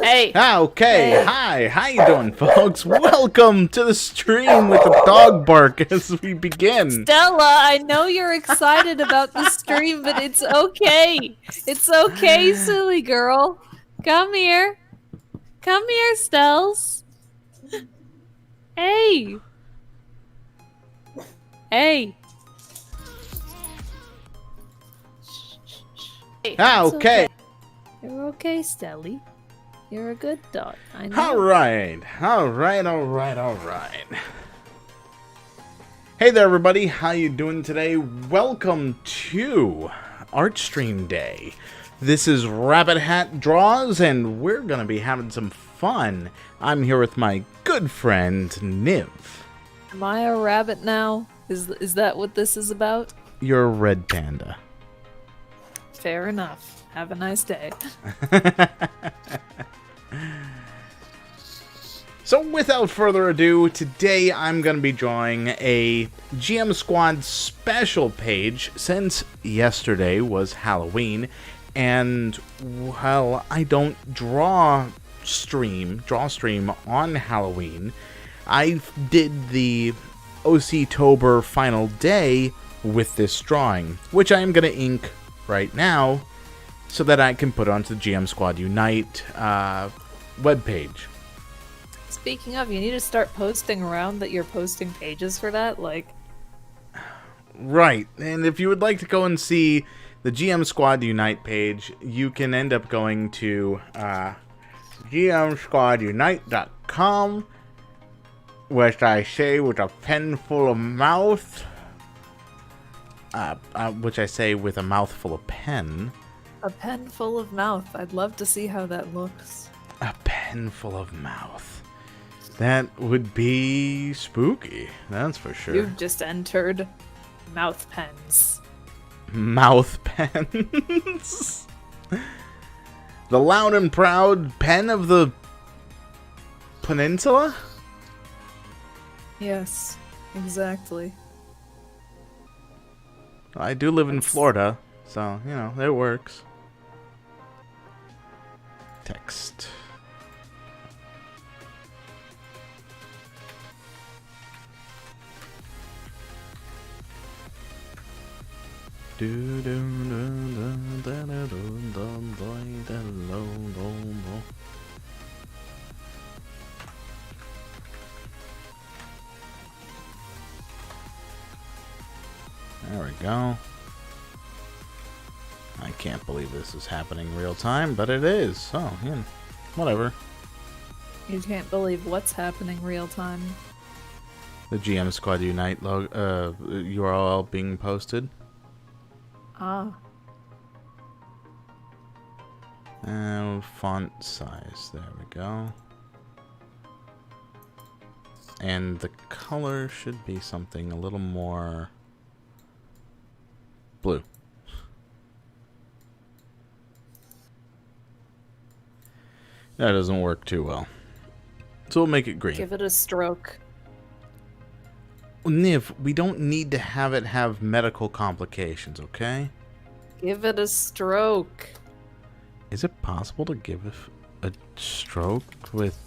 Hey. Okay, Hey. Hi, how you doing, folks? Welcome to the stream with the dog bark as we begin. Stella, I know you're excited about the stream, but it's okay. It's okay, silly girl. Come here. Come here, Stells. Hey. Hey. Hey, it's Okay. You're okay, Stelly. You're a good dog. I know. Alright. Hey there, everybody. How you doing today? Welcome to Art Stream Day. This is Rabbit Hat Draws, and we're going to be having some fun. I'm here with my good friend, Niv. Am I a rabbit now? Is that what this is about? You're a red panda. Fair enough. Have a nice day. So without further ado, today I'm going to be drawing a GM Squad special page since yesterday was Halloween, and well, I don't draw stream on Halloween. I did the OC-tober final day with this drawing, which I am going to ink right now so that I can put onto the GM Squad Unite webpage. Speaking of, you need to start posting around that you're posting pages for that, like... Right. And if you would like to go and see the GM Squad Unite page, you can end up going to gmsquadunite.com, which I say with a pen full of mouth. Which I say with a mouthful of pen. A pen full of mouth. I'd love to see how that looks. A pen full of mouth. That would be spooky, that's for sure. You've just entered mouth pens. Mouth pens. The loud and proud pen of the peninsula? Yes, exactly. I do live in Florida, so, you know, it works. Text. There we go. I can't believe this is happening real time, but it is. So, yeah, whatever. You can't believe what's happening real time. The GM Squad Unite URL being posted. Ah. And font size. There we go. And the color should be something a little more blue. That doesn't work too well. So we'll make it green. Give it a stroke. Niv, we don't need to have it have medical complications, okay? Give it a stroke. Is it possible to give a stroke with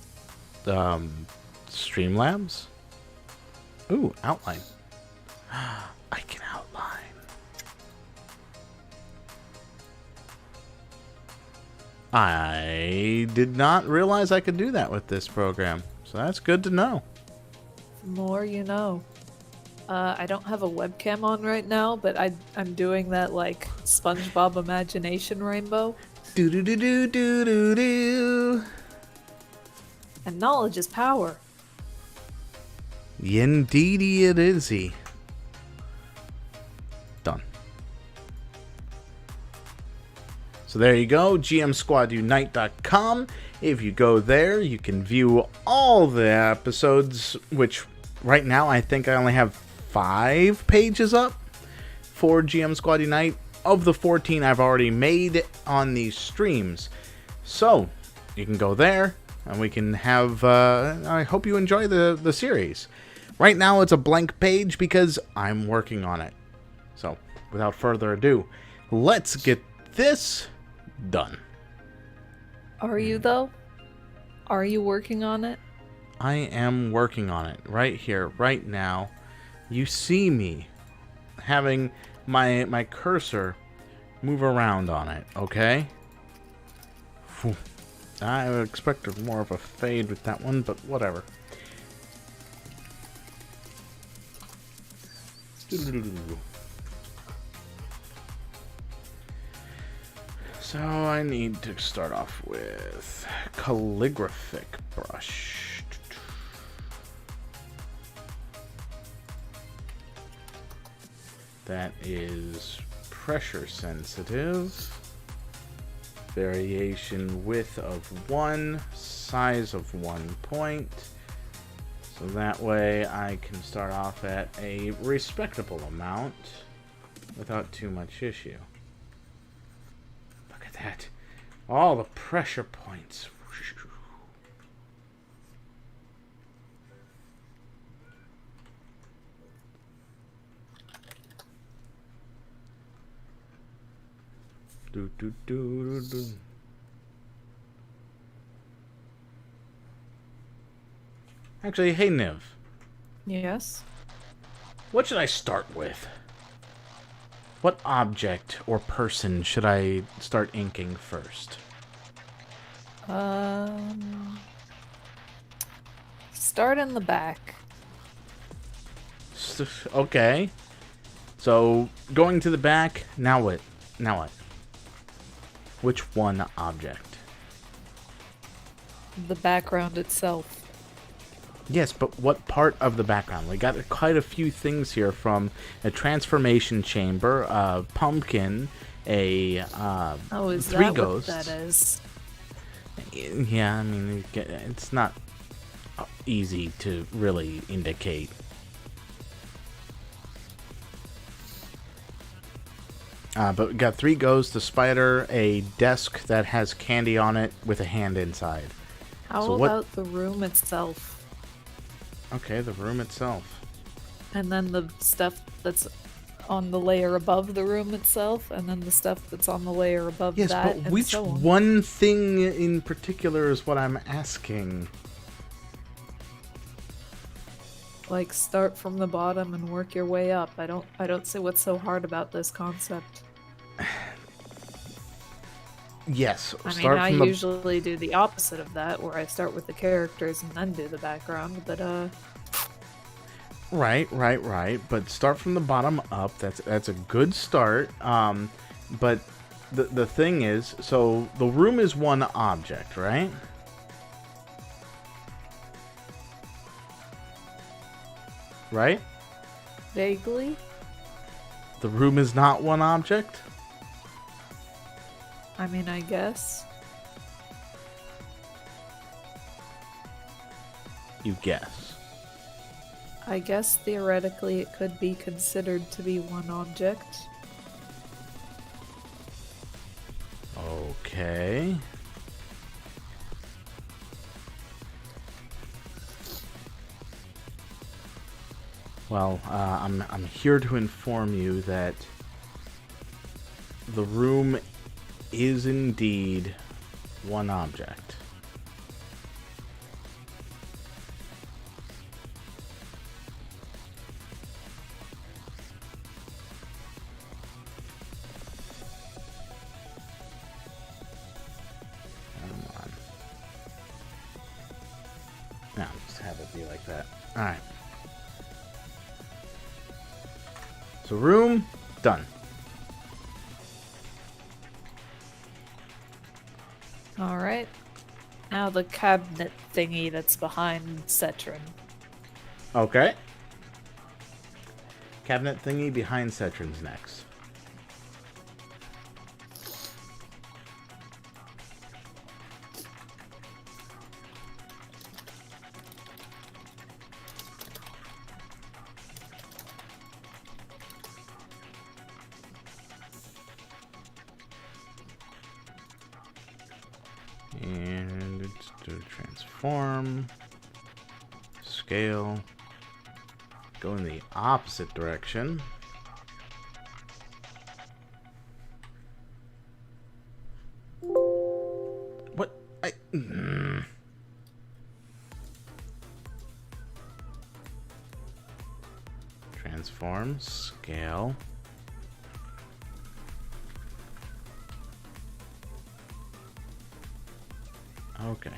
Streamlabs? Ooh, outline. I can outline. I did not realize I could do that with this program, so that's good to know. The more you know. I don't have a webcam on right now, but I'm doing that like SpongeBob imagination rainbow. Do do do do do do do. And knowledge is power. Indeedy it is. Done. So there you go, gmsquadunite.com. If you go there, you can view all the episodes, which right now I think I only have 5 pages up for GM Squad Unite of the 14 I've already made on these streams. So you can go there and we can have, I hope you enjoy the series. Right now it's a blank page because I'm working on it. So without further ado, let's get this done. Are you though? Are you working on it? I am working on it right here, right now. You see me having my cursor move around on it, okay? Whew. I expected more of a fade with that one, but whatever. So I need to start off with calligraphic brush. That is pressure sensitive. Variation width of 1, size of 1 point. So that way I can start off at a respectable amount without too much issue. Look at that. All the pressure points. Do, do, do, do, do. Actually, hey Niv, Yes. what should I start with? What object or person should I start inking first? Start in the back. Okay. So, going to the back, now what? Now what? Which one object? The background itself. Yes, but what part of the background? We got quite a few things here, from a transformation chamber, a pumpkin, a Oh, is three that ghosts. what that is? Yeah, I mean, it's not easy to really indicate. But we got 3 ghosts, a spider, a desk that has candy on it with a hand inside. How about the room itself? Okay, the room itself. And then the stuff that's on the layer above the room itself, and then the stuff that's on the layer above that. Yes, but which one thing in particular is what I'm asking? Like, start from the bottom and work your way up. I don't see what's so hard about this concept. Yes. I mean, I usually do the opposite of that, where I start with the characters and then do the background, but Right. But start from the bottom up. That's a good start. But the thing is, so the room is one object, right? Right? vaguely. The room is not one object? I mean, I guess. You guess. I guess theoretically it could be considered to be one object. Okay. Well, I'm here to inform you that the room is indeed one object. Come on. No, just have it be like that. Alright. So room, done. Alright. Now the cabinet thingy that's behind Cetrin. Okay. Cabinet thingy behind Cetrin's next. And it's to transform, scale, go in the opposite direction. What? Transform, scale. Okay.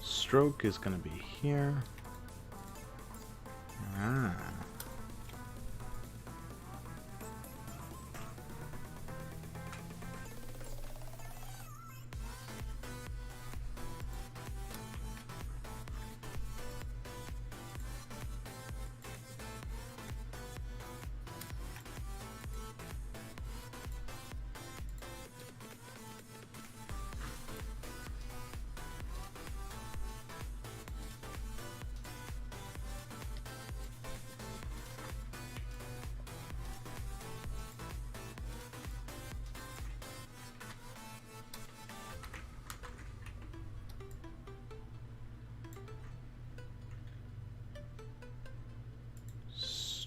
Stroke is going to be here. Ah.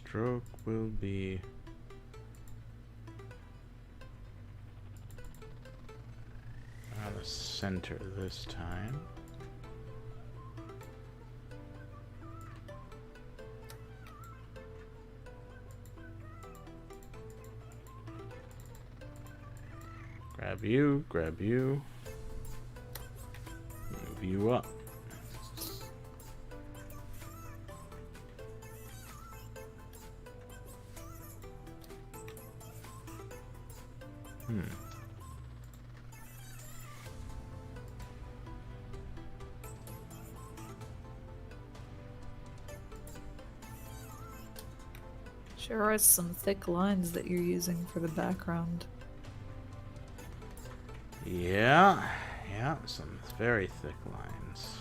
stroke will be out of center this time. Grab you, grab you. Move you up. Sure is some thick lines that you're using for the background. Yeah, some very thick lines.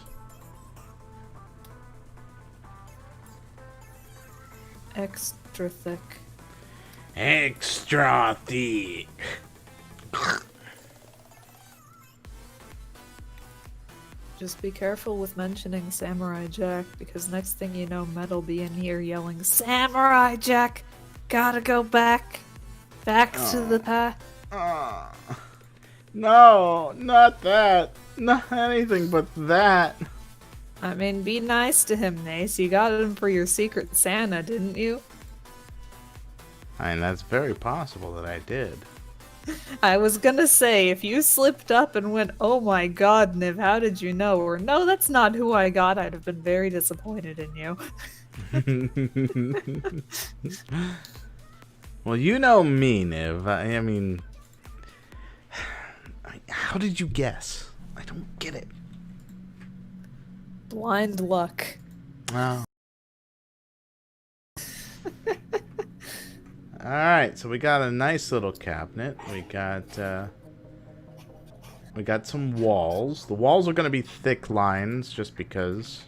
Extra thick. Extra thick. Just be careful with mentioning Samurai Jack, because next thing you know, Med'll be in here yelling, Samurai Jack! Gotta go back! Back to the path. No, not that. Not anything but that. I mean, be nice to him, Nace. You got him for your Secret Santa, didn't you? I mean, that's very possible that I did. I was gonna say, if you slipped up and went, oh my god, Niv, how did you know? Or, no, that's not who I got, I'd have been very disappointed in you. Well, you know me, Niv. I mean... How did you guess? I don't get it. Blind luck. Well... Alright, so we got a nice little cabinet. We got some walls. The walls are going to be thick lines, just because.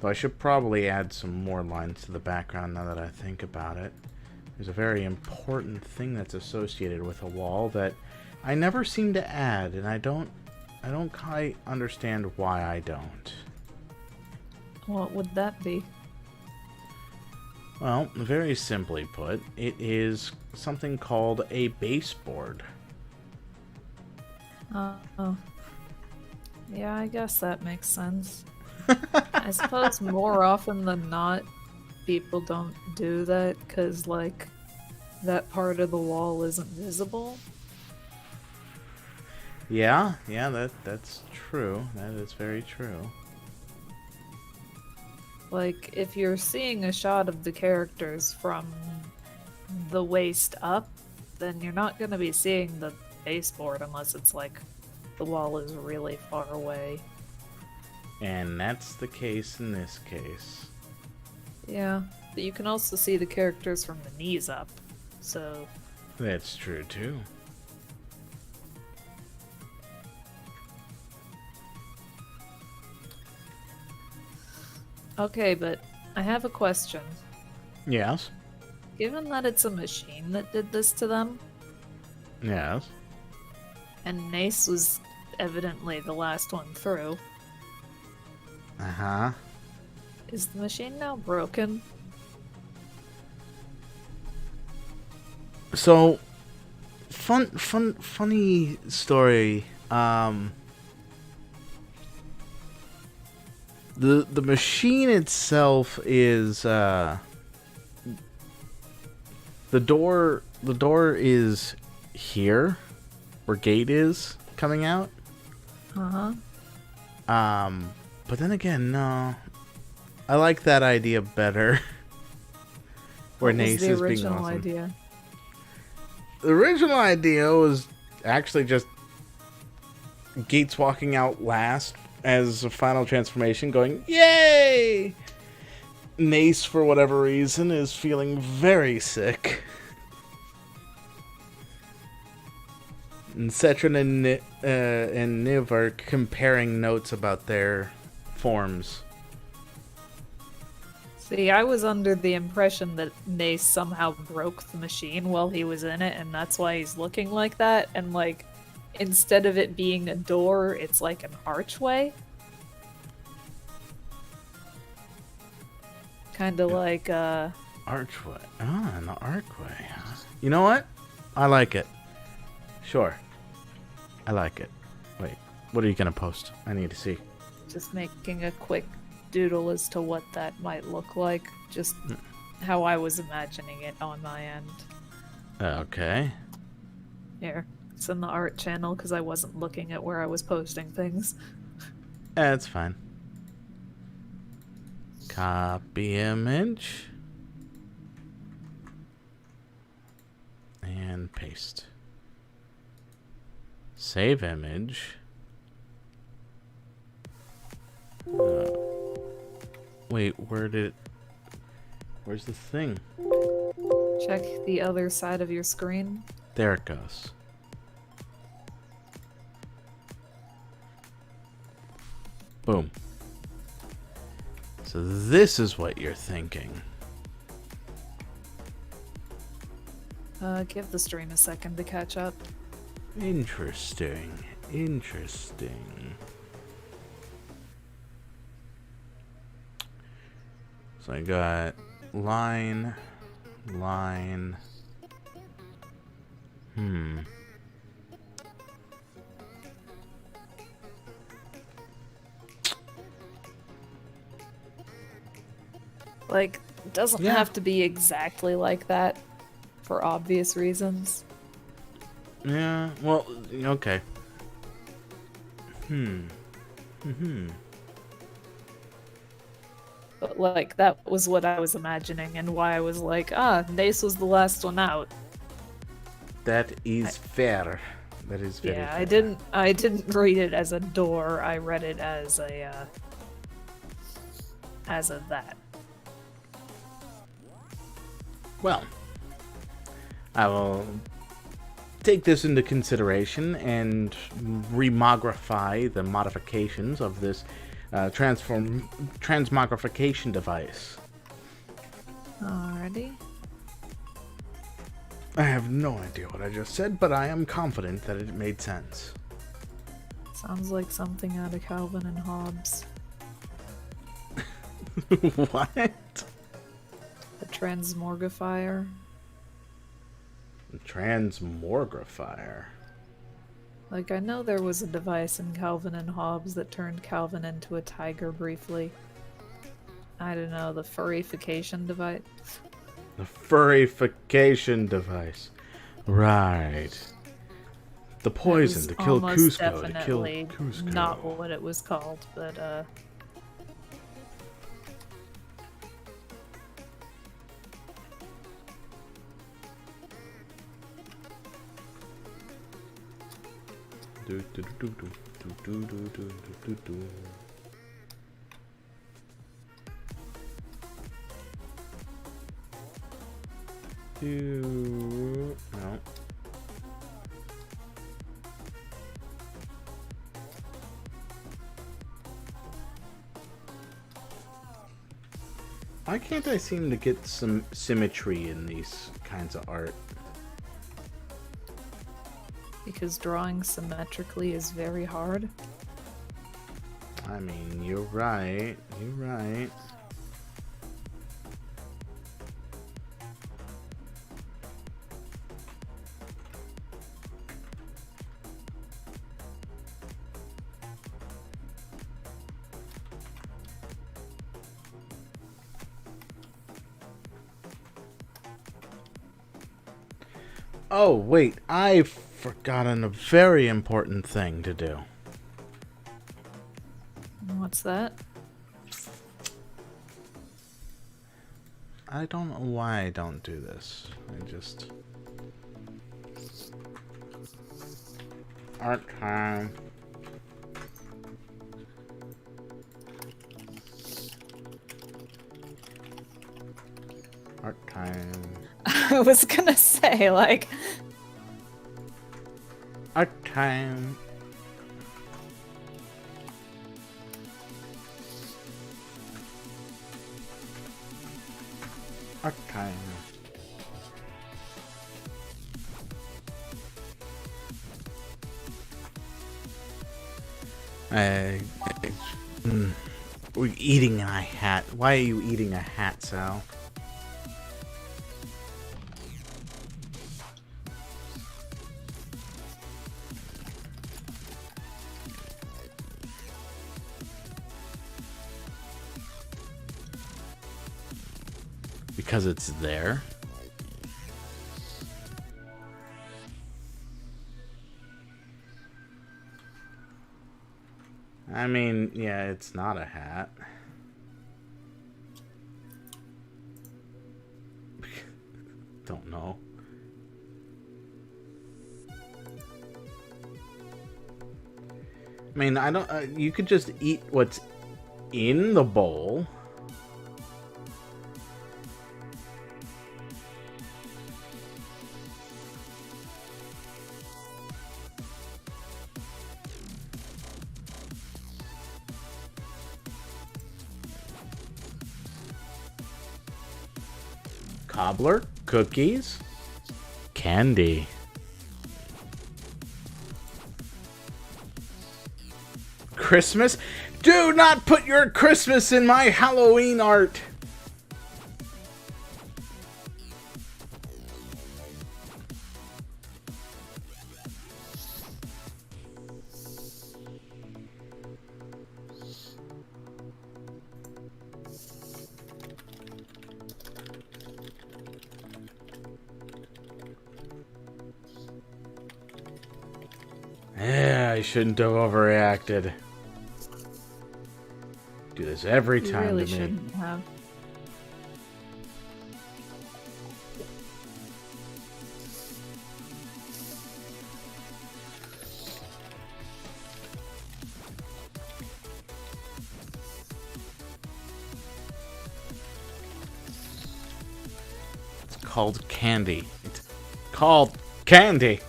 Though I should probably add some more lines to the background now that I think about it. There's a very important thing that's associated with a wall that I never seem to add, and I don't quite understand why I don't. What would that be? Well, very simply put, it is something called a baseboard. Oh. Yeah, I guess that makes sense. I suppose more often than not, people don't do that because, like, that part of the wall isn't visible. Yeah, that's true. That is very true. Like, if you're seeing a shot of the characters from the waist up, then you're not going to be seeing the baseboard unless it's like the wall is really far away. And that's the case in this case. Yeah, but you can also see the characters from the knees up, so... That's true, too. Okay, but I have a question. Yes. Given that it's a machine that did this to them, Yes. and Nace was evidently the last one through, Uh-huh. is the machine now broken? So, funny story. The machine itself is the door is here, where gate is coming out. Uh-huh. But then again, no. I like that idea better. Where What was Nace the is being original awesome. idea? The original idea was actually just Gates walking out last as a final transformation, going, yay! Nace, for whatever reason, is feeling very sick. And Cetrin and Niv are comparing notes about their forms. See, I was under the impression that Nace somehow broke the machine while he was in it, and that's why he's looking like that, and like, instead of it being a door, it's like an archway. Kind of like, Archway. Ah, an archway, huh? You know what? I like it. Sure. I like it. Wait, what are you gonna post? I need to see. just making a quick doodle as to what that might look like. Just how I was imagining it on my end. Okay. Here, it's in the art channel because I wasn't looking at where I was posting things. That's fine. Copy image. And paste. Save image. Wait, where's the thing? Check the other side of your screen. There it goes. Boom. So this is what you're thinking. Give the stream a second to catch up. Interesting. Interesting. So I got line. Like, it doesn't have to be exactly like that for obvious reasons. Yeah, well, okay. But, like, that was what I was imagining and why I was like, Nace was the last one out. That is fair. That is very Yeah, fair. I didn't read it as a door, I read it as a that. Well, I will take this into consideration and remogrify the modifications of this transmogrification device. Alrighty. I have no idea what I just said, but I am confident that it made sense. Sounds like something out of Calvin and Hobbes. What? The transmogrifier. Transmogrifier. Like, I know there was a device in Calvin and Hobbes that turned Calvin into a tiger briefly. I don't know, the furrification device? The furrification device. Right. The poison to kill Cusco. To kill Cusco. Not what it was called, but Do, do, do, do, do, do, do, do, do, do. No. Why can't I seem to get some symmetry in these kinds of art? because drawing symmetrically is very hard. I mean, you're right. You're right. Oh, wait. I've forgotten a very important thing to do. What's that? I don't know why I don't do this. I just... Art time. Art time. I was gonna say, like... Art time. Art time. We're eating a hat. Why are you eating a hat, Sal? Because it's there? I mean, yeah, it's not a hat. Don't know. I mean, I don't. You could just eat what's in the bowl. Cobbler, cookies, candy. Christmas? Do not put your Christmas in my Halloween art! Yeah, I shouldn't have overreacted. Do this every You time really to me. shouldn't have. It's called candy. It's called candy.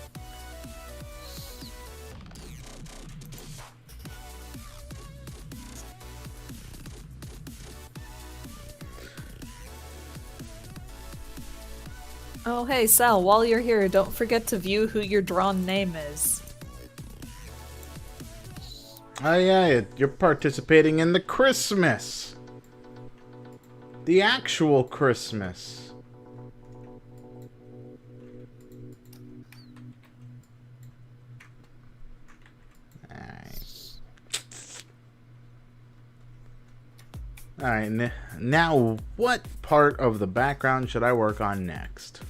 Oh, hey, Sal, while you're here, don't forget to view who your drawn name is. Oh yeah, you're participating in the Christmas. The actual Christmas. Alright, now what part of the background should I work on next?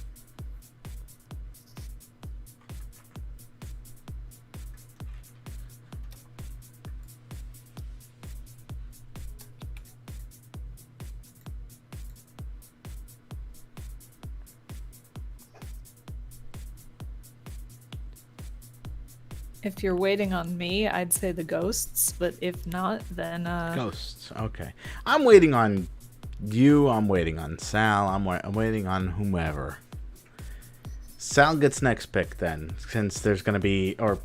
If you're waiting on me, I'd say the ghosts, but if not, then Ghosts, okay. I'm waiting on you, I'm waiting on Sal, I'm waiting on whomever. Sal gets next pick then, since there's gonna be, or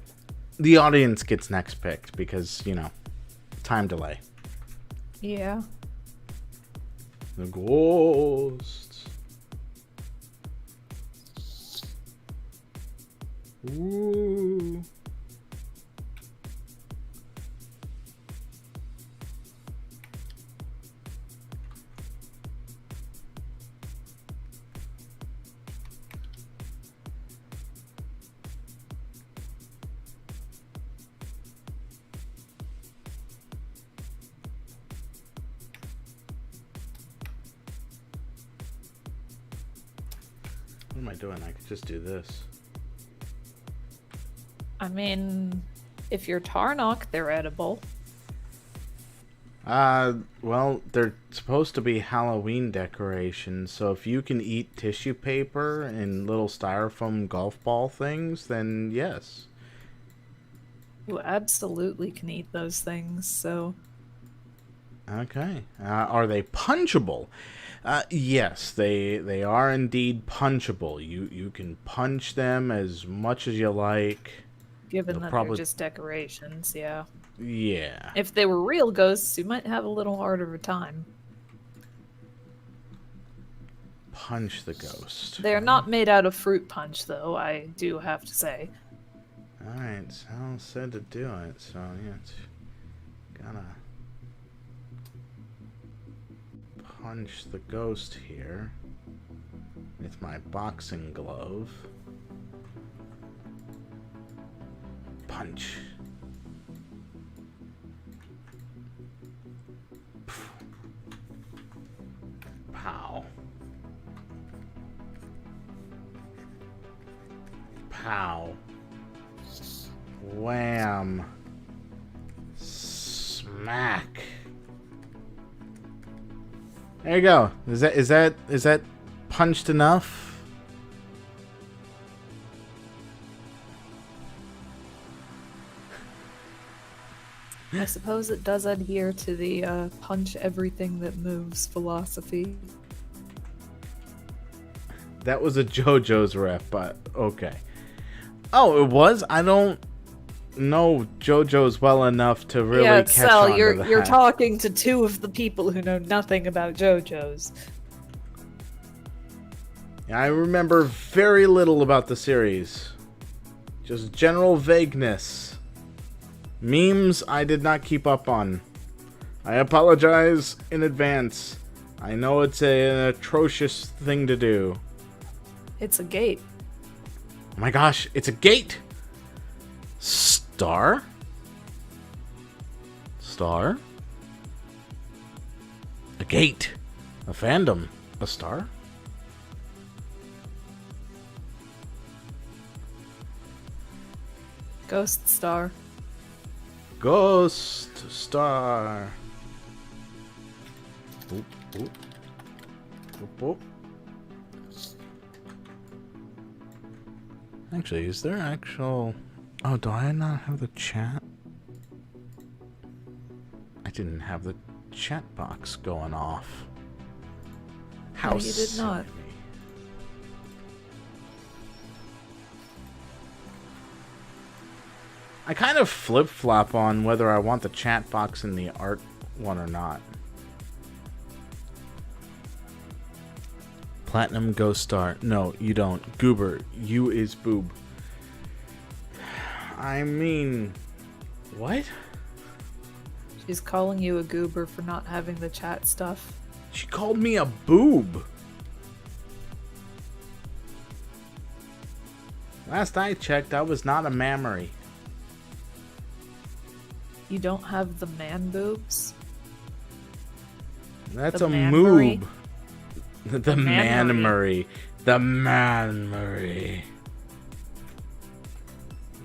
the audience gets next picked, because, you know, time delay. yeah. The ghosts. Ooh. What am I doing? I could just do this. I mean, if you're Tarnok, they're edible. Well, they're supposed to be Halloween decorations, so if you can eat tissue paper and little styrofoam golf ball things, then yes. You absolutely can eat those things, so... Okay. Are they punchable? Yes, they are indeed punchable. You can punch them as much as you like. Given They'll that probably- they're just decorations, yeah. Yeah. If they were real ghosts, you might have a little harder of a time. Punch the ghost. They're not made out of fruit punch, though, I do have to say. Alright, Sal said to do it, so yeah, it's gotta... punch the ghost here with my boxing glove. Punch. Pow. Pow. Wham. Smack. There you go. Is that punched enough? I suppose it does adhere to the punch everything that moves philosophy. That was a JoJo's ref, but okay. Oh, it was? I don't know JoJo's well enough to really catch Sal, on to you're that. talking to two of the people who know nothing about JoJo's. I remember very little about the series. Just general vagueness. Memes I did not keep up on. I apologize in advance. I know it's an atrocious thing to do. It's a gate. Oh my gosh, it's a gate! Star? Star? A gate. A fandom. A star? Ghost Star. Ghost Star. Oop, oop. Oop, oop. Actually, is there actual... Oh, do I not have the chat? I didn't have the chat box going off. How No, you did not. silly. I kind of flip-flop on whether I want the chat box in the art one or not. Platinum Ghost Star. No, you don't. Goober, you is boob. I mean... What? She's calling you a goober for not having the chat stuff. She called me a boob. Last I checked, I was not a mammary. You don't have the man boobs? That's The a man-marie? moob. The man-marie. The man-marie.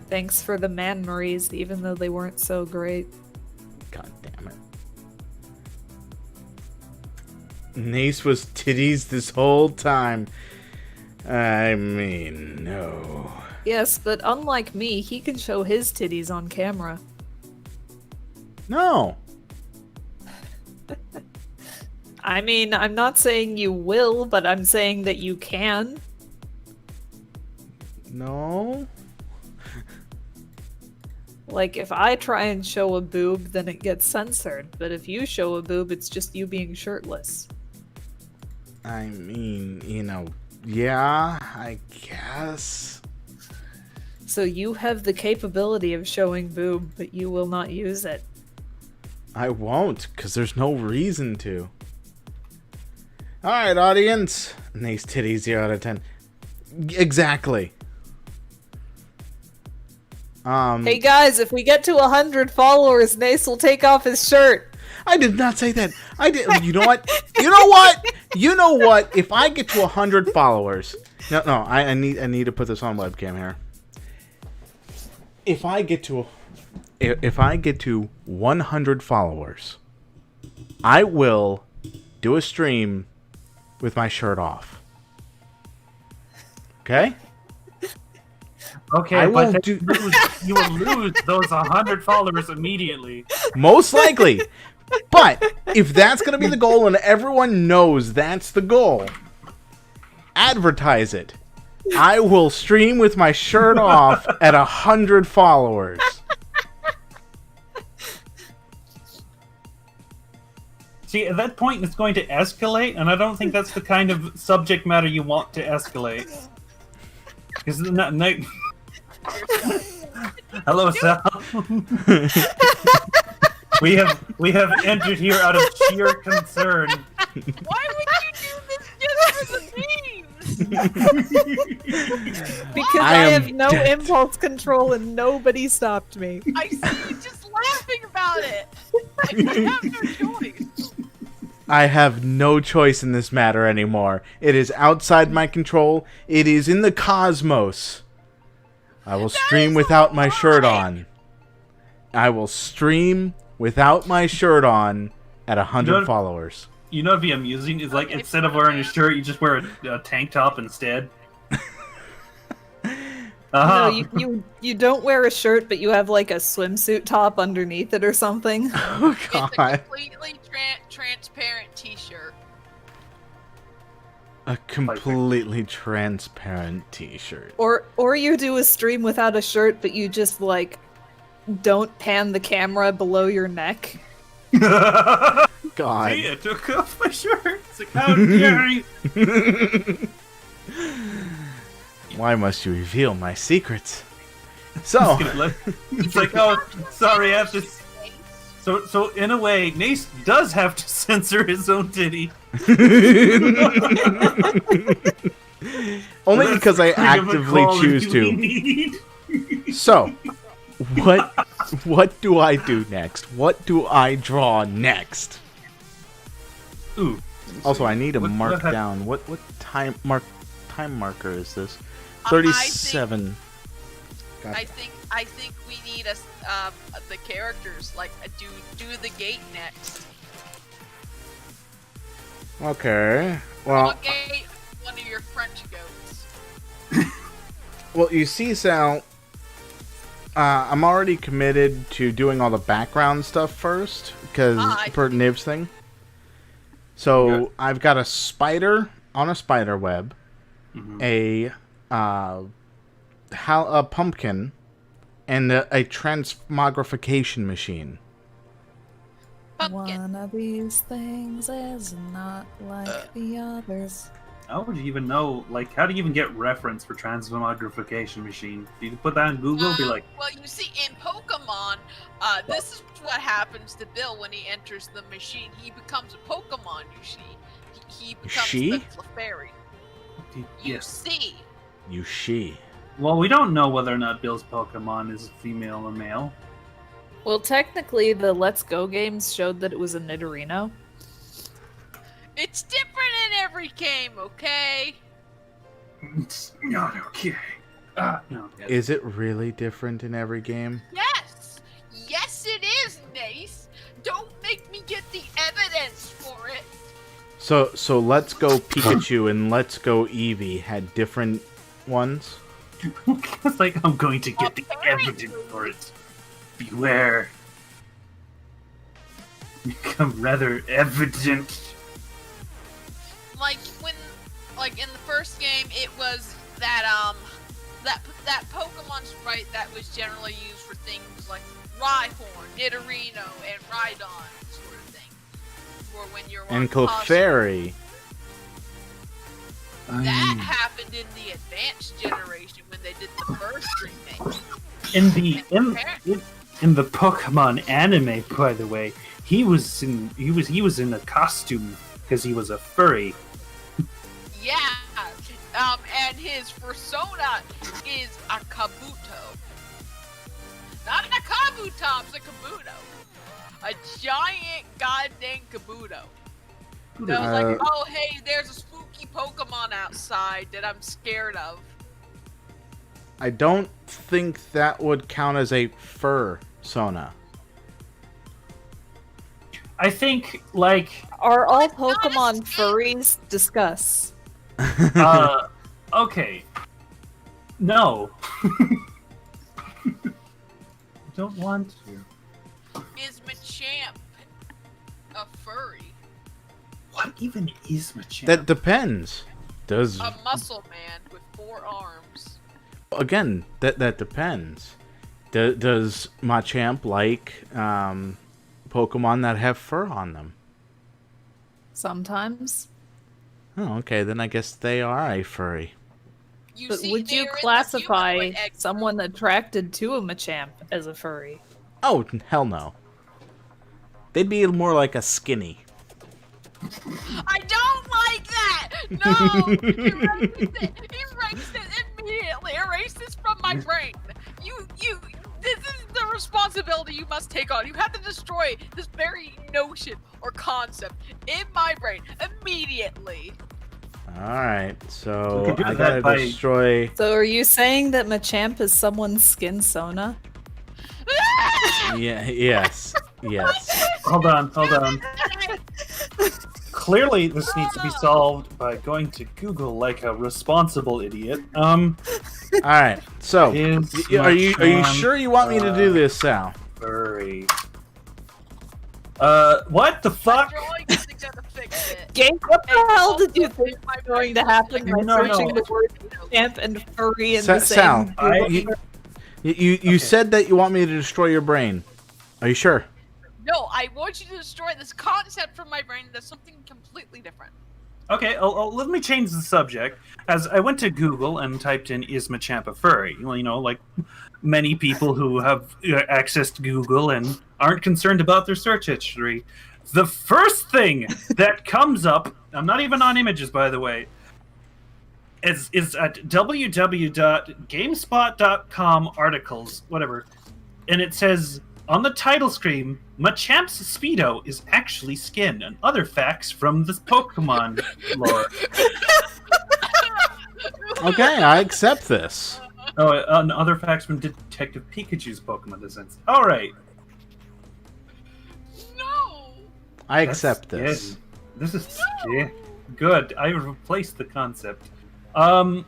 Thanks for the man Maries, even though they weren't so great. God damn it. Nace was titties this whole time. I mean, no. Yes, but unlike me, he can show his titties on camera. No. I mean, I'm not saying you will, but I'm saying that you can. No. Like, if I try and show a boob, then it gets censored. But if you show a boob, it's just you being shirtless. I mean, you know, yeah, I guess. So you have the capability of showing boob, but you will not use it. I won't, because there's no reason to. Alright, audience. Nace titties 0 out of 10. Exactly. Hey guys, if we get to 100 followers, Nace will take off his shirt. I did not say that. I did. You know what? You know what? You know what? If I get to 100 followers, no, I need to put this on webcam here. If I get to 100 followers, I will do a stream with my shirt off. Okay? Okay, I will but do- you will lose those 100 followers immediately. Most likely. But if that's going to be the goal and everyone knows that's the goal, advertise it. I will stream with my shirt off at 100 followers. See, at that point, it's going to escalate, and I don't think that's the kind of subject matter you want to escalate. Because hello, Sal. we have entered here out of sheer concern Why would you do this just for the memes? Because I I am have no dead. impulse control and nobody stopped me. I see you just laughing about it. I have no choice. I have no choice in this matter anymore. It is outside my control. It is in the cosmos. I will stream is without a my shirt lie. on. I will stream without my shirt on at 100 Good. followers. You know, what'd be amusing is like Okay, instead of wearing a shirt, you just wear a tank top instead. No, you don't wear a shirt, but you have like a swimsuit top underneath it or something. Oh, It's a God. completely transparent T-shirt. A completely transparent t-shirt. Or you do a stream without a shirt, but you just like don't pan the camera below your neck. God. See, I took off my shirt. It's like, how dare you? Why must you reveal my secrets? So, It's like, oh, sorry, I have to. So in a way, Nace does have to censor his own titty. only because I That's kind of a actively quality choose we to. need. So, what do I do next? What do I draw next? Ooh. Also, I need to What- mark what hap- down what time marker is this? I 37. I think we need the characters like do the gate next. Okay. Well, What gate? One of your French goats. well, you see, Sal. I'm already committed to doing all the background stuff first because I for Niv's thing. So Okay. I've got a spider on a spider web, Mhm. a pumpkin, and a transmogrification machine. Pumpkin. One of these things is not like the others. How would you even know? Like, how do you even get reference for transmogrification machine? Do you put that in Google? Be like, Well, you see, in Pokemon, this is what happens to Bill when he enters the machine. He becomes a Pokemon. You see, he becomes She? the Clefairy. You yes. see, She. Well, we don't know whether or not Bill's Pokemon is female or male. Well, technically, the Let's Go games showed that it was a Nidorino. it's different in every game. Okay. It's not okay. No. Is it really different in every game? Yes, yes, it is, Nace. Don't make me get the evidence for it. So Let's Go Pikachu and Let's Go Eevee had different ones? It's like, I'm going to get the Apparently. evidence for it. Beware. Become rather evident. Like in the first game, it was that that Pokemon sprite that was generally used for things like Rhyhorn, Nidorino, and Rhydon sort of thing. For when you're on And costume. Clefairy. That happened in the advanced generation when they did the first remake. In the Pokemon anime, by the way, he was in a costume because he was a furry. Yeah, and his persona is a Kabuto. Not a Kabutops, a Kabuto. A giant goddamn Kabuto. That was like, oh hey, there's a spooky Pokemon outside that I'm scared of. I don't think that would count as a fur-sona. I think, like, Are all it's not a Pokemon skin. furries? Discuss. okay. No. Don't want to. Is Machamp a furry? What even is Machamp? That depends. Does A muscle man with 4 arms. again, that depends. Does Machamp like Pokemon that have fur on them? Sometimes. Oh, okay, then I guess they are a furry. You But see, would they're you in the classify humanoid egg someone group. attracted to a Machamp as a furry? Oh, hell no. They'd be more like a skinny. I don't like that! No! Erase it immediately! Erase this from my brain! This is the responsibility you must take on. You have to destroy this very notion or concept in my brain immediately. Alright, We so could do I that gotta by- destroy... So are you saying that Machamp is someone's skin Sona? Yeah, yes. Yes. Hold on. Clearly, this needs to be solved by going to Google like a responsible idiot. Alright, so, Is are you Machamp, sure you want me to do this, Sal? furry? What the fuck? After all, you think to fix it. Game, what the hell did you think My was going brain to happen by No, searching no. the word Machamp and furry in Sa- the Sal, same I- Google? You Okay. said that you want me to destroy your brain. Are you sure? No, I want you to destroy this concept from my brain. That's something completely different. Okay, let me change the subject. As I went to Google and typed in "Is Machamp a furry?" Well, you know, like many people who have accessed Google and aren't concerned about their search history, the first thing that comes up, I'm not even on images, by the way, is at www.gamespot.com articles, whatever, and it says on the title screen, Machamp's Speedo is actually skin, and other facts from the Pokemon lore. Okay, I accept this. Oh, and other facts from Detective Pikachu's Pokemon Descents. All right. No. I That's accept this. skin. This is skin. Good. I replaced the concept. Oh,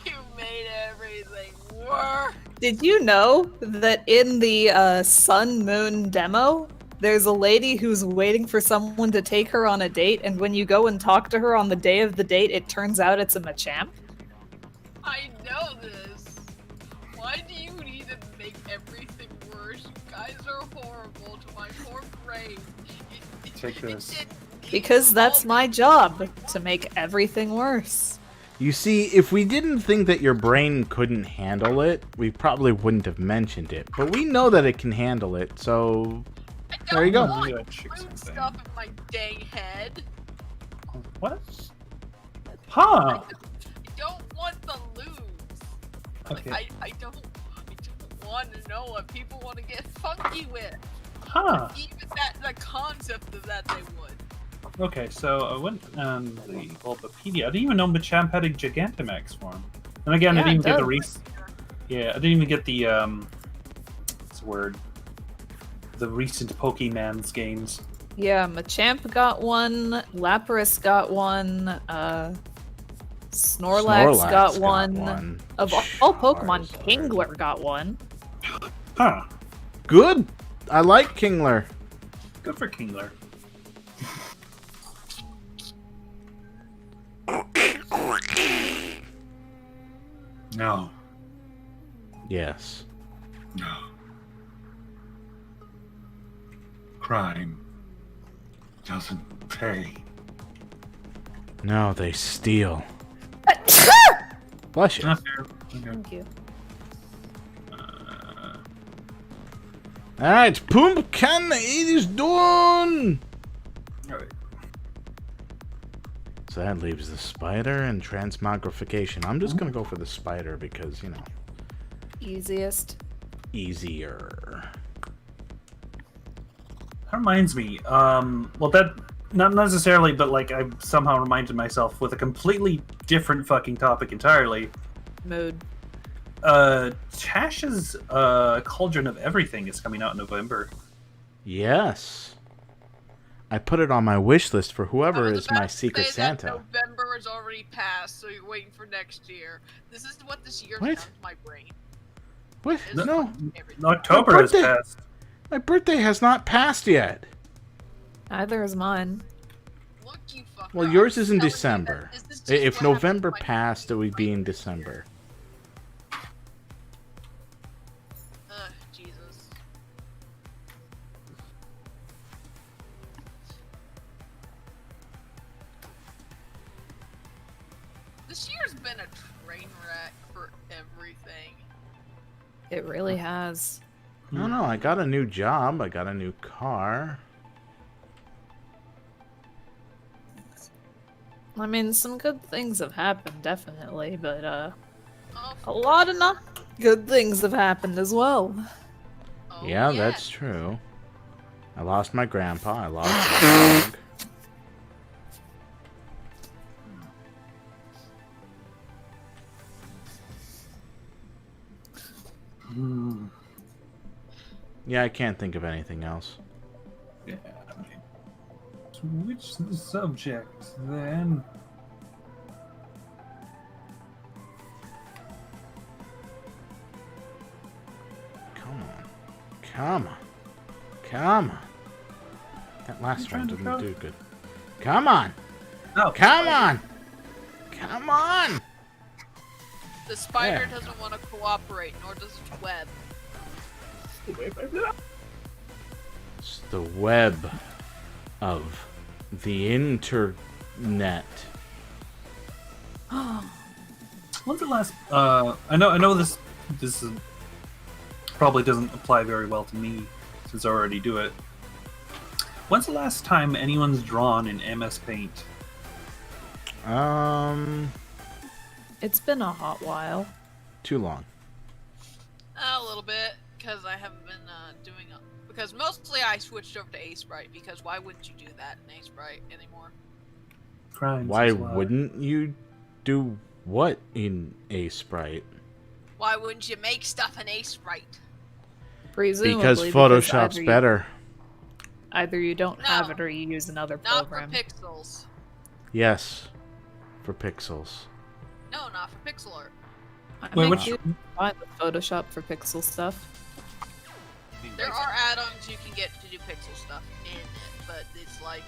you made everything worse. Did you know that in the Sun Moon demo, there's a lady who's waiting for someone to take her on a date, and when you go and talk to her on the day of the date, it turns out it's a Machamp? I know this. Why do you need to make everything worse? You guys are horrible to my poor brain. Take this. Because that's my job, to make everything worse. You see, if we didn't think that your brain couldn't handle it, we probably wouldn't have mentioned it. But we know that it can handle it, so there you go. I Yeah, don't chick want something. stuff in my dang head. What? Huh. I don't want the lose. Okay. Like, I don't want to know what people want to get funky with. Huh. Even that, the concept of that they would. Okay, so I went on the Bulbapedia. I didn't even know Machamp had a Gigantamax form. And again, I Yeah, didn't even it get the does. Yeah, I didn't even get the what's the word? The recent Pokemans games. Yeah, Machamp got one, Lapras got one, Snorlax got one. Of all Pokemon, Charizard. Kingler got one. Huh. Good. I like Kingler. Good for Kingler. No. Yes. No. Crime doesn't pay. No, they steal. Bless you. Not fair. Okay. Thank you. Alright, Pumpkin, it is done! Alright. So that leaves the spider and transmogrification. I'm just gonna go for the spider because, you know, Easiest. easier. That reminds me. Well, that not necessarily, but like I somehow reminded myself with a completely different fucking topic entirely. Mood. Tash's Cauldron of Everything is coming out in November. Yes. I put it on my wish list for I whoever was is about my to Secret say that Santa. November is already passed, so you're waiting for next year. This is what this year's What? done to my brain. What? It's No, fucking everything. October has birthday. passed. my birthday has not passed yet. Neither is mine. Look, you fucker. Well, yours I'm is in telling you December. that this is just If what happened November to my passed, it would be in brain. December. Ugh, Jesus. This year's been a train wreck for everything. It really has. No, I got a new job. I got a new car. I mean, some good things have happened, definitely, but Oh, a lot of not good things have happened as well. oh, Yeah, yeah. that's true. I lost my grandpa. I lost my dog. Hmm. Yeah, I can't think of anything else. Yeah. Switch the subject then. Come on. Come on. Come on. That last trying one to didn't go? do good. Come on. Oh, Come on. Come on. The spider There. doesn't want to cooperate, nor does its web. It's the web of the internet. When's the last? I know this is probably doesn't apply very well to me since I already do it. When's the last time anyone's drawn in MS Paint? It's been a hot while. Too long. A little bit, because I haven't been doing it. Because mostly I switched over to A-Sprite, because why wouldn't you do that in A-Sprite anymore? Crimes. Why is wouldn't you do what in a sprite? Why wouldn't you make stuff in A-Sprite? Presumably Because Photoshop's either better. Either you don't have No. it or you use another Not program. for pixels. Yes. For pixels. No, not for pixel art. I Wait, make which? you fine with Photoshop for pixel stuff. There are add-ons you can get to do pixel stuff in it, but it's like,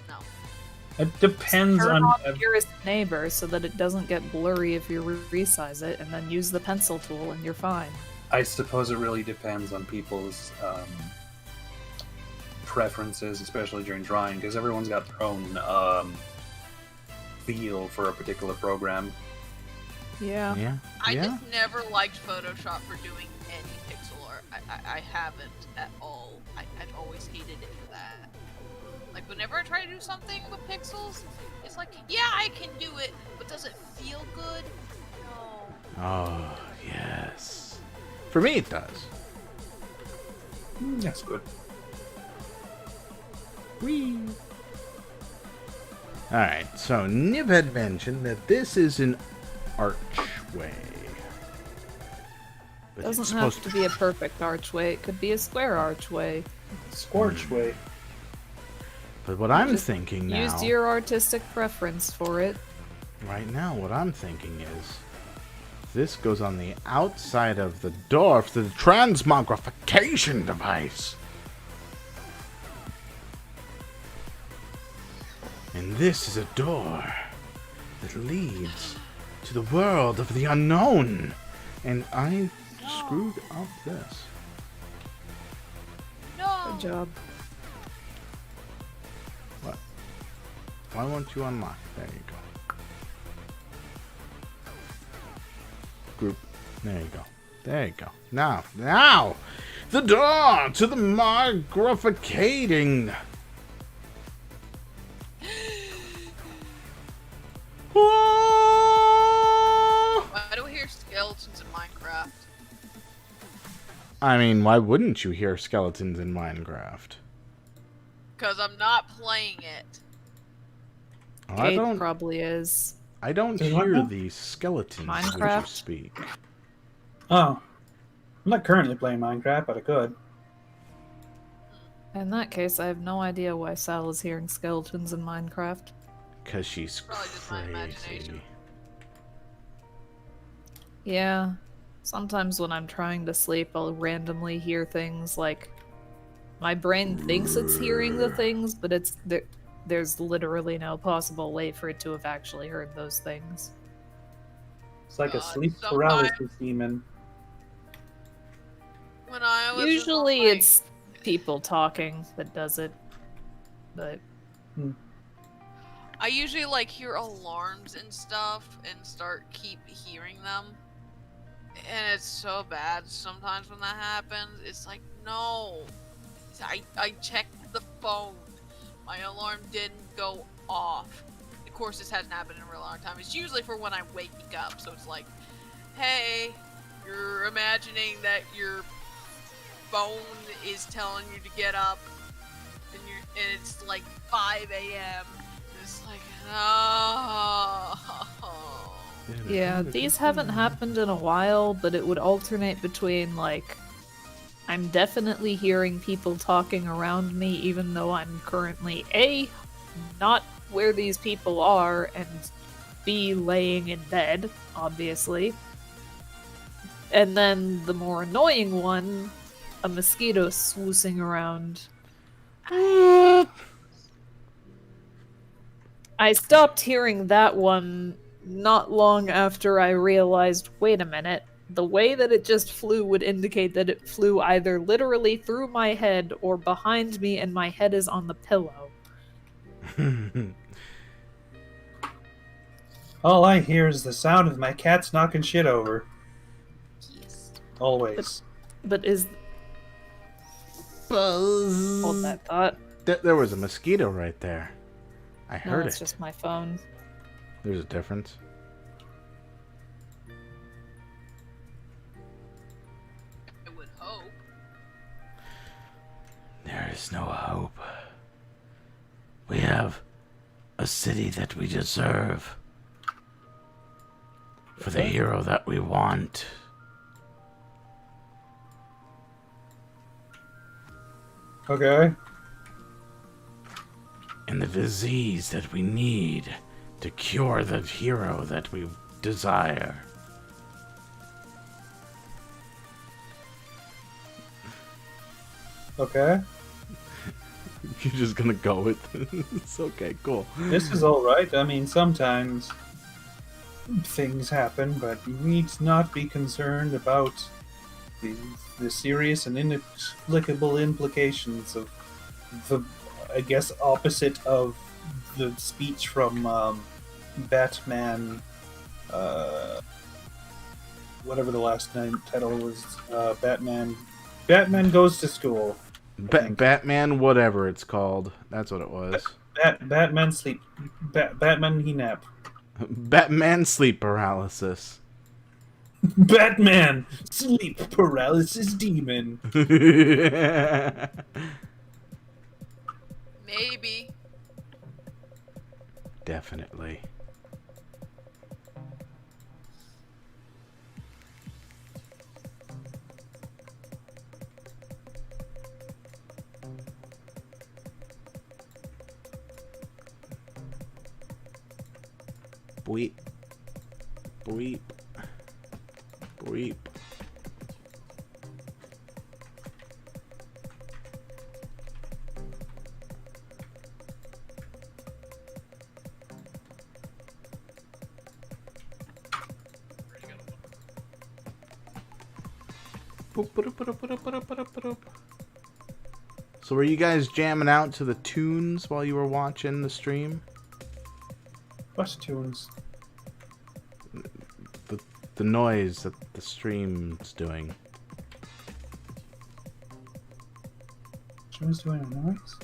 no. It depends Turn on. on nearest neighbor so that it doesn't get blurry if you resize it, and then use the pencil tool and you're fine. I suppose it really depends on people's preferences, especially during drawing, because everyone's got their own feel for a particular program. Yeah. Yeah. I Yeah. just never liked Photoshop for doing any pixel art. I haven't at all. I've always hated it for that. Like, whenever I try to do something with pixels, it's like, yeah, I can do it, but does it feel good? No. Oh, yes. For me, it does. That's good. Whee! Alright, so Nib had mentioned that this is an archway. But it's Doesn't have supposed to be a perfect archway. It could be a square archway. Scorch way. But what I'm Just thinking now, Use your artistic preference for it. right now, what I'm thinking is, this goes on the outside of the door for the transmogrification device. And this is a door that leads to the world of the unknown. And I screwed up this. No. Good job. What? Why won't you unlock? There you go. Group. There you go. There you go. Now! The door to the magrificating. Why do we hear skeletons in Minecraft? I mean, why wouldn't you hear skeletons in Minecraft? Because I'm not playing it. I Kate don't. probably is. I don't Say what hear now? these skeletons when you Minecraft? speak. Oh. I'm not currently playing Minecraft, but I could. In that case, I have no idea why Sal is hearing skeletons in Minecraft. Cause she's Probably just my crazy. imagination. Yeah. Sometimes when I'm trying to sleep, I'll randomly hear things like my brain thinks it's hearing the things, but there's literally no possible way for it to have actually heard those things. It's like a God, sleep sometimes- paralysis demon. When I was Usually like, it's people talking that does it. But I usually like hear alarms and stuff and keep hearing them. And it's so bad sometimes when that happens. It's like, no. I checked the phone. My alarm didn't go off. course, this hasn't happened in a real long time. It's usually for when I'm waking up. So it's like, hey, you're imagining that your phone is telling you to get up, and it's like 5 a.m. It's like, oh. Yeah, these haven't happened in a while, but it would alternate between, like, I'm definitely hearing people talking around me, even though I'm currently A, not where these people are, and B, laying in bed, obviously. And then the more annoying one, a mosquito swoosing around. I stopped hearing that one not long after I realized, wait a minute, the way that it just flew would indicate that it flew either literally through my head or behind me and my head is on the pillow. All I hear is the sound of my cats knocking shit over. Yes. Always. But is... Buzz. Hold that thought. There was a mosquito right there. I No, heard it's it. just my phone. There's a difference. I would hope. There is no hope. We have a city that we deserve. For the hero that we want. Okay. And the disease that we need to cure the hero that we desire. Okay. You're just gonna go with it. It's okay, cool. This is alright. I mean, sometimes things happen, but you need not be concerned about the serious and inexplicable implications of the, I guess, opposite of the speech from Batman, whatever the last name title was, Batman Goes to School. Batman, whatever it's called. That's what it was. Batman Sleep. Batman He Nap. Batman sleep paralysis. Batman Sleep Paralysis Demon. Maybe. Definitely. Bleep. Bleep. Bleep. So were you guys jamming out to the tunes while you were watching the stream? What tunes? The noise that the stream's doing. Stream's doing a noise?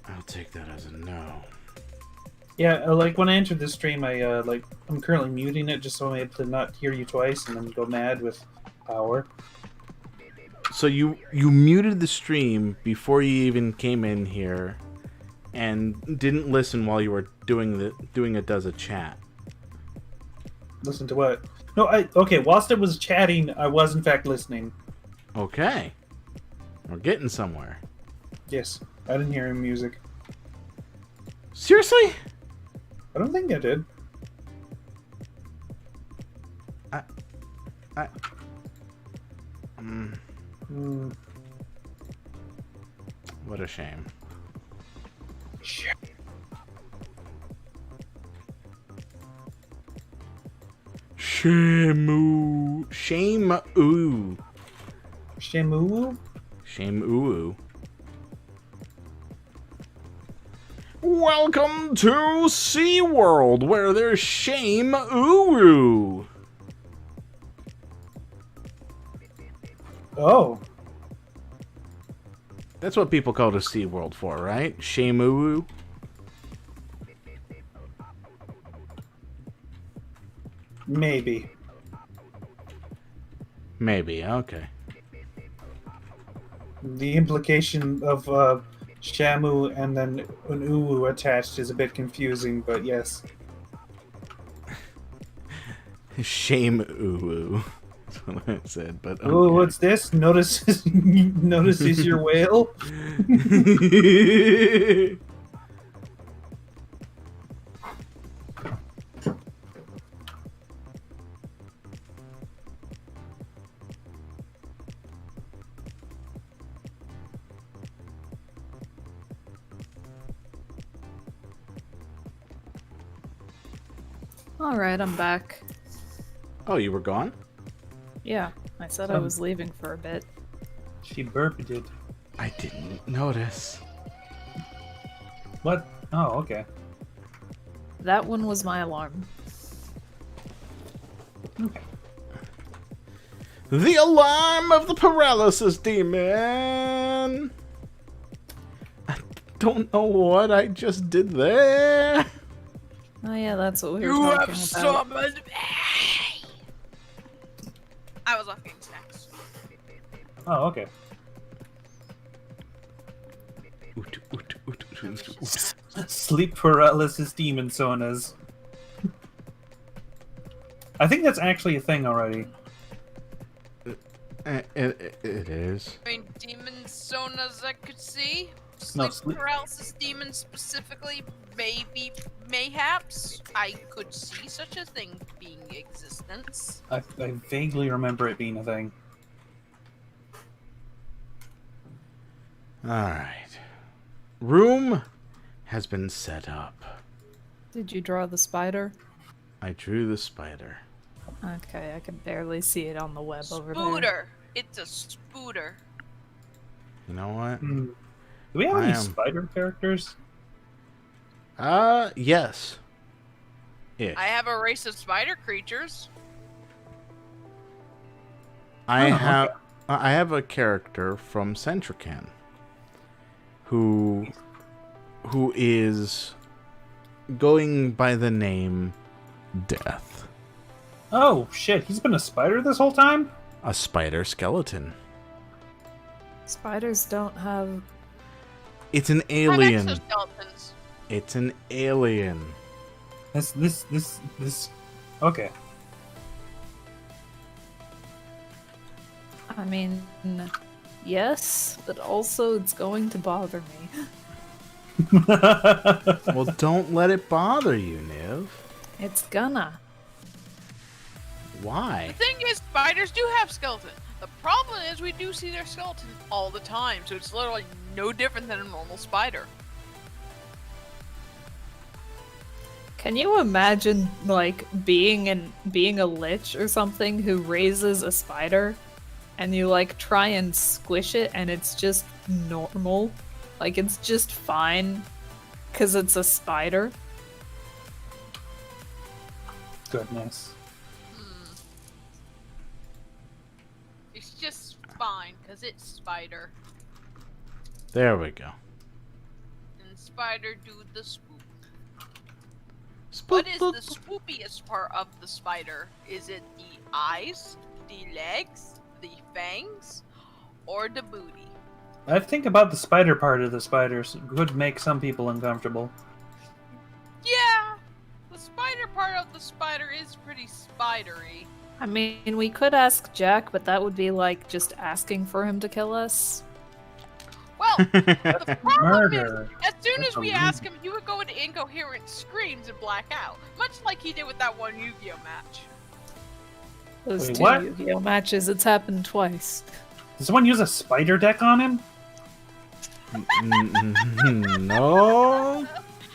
I'll take that as a no. Yeah, like when I entered the stream, I'm currently muting it just so I'm able to not hear you twice and then go mad with power. So you muted the stream before you even came in here, and didn't listen while you were doing it as a chat. Listen to what? No, okay, whilst I was chatting, I was in fact listening. Okay, we're getting somewhere. Yes, I didn't hear any music. Seriously? I don't think I did. What a shame. Sure. Shamu. Shame-oo. Shamu? Shame-oo. Welcome to SeaWorld, where there's shame-oo. Oh. That's what people go to SeaWorld for, right? Shame-oo. Maybe. Maybe, okay. The implication of Shamu and then an Uwu attached is a bit confusing, but yes. Shame Uwu. That's what I said, but okay. Ooh, what's this? Notices your whale? Alright, I'm back. Oh, you were gone? Yeah, I said I was leaving for a bit. She burped it. I didn't notice. What? Oh, okay. That one was my alarm. Okay. The alarm of the paralysis demon! I don't know what I just did there. Oh yeah, that's what we were You talking have about. summoned me! I was off getting snacks. Oh, okay. Sleep paralysis demon sonas. I think that's actually a thing already. It is. I mean, demon sonas I could see. No, Sleep paralysis demons specifically, maybe, mayhaps. I could see such a thing being existence. I vaguely remember it being a thing. Alright. Room has been set up. Did you draw the spider? I drew the spider. Okay, I can barely see it on the web over there. Spooter. It's a spooter. You know what? Do we have any spider characters? Yes. Ish. I have a race of spider creatures. I Oh, have a character from Centrican who is going by the name Death. Oh, shit. He's been a spider this whole time? A spider skeleton. Spiders don't have... It's an I have alien. exoskeletons. It's an alien. This. Okay. I mean, yes, but also it's going to bother me. Well, don't let it bother you, Niv. It's gonna. Why? The thing is, spiders do have skeletons. The problem is we do see their skeletons all the time, so it's literally no different than a normal spider. Can you imagine, like, being a lich or something who raises a spider, and you, like, try and squish it, and it's just normal? Like, it's just fine, because it's a spider? Goodness. It's just fine, because it's spider. There we go. And spider do the swoop. Spoop, What is boop, the swoopiest part of the spider? Is it the eyes, the legs, the fangs, or the booty? I think about the spider part of the spiders could make some people uncomfortable. Yeah, the spider part of the spider is pretty spidery. I mean, we could ask Jack, but that would be like just asking for him to kill us. Well, the problem is, Murder. as soon That's as we a ask him, he would go into incoherent screams and black out, much like he did with that one Yu-Gi-Oh match. Those Wait, two what? Yu-Gi-Oh matches, it's happened twice. Does someone use a spider deck on him? No.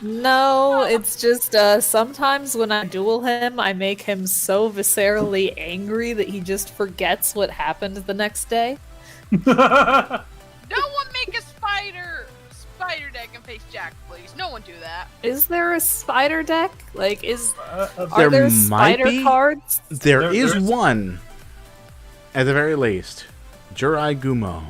No, it's just sometimes when I duel him, I make him so viscerally angry that he just forgets what happened the next day. No one make a spider deck and face Jack, please. No one do that. Is there a spider deck? Like, are There there might spider be. cards? There is there's- one, at the very least. Jurai Gumo.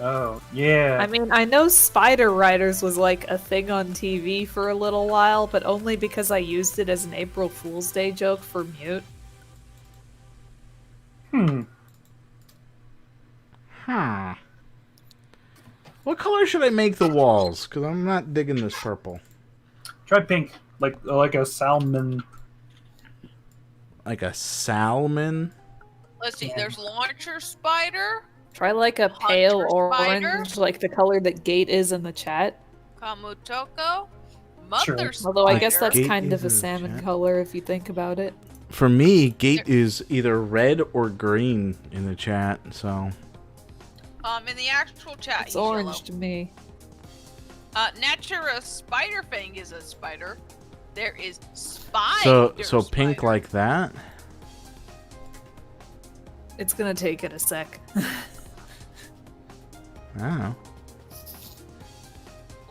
Oh, yeah. I mean, I know Spider Riders was like a thing on TV for a little while, but only because I used it as an April Fool's Day joke for Mute. Huh. What color should I make the walls? Because I'm not digging this purple. Try pink, like a salmon. Like a salmon? Let's see. There's launcher spider, Try like a pale Hunter orange, spider? like the color that Gate is in the chat. kamutoko, Sure. mother spider. Although I guess that's Gate kind of a is in the salmon chat. color if you think about it. For me, Gate is either red or green in the chat, so... In the actual chat, It's he's orange yellow. to me. Natura Spiderfang is a spider. There is spider. So pink spider. like that? It's gonna take it a sec. I don't know.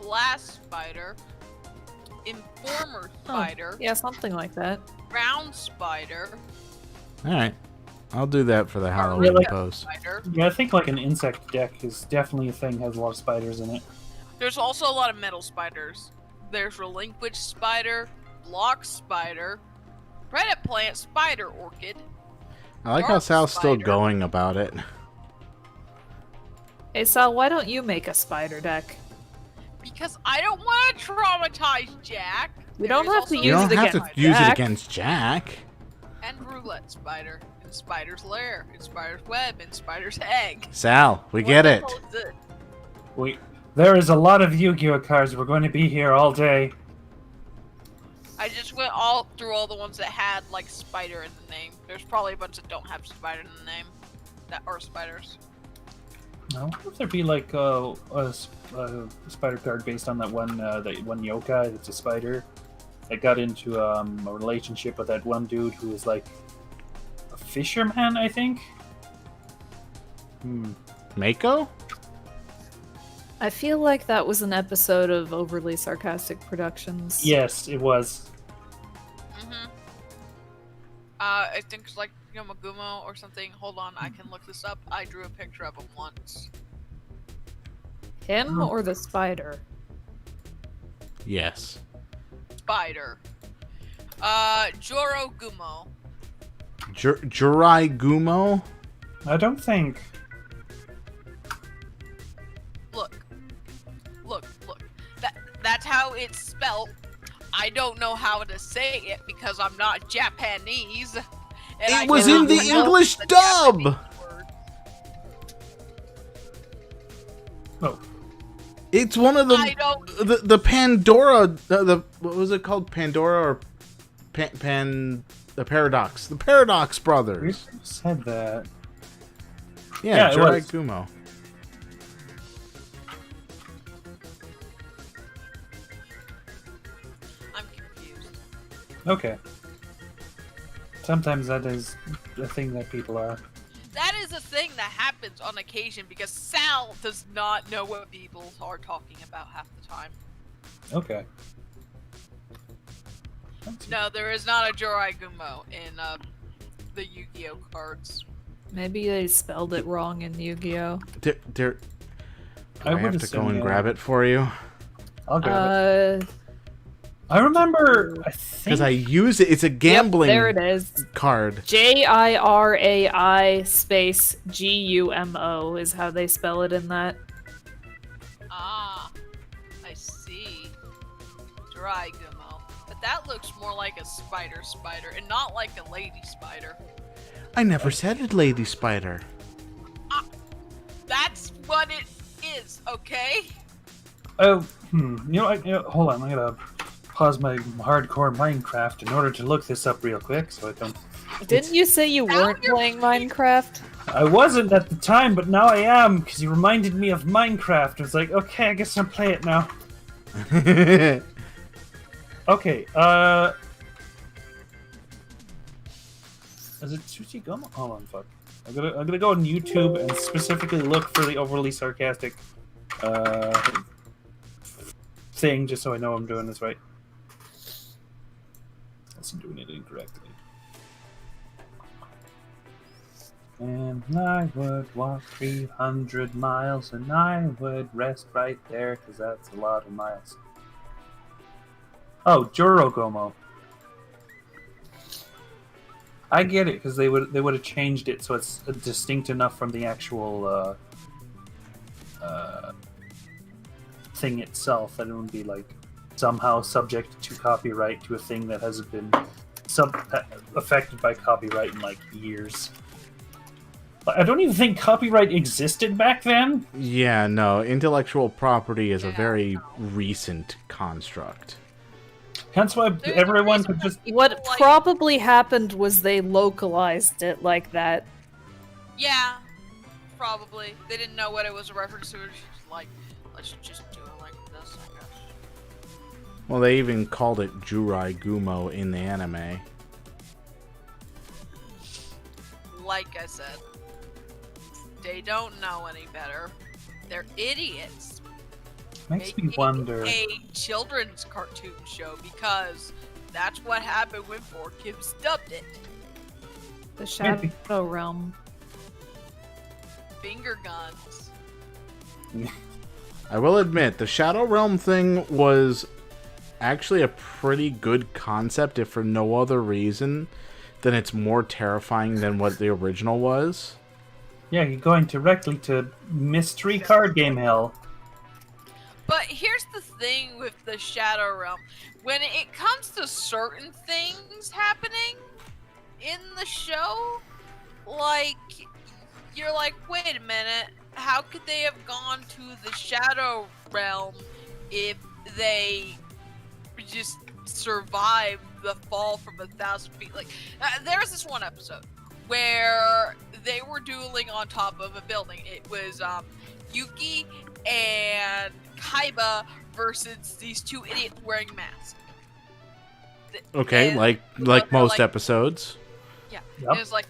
Blast spider. Informer spider. Yeah, something like that. Ground spider. Alright. I'll do that for the Halloween like- post. Spider. Yeah, I think like an insect deck is definitely a thing. Has a lot of spiders in it. There's also a lot of metal spiders. There's relinquished spider, block spider, credit plant spider orchid. I like how Dark Sal's still spider. going about it. Hey Sal, why don't you make a spider deck? Because I don't want to traumatize Jack. You There don't is have to also You use don't it have to against use it Jack. against Jack. and roulette spider, and spider's lair, and spider's web, and spider's egg. Sal, we What get the it. hell is it? Wait, there is a lot of Yu-Gi-Oh cards. We're going to be here all day. I just went all through all the ones that had like spider in the name. There's probably a bunch that don't have spider in the name that are spiders. I wonder if there'd be like a spider card based on that one yokai that's a spider that got into a relationship with that one dude who was like a fisherman, I think. Mako? I feel like that was an episode of Overly Sarcastic Productions. Yes, it was. Mm-hmm. I think it's like Yomagumo or something. Hold on, I can look this up. I drew a picture of him once. Him or the spider? Yes. Spider. Joro Gumo. Jurai Gumo? I don't think. Look. That's how it's spelt. I don't know how to say it because I'm not Japanese. And I It was cannot in the pronounce English the dub! Japanese word. Oh, It's one of I don't. the Pandora the what was it called? Pandora or the Paradox. The Paradox we brothers. said that. Yeah, it Jurai was. Gumo. I'm confused. Okay. Sometimes that is the thing that people are. That is a thing that happens on occasion because Sal does not know what people are talking about half the time. Okay. No, there is not a Jorai Gumo in the Yu-Gi-Oh cards. Maybe they spelled it wrong in Yu-Gi-Oh! Do I would have to assume, go and yeah. grab it for you? I'll grab it. Uh, I remember. I think. Because I use it. It's a gambling Yep, there it is. card. Jirai space Gumo is how they spell it in that. Ah, I see. Jorai Gumo. But that looks more like a spider and not like a lady spider. I never said it, Lady Spider. That's what it is, okay? Oh, hold on. I'm gonna pause my hardcore Minecraft in order to look this up real quick, so I don't. Didn't you say you Now weren't you're- playing Minecraft? I wasn't at the time, but now I am because you reminded me of Minecraft. It's like, okay, I guess I'll play it now. Okay. Is it Sushi Gum? Hold on, fuck. I'm gonna go on YouTube and specifically look for the overly sarcastic thing, just so I know I'm doing this right. Unless I'm doing it incorrectly. And I would walk 300 miles, and I would rest right there, because that's a lot of miles. Oh, Jorogomo. I get it, because they would have changed it so it's distinct enough from the actual thing itself that it would be like somehow subject to copyright to a thing that hasn't been affected by copyright in like years. I don't even think copyright existed back then. Yeah, no. Intellectual property is a Yeah, very no. recent construct. Hence why There's a everyone reason could why just... people What like- probably happened was they localized it like that. Yeah, probably. They didn't know what it was a reference to. It's just like, let's just do it like this, I guess. Well, they even called it Jurai Gumo in the anime. Like I said, they don't know any better. They're idiots. Makes me Making wonder. a children's cartoon show because that's what happened when 4Kids dubbed it. The Shadow Realm. Finger guns. I will admit, the Shadow Realm thing was actually a pretty good concept, if for no other reason than it's more terrifying than what the original was. Yeah, you're going directly to mystery card game hell. But here's the thing with the Shadow Realm. When it comes to certain things happening in the show, like, you're like, wait a minute, how could they have gone to the Shadow Realm if they just survived the fall from 1,000 feet? Like, there's this one episode where they were dueling on top of a building. It was Yuki and Kaiba versus these two idiots wearing masks. Okay, And like they're most like- episodes. Yeah, Yep. it was like,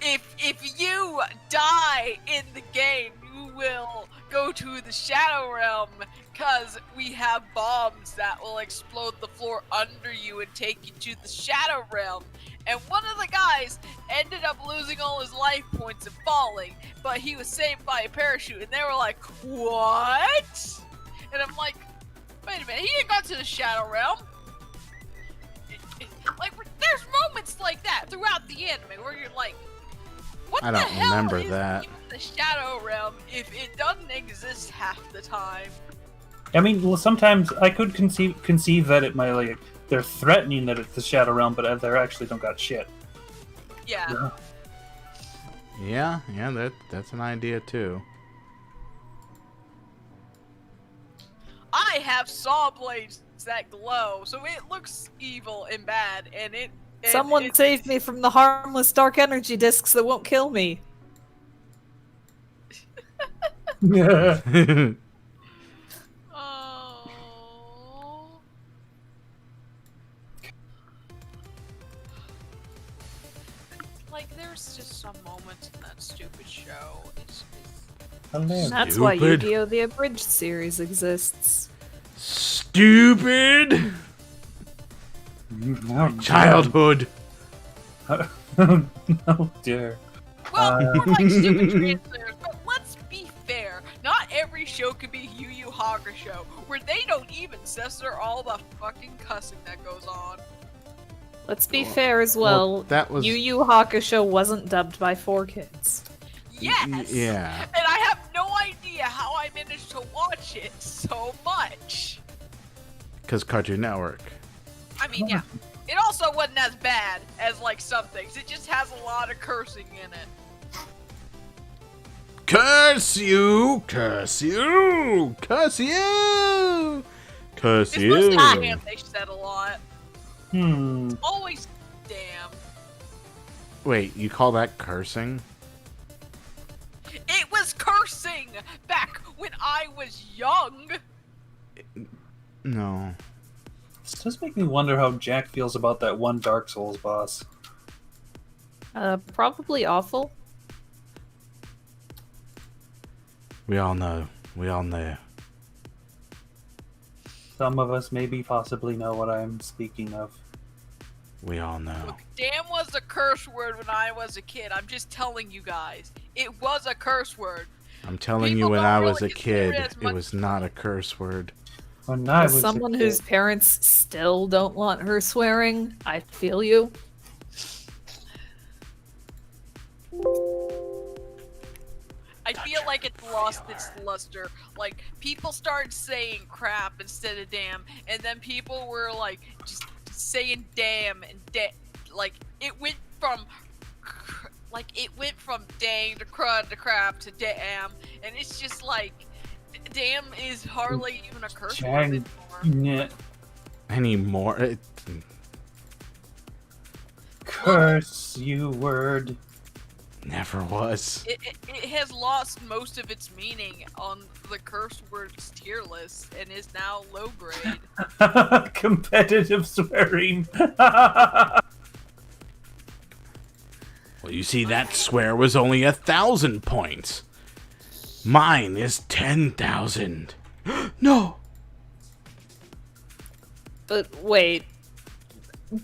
if you die in the game, you will go to the Shadow Realm because we have bombs that will explode the floor under you and take you to the Shadow Realm. And one of the guys ended up losing all his life points and falling, but he was saved by a parachute. And they were like, what? And I'm like, wait a minute, he didn't go to the Shadow Realm. Like, there's moments like that throughout the anime where you're like, what I the don't hell remember is that. even the Shadow Realm if it doesn't exist half the time? I mean, well, sometimes I could conceive that it might, like, they're threatening that it's the Shadow Realm, but they actually don't got shit. Yeah. Yeah. Yeah, that's an idea too. I have saw blades that glow, so it looks evil and bad, and Someone saved me from the harmless dark energy discs that won't kill me. Oh. Like, there's just some moments in that stupid show. It's Hilarious. That's why Stupid. Yu-Gi-Oh! The Abridged series exists. Stupid childhood. Oh dear. well, we're like stupid translators, but let's be fair. Not every show can be Yu Yu Hakusho, where they don't even censor all the fucking cussing that goes on. Let's be fair as well. that was- Yu Yu Hakusho wasn't dubbed by 4Kids. Yes. Yeah. And I have no idea how I managed to watch it so much. Because Cartoon Network. I mean, yeah. It also wasn't as bad as like some things. It just has a lot of cursing in it. Curse you! Curse you! Curse you! Curse It's mostly you! damn they said a lot. Always damn. Wait, you call that cursing? It was cursing back when I was young. No. This does make me wonder how Jack feels about that one Dark Souls boss. Probably awful. We all know. We all know. Some of us maybe possibly know what I'm speaking of. We all know. Look, damn well was a curse word when I was a kid. I'm just telling you guys. It was a curse word. I'm telling you, People when don't I really was a consider kid, as it much was not a curse word. When I As was a someone kid. whose parents still don't want her swearing, I feel you. I feel like it's lost its luster. Like, people started saying crap instead of damn, and then people were like just saying damn and like it went from dang to crud to crap to damn, and it's just like damn is hardly even a curse word anymore. Yeah. Curse you word. Never was. It has lost most of its meaning on the curse words tier list and is now low grade. Competitive swearing. Well, you see, that swear was only 1,000 points. Mine is 10,000. No. But wait,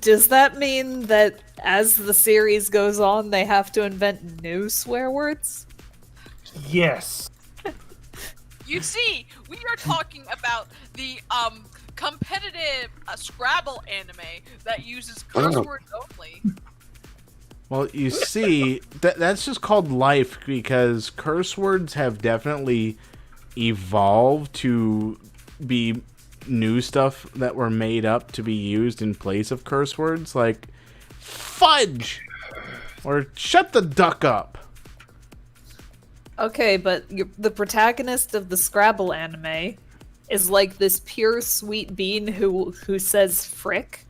does that mean that as the series goes on, they have to invent new swear words? Yes. You see, we are talking about the competitive Scrabble anime that uses curse words only. Well, you see, that's just called life, because curse words have definitely evolved to be new stuff that were made up to be used in place of curse words, like fudge or shut the duck up. Okay, but the protagonist of the Scrabble anime is like this pure sweet bean who says frick.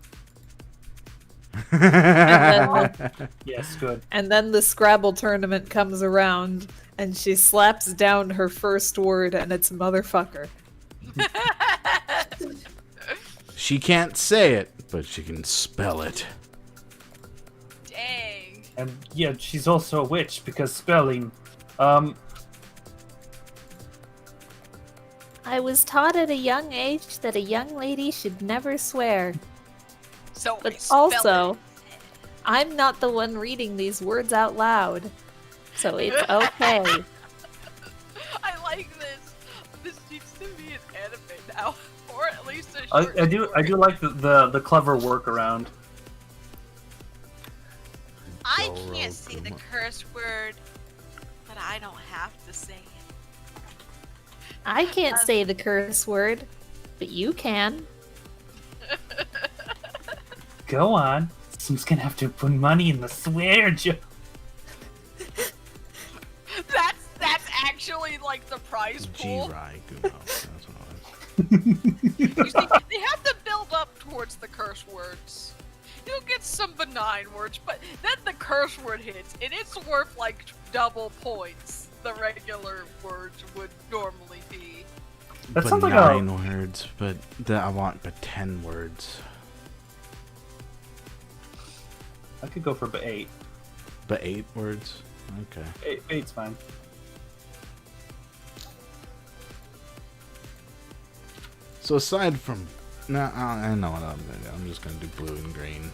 Yes, good. And then the Scrabble tournament comes around and she slaps down her first word and it's motherfucker. She can't say it, but she can spell it. Dang. And yeah, she's also a witch because spelling. I was taught at a young age that a young lady should never swear. So But spell also, it. I'm not the one reading these words out loud. So it's okay. I like this. This needs to be an anime now, or at least a short I do like the clever workaround. I can't say the curse word, but I don't have to say it. I can't say the curse word, but you can. Go on. Someone's gonna have to put money in the swear jar. That's actually like the prize pool. G-Rai Gumo. That's what it was. You see, they have to build up towards the curse words. You'll get some benign words, but then the curse word hits, and it's worth like double points the regular words would normally be. That But sounds like 9 words, but I want but 10 words. I could go for 8. But 8 words? Okay. 8's fine. So aside from... No, I know what I'm going to do. I'm just going to do blue and green.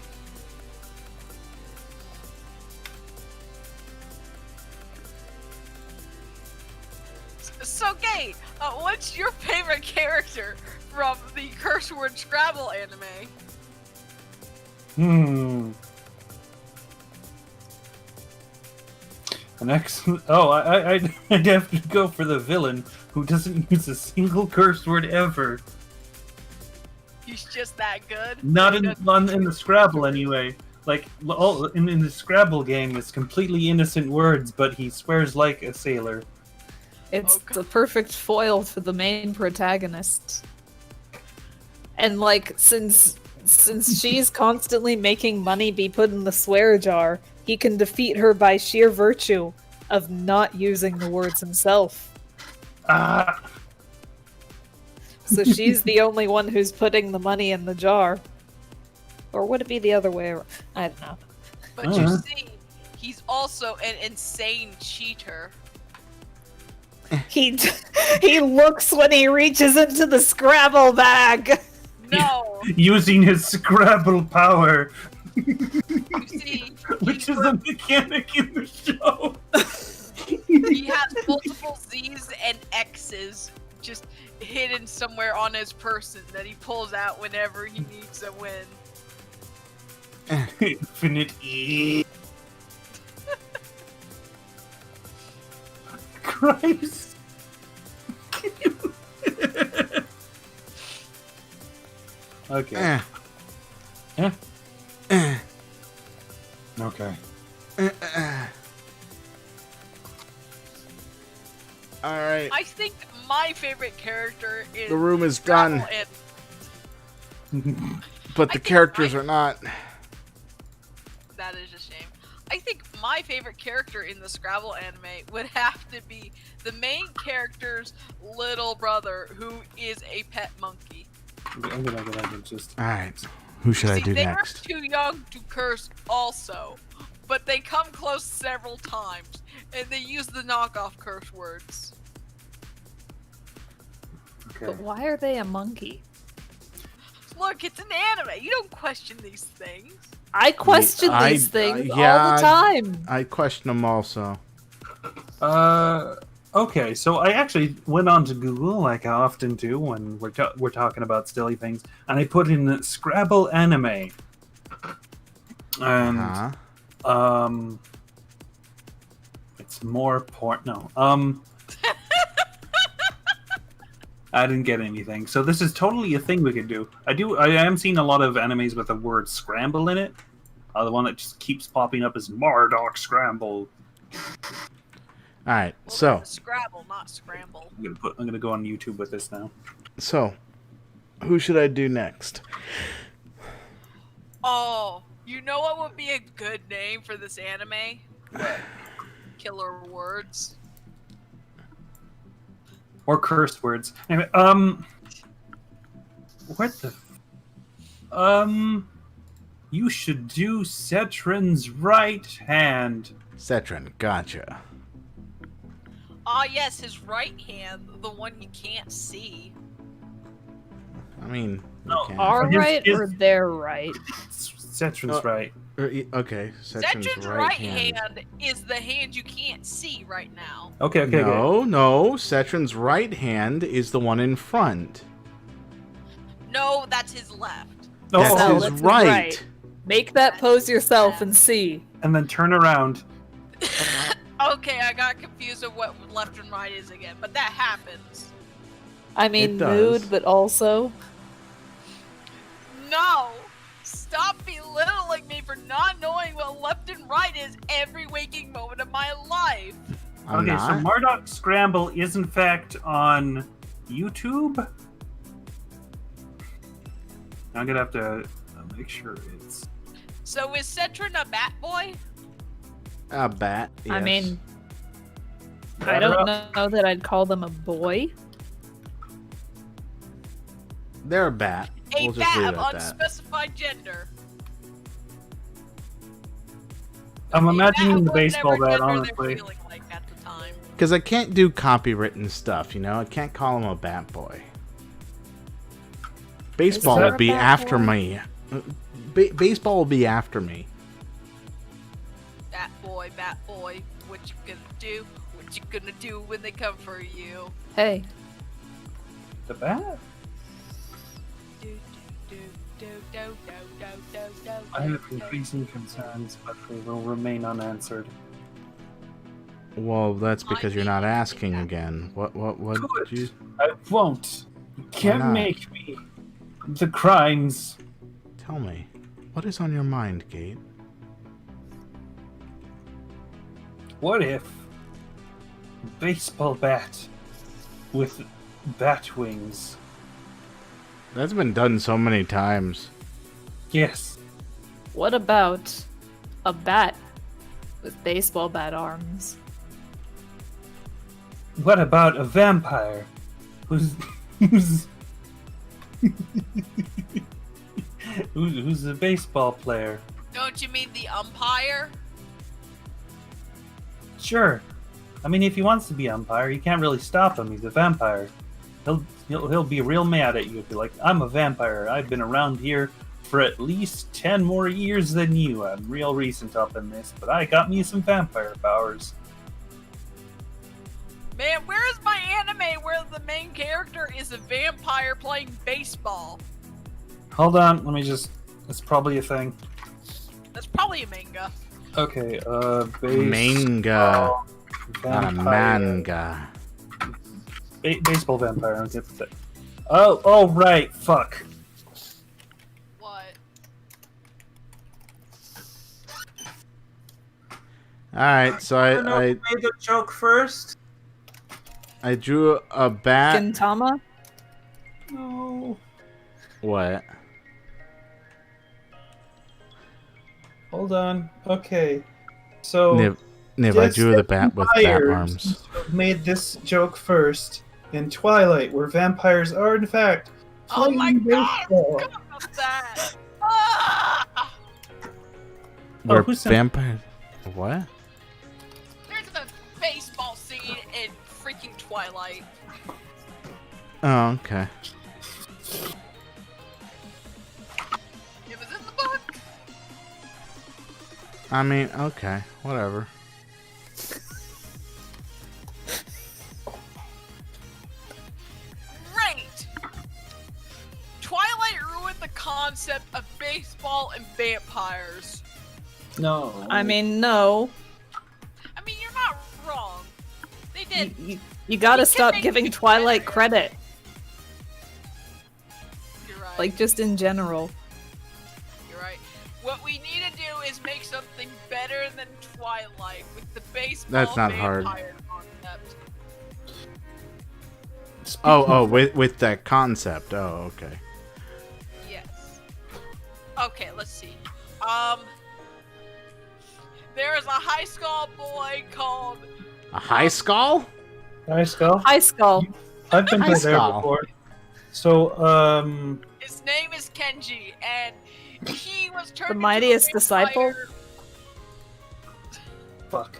So, Gay, what's your favorite character from the curse word Scrabble anime? An excellent. Oh, I'd have to go for the villain who doesn't use a single curse word ever. He's just that good? Not in the Scrabble anyway. Like all in the Scrabble game, it's completely innocent words, but he swears like a sailor. It's Okay. the perfect foil for the main protagonist. And like, since she's constantly making money be put in the swear jar, he can defeat her by sheer virtue of not using the words himself. Ah, So she's the only one who's putting the money in the jar. Or would it be the other way around? I don't know. But you see, he's also an insane cheater. He looks when he reaches into the Scrabble bag. No! using his Scrabble power. You see, Which is a mechanic in the show. he has multiple Z's and X's just hidden somewhere on his person that he pulls out whenever he needs a win. Infinite E. Christ. Okay. Yeah. Okay. All right. I think my favorite character is The room is done, and but the characters are not. that is a shame. I think my favorite character in the Scrabble anime would have to be the main character's little brother, who is a pet monkey. I'm gonna just. All right. Who should I See, do they next? are too young to curse also, but they come close several times, and they use the knockoff curse words. Okay. But why are they a monkey? Look, it's an anime. You don't question these things. I question I- these things all yeah, the time. I question them also. Okay, so I actually went on to Google, like I often do when we're talking about silly things, and I put in Scrabble anime. And Huh? it's more porn. No, I didn't get anything. So this is totally a thing we could do. I am seeing a lot of animes with the word scramble in it. The one that just keeps popping up is Mardok Scramble. All right. Well, So, it's Scrabble, not scramble. I'm gonna go on YouTube with this now. who should I do next? Oh, you know what would be a good name for this anime? Killer words. Or curse words. Anyway, what the? You should do Cetrin's right hand. Cetrin. Gotcha. Ah, yes, his right hand, the one you can't see. I mean, No, okay. Our His- right his- or their right? Cetrin's right. Okay. Cetrin's Cetrin's right hand is the hand you can't see right now. Okay. No. Cetrin's right hand is the one in front. No, that's his left. That's Oh, No, his that's his right. right. Make that pose yourself and see. and then turn around. Okay, I got confused of what left and right is again, but that happens. I mean, It does. mood, but also. No! Stop belittling me for not knowing what left and right is every waking moment of my life. I'm Okay, so not. Mardok Scramble is in fact on YouTube. I'm gonna have to make sure it's. So is Cetrin a bat boy? A bat. I yes. mean, I don't know that I'd call them a boy. They're a bat. A We'll just leave bat it of at that. unspecified gender. I'm A imagining the bat, baseball whatever bat, gender honestly. they're feeling like at the time. Because I can't do copywritten stuff, you know? I can't call him a bat boy. Baseball there will a be bat after boy? me. Baseball will be after me. Bat boy, what you gonna do? What you gonna do when they come for you? Hey, The bat? Do, do, do, do, do, do, do, do, I have do, increasing concerns, but they will remain unanswered. Well, that's because you're not think you asking did that. again. What Good. did you... I won't. You can't not? make me. The crimes. Tell me. What is on your mind, Kate? What if baseball bat with bat wings? That's been done so many times. Yes. what about a bat with baseball bat arms? What about a vampire who's who's a baseball player? Don't you mean the umpire? Sure. I mean, if he wants to be umpire, you can't really stop him. He's a vampire. He'll be real mad at you if you're like, I'm a vampire. I've been around here for at least 10 more years than you. I'm real recent up in this, but I got me some vampire powers. Man, where is my anime where the main character is a vampire playing baseball? Hold on, let me just... It's probably a thing. That's probably a manga. Okay, Manga. Not a vampire. manga. Baseball vampire, I'll get that. Oh, right, fuck. What? Alright, so I don't know I who made the joke first. I drew a bat. Gintama? No. What? Hold on. Okay. So Niv, I drew the bat with bat vampires arms. made this joke first in Twilight, where vampires are in fact Oh my playing god! baseball. Look at that! Ah! We're who said- vampires. What? There's a baseball scene in freaking Twilight. Oh, okay. It was in the book. I mean, okay, whatever. Great! Twilight ruined the concept of baseball and vampires. No. I mean, no. I mean, you're not wrong. They did. You gotta You can stop make giving it Twilight better. credit. You're right. Like, just in general. You're right. What we need to do is make something better than Twilight with the baseball That's not hard. vampire concept. Oh, with that concept. Oh, okay. Yes. Okay, let's see. There is a high school boy called. A high skull? High Skull? High Skull. I've been High to there Skull. before. So, His name is Kenji, and he was turned The into mightiest a disciple? vampire- fuck.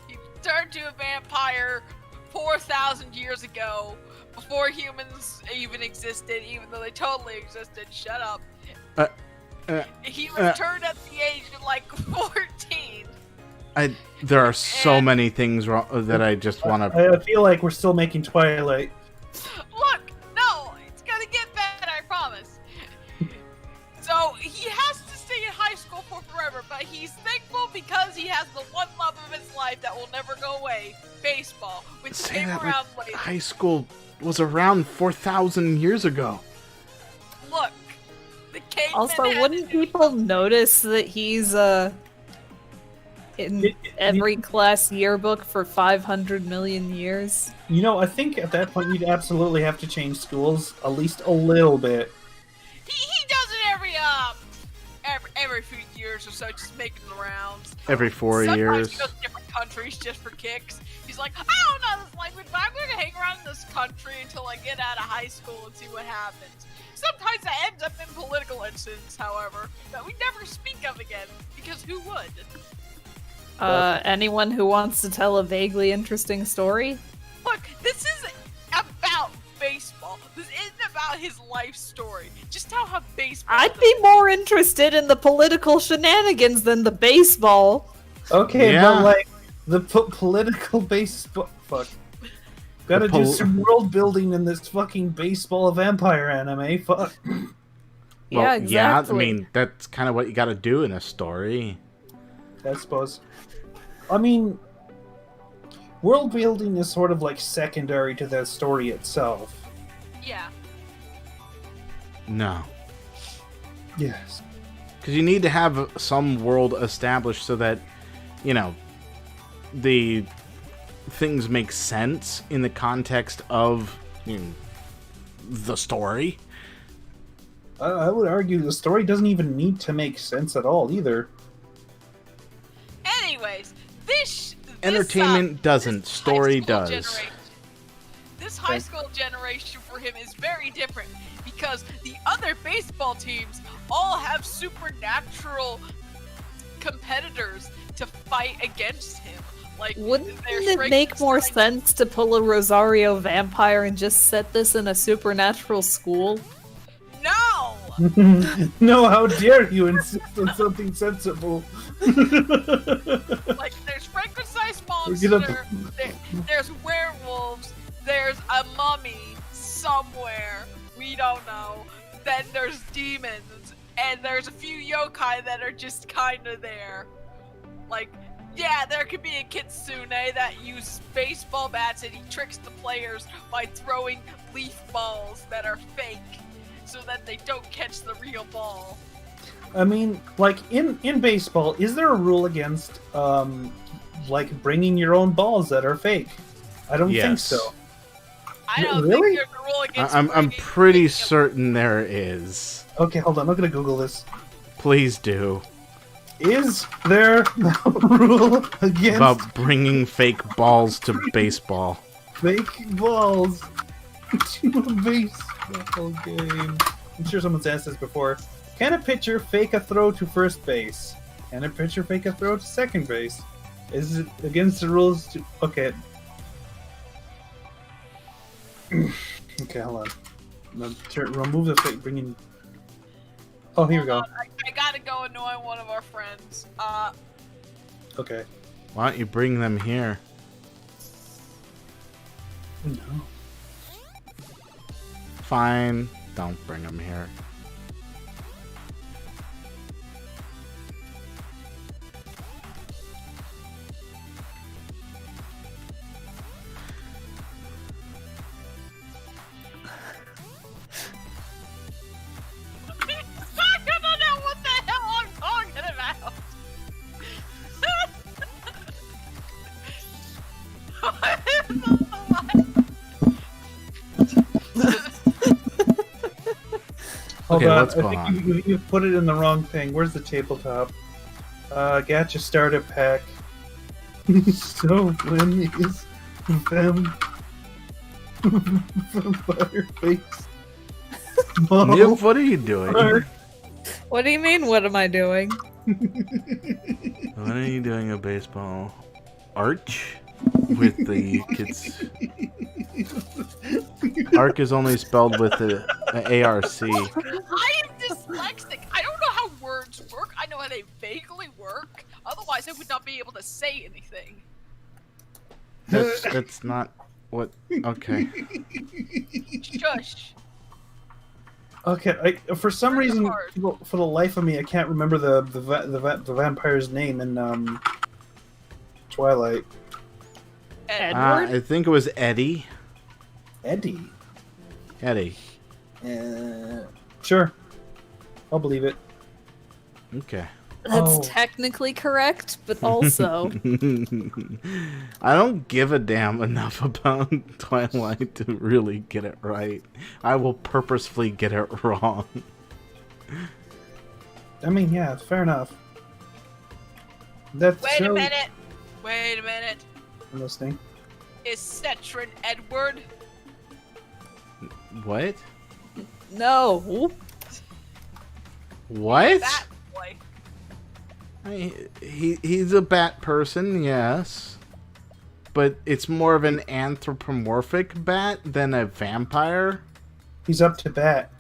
He turned to a vampire 4,000 years ago, before humans even existed, even though they totally existed. Shut up. He was turned at the age of like 14. There are so many things wrong that I just want to. I feel like we're still making Twilight. Look, no, it's gonna get better, I promise. So he has to stay in high school for forever, but he's thankful because he has the one love of his life that will never go away: baseball, which Say came that around like later. high school was around 4,000 years ago. Look, the cavemen Also, had wouldn't to do people notice that he's, in every class yearbook for 500 million years? You know, I think at that point you'd absolutely have to change schools at least a little bit. He does it every few years or so, just making the rounds. Every 4 Sometimes years. he goes to different countries just for kicks. He's like, I don't know this language, but I'm going to hang around in this country until I get out of high school and see what happens. Sometimes that ends up in political incidents, however, that we never speak of again, because who would? Anyone who wants to tell a vaguely interesting story? Look, this is about baseball. This isn't about his life story. Just tell how baseball. I'd be more interested in the political shenanigans than the baseball. Okay, Yeah. but like the political baseball. Fuck. Gotta do some world building in this fucking baseball vampire anime. Fuck. Yeah, Well, yeah, I exactly. mean, that's kind of what you got to do in a story. I suppose. I mean, world building is sort of like secondary to the story itself. Yeah. No. Yes. Because you need to have some world established so that, you know, the things make sense in the context of, you know, the story. I would argue the story doesn't even need to make sense at all either. Anyways, this Entertainment doesn't, this story high school does. generation- This high school generation for him is very different because the other baseball teams all have supernatural competitors to fight against him. Like, Wouldn't their it make more Frankenstein- sense to pull a Rosario vampire and just set this in a supernatural school? No! No, how dare you insist on something sensible? Like, there's Frankenstein's Get up. monster, there's werewolves, there's a mummy somewhere, we don't know. Then there's demons, and there's a few yokai that are just kinda there. Like, yeah, there could be a kitsune that uses baseball bats and he tricks the players by throwing leaf balls that are fake so that they don't catch the real ball. I mean, like in baseball, is there a rule against like bringing your own balls that are fake? I don't think Yes. so. I don't Really? think there's a rule against I'm bringing pretty fake- certain there is. Okay, hold on. I'm gonna Google this. Please do. Is there a rule against About bringing fake balls to baseball. fake balls to a baseball game? I'm sure someone's asked this before. Can a pitcher fake a throw to first base? Can a pitcher fake a throw to second base? Is it against the rules to... Okay. Okay, hold on. Remove the fake, bring in... Oh, here we go. Hold on, I gotta go annoy one of our friends. Okay. Why don't you bring them here? No. Fine. Don't bring them here. I don't know what the hell I'm talking about. Hold Okay, on. what's I going think you put it in the wrong thing. Where's the tabletop? Gacha starter pack. So when is vampire face? Nib, what are you doing? What do you mean? What am I doing? What are you doing a baseball arch with the kids? Arc is only spelled with the ARC. I am dyslexic. I don't know how words work. I know how they vaguely work. Otherwise, I would not be able to say anything. That's not what. Okay. Shush. Okay, for some Very reason, hard. for the life of me, I can't remember the vampire's name in Twilight. Edward? I think it was Eddie. Eddie. Eddie. Sure. I'll believe it. Okay. That's Oh. technically correct, but also I don't give a damn enough about Twilight to really get it right. I will purposefully get it wrong. I mean, yeah, fair enough. That's Wait a minute. Wait a minute. I'm listening. Is Cetrin Edward? What? no. What? That boy. He's a bat person, yes. But it's more of an anthropomorphic bat than a vampire. He's up to bat.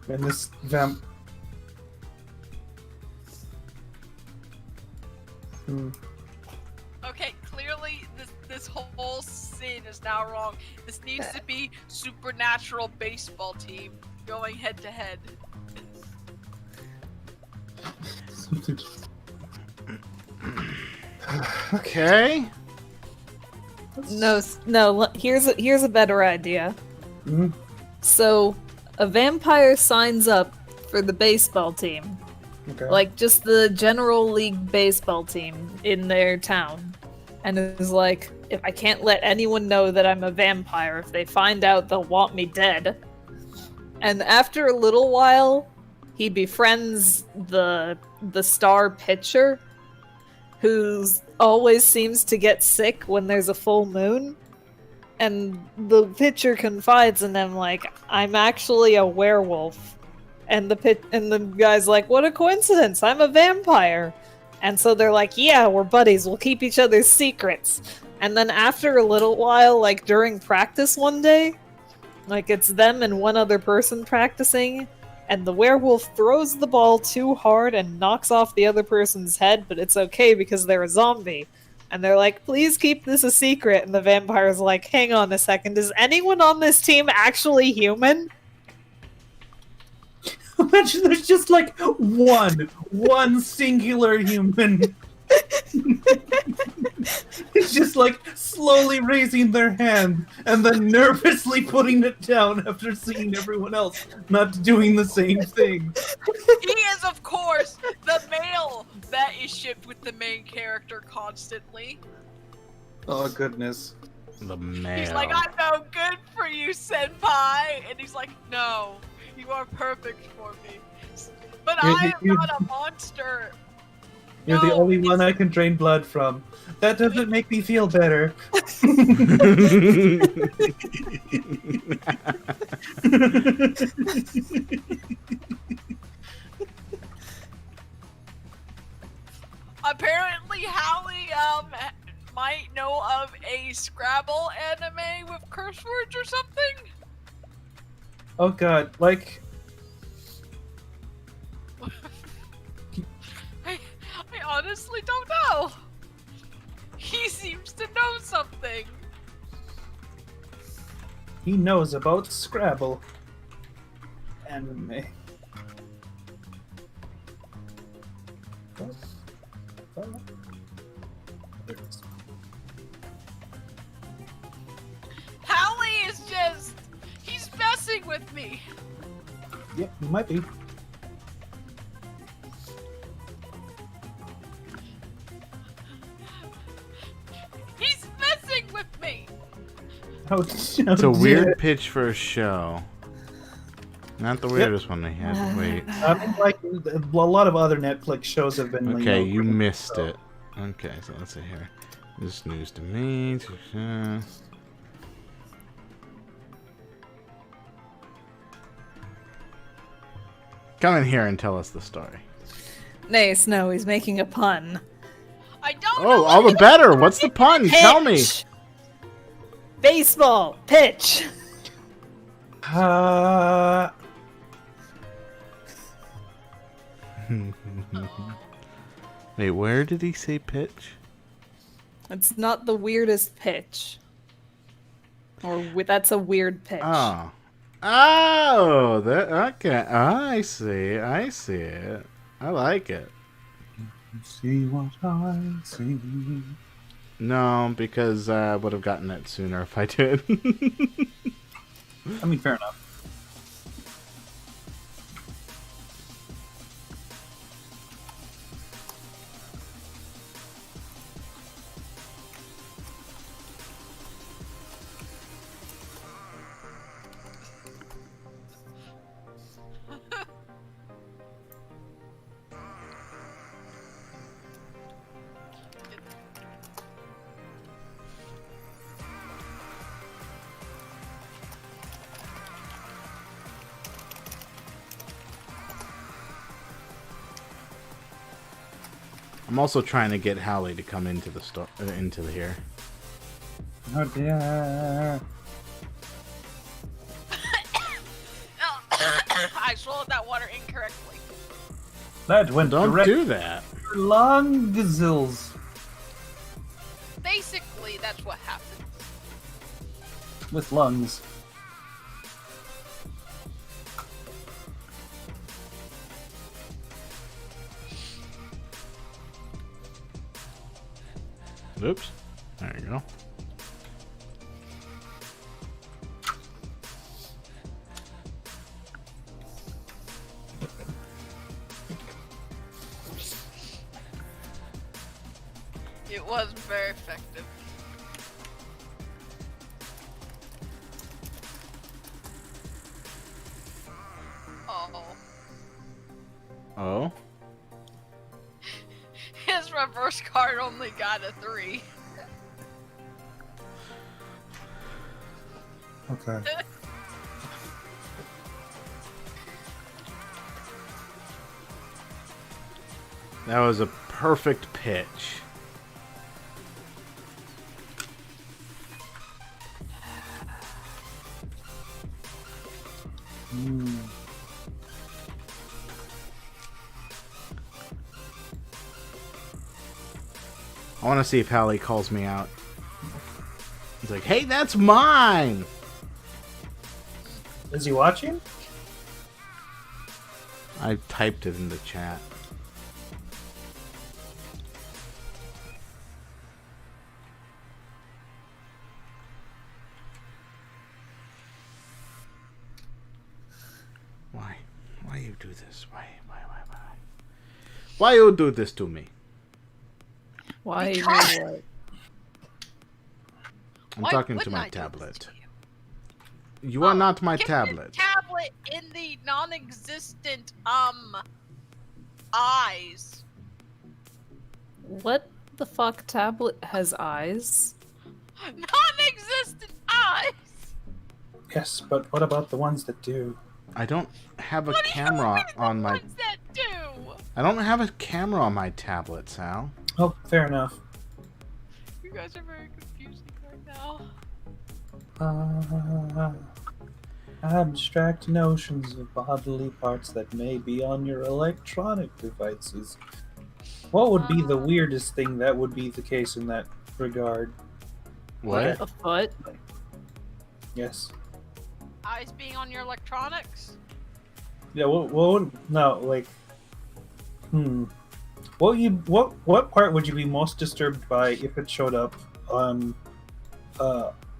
And this vamp. Okay, clearly this whole scene is now wrong. This needs to be supernatural baseball team going head to head. Okay. No. Here's a better idea. Mhm. So, a vampire signs up for the baseball team, Okay. like just the general league baseball team in their town, and is like, if I can't let anyone know that I'm a vampire, if they find out, they'll want me dead. And after a little while, he befriends the star pitcher, who always seems to get sick when there's a full moon. And the pitcher confides in them, like, I'm actually a werewolf. And the guy's like, what a coincidence, I'm a vampire. And so they're like, yeah, we're buddies, we'll keep each other's secrets. And then after a little while, like during practice one day, Like, it's them and one other person practicing, and the werewolf throws the ball too hard and knocks off the other person's head, but it's okay because they're a zombie. And they're like, please keep this a secret. And the vampire's like, hang on a second, is anyone on this team actually human? Imagine there's just like one singular human. It's just like slowly raising their hand and then nervously putting it down after seeing everyone else not doing the same thing. He is, of course, the male that is shipped with the main character constantly. Oh, goodness. The male. He's like, I'm no good for you, senpai. And he's like, no, you are perfect for me. But I am not a monster. You're the No, only it's- one I can drain blood from. That doesn't make me feel better. Apparently, Hallie might know of a Scrabble anime with curse words or something. Oh god, like... I honestly don't know. He seems to know something. He knows about Scrabble. Anime. Hallie is just... he's messing with me. Yeah, he might be. He's messing with me. Oh, It's a weird pitch for a show. Not the weirdest one they had. Wait. I mean, like, a lot of other Netflix shows have been... Okay, you really- missed it. Okay, so let's see here. This news to me. Come in here and tell us the story. Nice, no, he's making a pun. I don't Oh, know all the anything. better. What's the pun? Tell me. Pitch! Baseball, pitch! Wait, where did he say pitch? It's not the weirdest pitch. Or that's a weird pitch. Oh. Oh, that, okay. Oh, I see. I see it. I like it. See what I see. No, because I would have gotten it sooner if I did. I mean, fair enough. I'm also trying to get Hallie to come into the store, into the here. Oh dear. I swallowed that water incorrectly. That went Don't direct do that. for long gazills Basically, that's what happened. with lungs. Oops. There you go. It wasn't very effective. Oh. Oh? His reverse card only got a 3. Okay. That was a perfect pitch. Hmm. I want to see if Hallie calls me out. He's like, hey, that's mine! Is he watching? I typed it in the chat. Why? Why you do this? Why? Why you do this to me? Why? Because- What? I'm Why talking to wouldn't my I do this tablet. to you? You are not my Get tablet. Your tablet in the non-existent eyes. What the fuck tablet has eyes? Non-existent eyes. Yes, but what about the ones that do? I don't have a What do you camera mean the on my. ones that do? I don't have a camera on my tablet, Sal. Oh, fair enough. You guys are very confusing right now. Abstract notions of bodily parts that may be on your electronic devices. What would be the weirdest thing that would be the case in that regard? What? A foot? Yes. Eyes being on your electronics? Yeah. What would no like? What part would you be most disturbed by if it showed up on,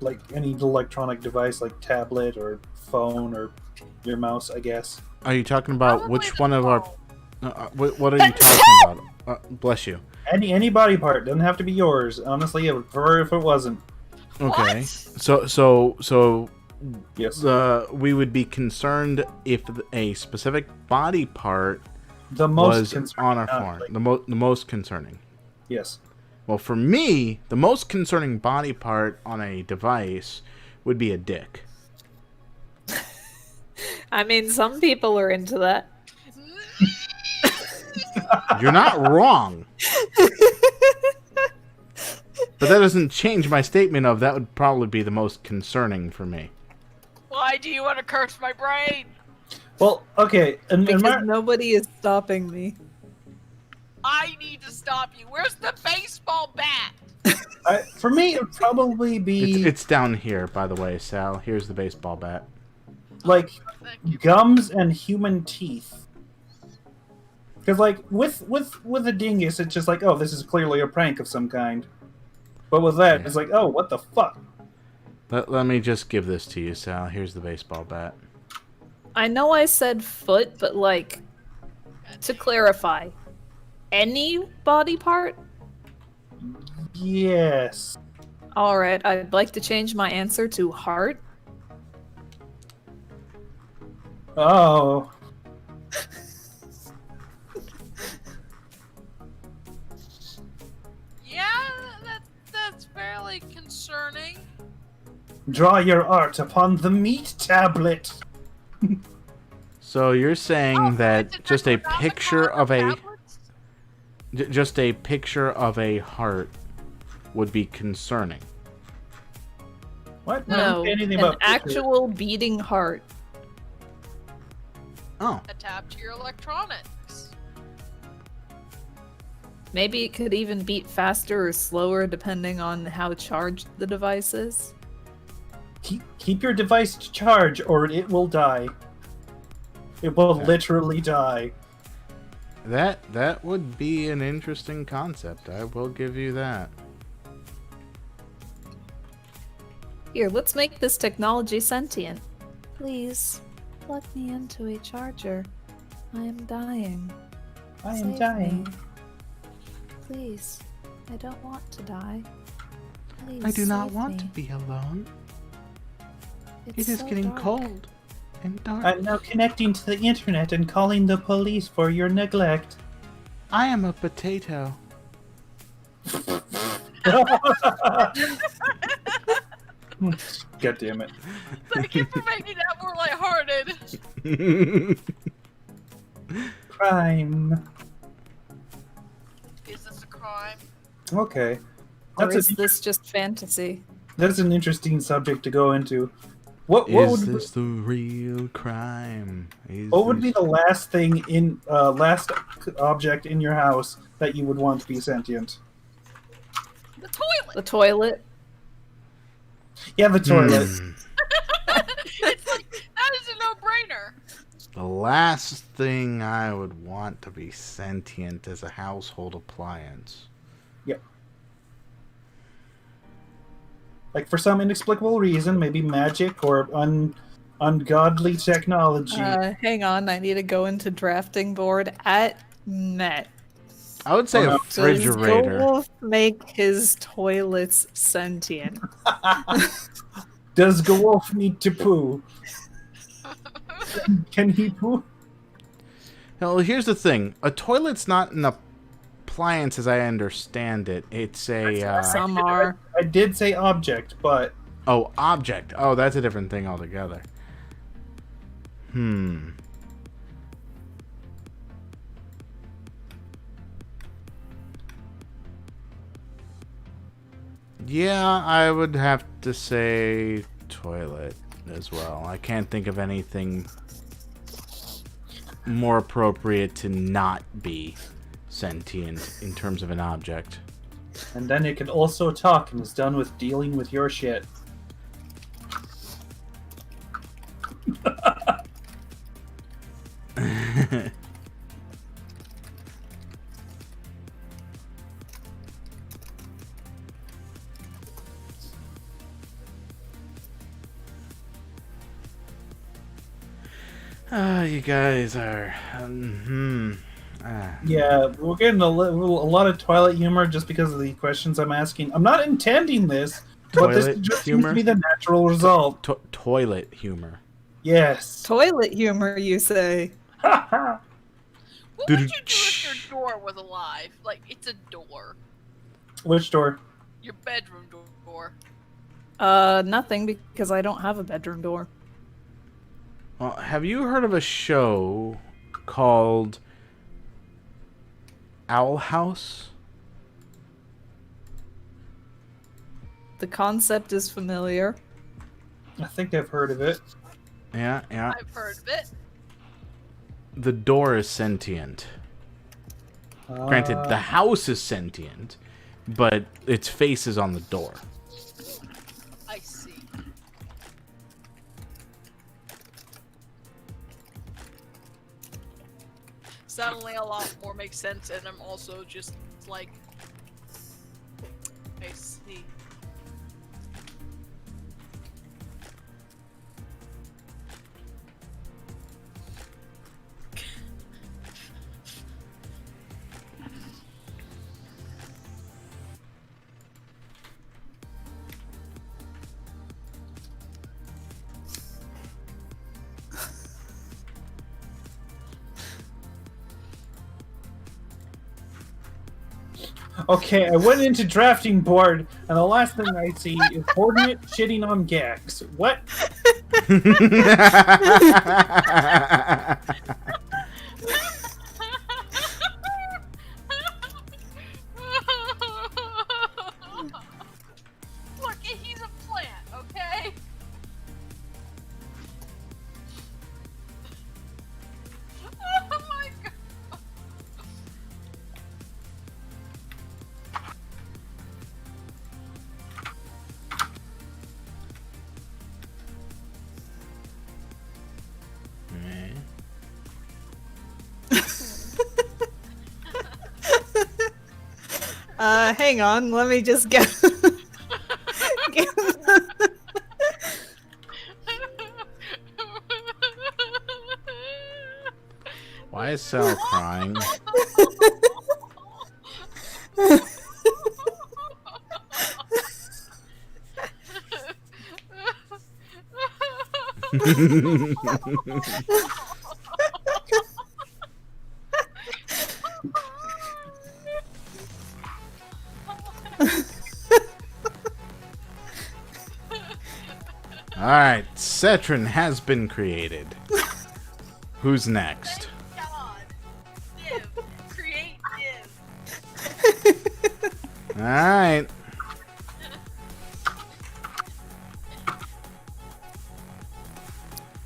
like any electronic device, like tablet or phone or your mouse? I guess. Are you talking about Probably which the one of our? phone. What are you talking about? Bless you. Any body part doesn't have to be yours. Honestly, I would prefer if it wasn't. Okay. What? So Yes. we would be concerned if a specific body part The most was concerning, on our not, phone. like- The most concerning. yes. Well, for me, the most concerning body part on a device would be a dick. I mean, some people are into that. You're not wrong. But that doesn't change my statement of that would probably be the most concerning for me. Why do you want to curse my brain? Well, okay. And Because nobody is stopping me. I need to stop you. Where's the baseball bat? for me, it'd probably be It's down here, by the way, Sal. Here's the baseball bat. like Thank you. gums and human teeth. Because like with a dingus, it's just like, oh, this is clearly a prank of some kind. But with that, Yeah. it's like, oh, what the fuck? Let me just give this to you, Sal. Here's the baseball bat. I know I said foot, but like, to clarify, any body part? Yes. Alright, I'd like to change my answer to heart. Oh. Yeah, that's fairly concerning. Draw your art upon the meat tablet. So you're saying Oh, that it's just a Necronomicon picture of a tablets? just a picture of a heart would be concerning. What? I No, don't say anything an about pictures. actual beating heart. Oh, A tab to your electronics. Maybe it could even beat faster or slower depending on how charged the device is. Keep your device to charge, or it will die. It will Okay. literally die. that would be an interesting concept. I will give you that. Here, let's make this technology sentient. Please, plug me into a charger. I am dying. I am Save dying. me. Please, I don't want to die. Please I do not save want me. to be alone. It's It is so getting dark. cold and dark. I'm now connecting to the internet and calling the police for your neglect. I am a potato. God damn it. Thank you for making that more lighthearted. Crime. Is this a crime? Okay. Or That's is this just fantasy? that's an interesting subject to go into. What Is would this the real crime? what would be the last thing in last object in your house that you would want to be sentient? The toilet. The toilet. Yeah, the toilet. It's like that is a no-brainer. The last thing I would want to be sentient is a household appliance. Yep. Like for some inexplicable reason, maybe magic or ungodly technology. Hang on, I need to go into drafting board at Met. I would say Oh, no. a refrigerator. Does Golf make his toilets sentient? Does Gewolf need to poo? Can he poo? Well, here's the thing. A toilet's not an appliance as I understand it. It's a... Some are. I did say object, but Oh, object. Oh, that's a different thing altogether. Yeah, I would have to say toilet as well. I can't think of anything more appropriate to not be sentient in terms of an object. and then it can also talk and is done with dealing with your shit. You guys are... Yeah, we're getting a lot of toilet humor just because of the questions I'm asking. I'm not intending this, but this Toilet just seems humor? to be the natural result. Toilet humor. Yes. Toilet humor, you say? What would you do if your door was alive? Like, it's a door. Which door? Your bedroom door. Nothing, because I don't have a bedroom door. Well, have you heard of a show called Owl House? The concept is familiar. I think I've heard of it. Yeah. I've heard of it. The door is sentient. Granted, the house is sentient, but its face is on the door. I see. Suddenly a lot more makes sense, and I'm also just like, I see. Okay, I went into drafting board, and the last thing I see is coordinate shitting on Gax. What? Look, he's a plant, okay? Oh my god. Hang on, let me just get... Why is Sal crying? Alright, Cetrin has been created. Who's next? Thank God. Div. Create div. Alright.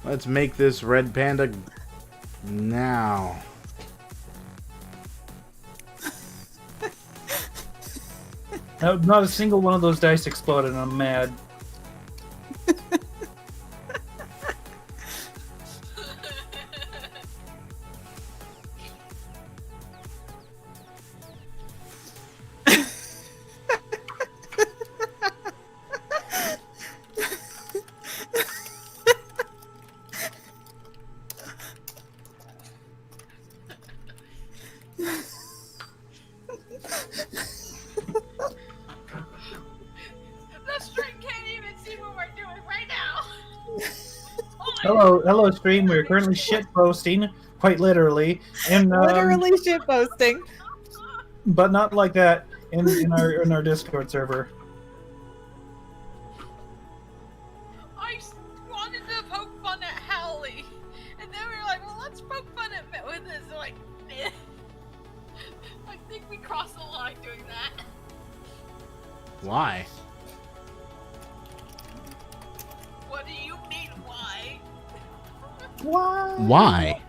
Let's make this red panda now. Not a single one of those dice exploded, and I'm mad. The stream can't even see what we're doing right now. Hello, stream. We're currently shit posting, quite literally, and Literally shitposting. but not like that in our Discord server. I wanted to poke fun at Hallie, and then we were like, well, let's poke fun at with this. Like, eh. I think we crossed the line doing that. Why? What do you mean, why? Why?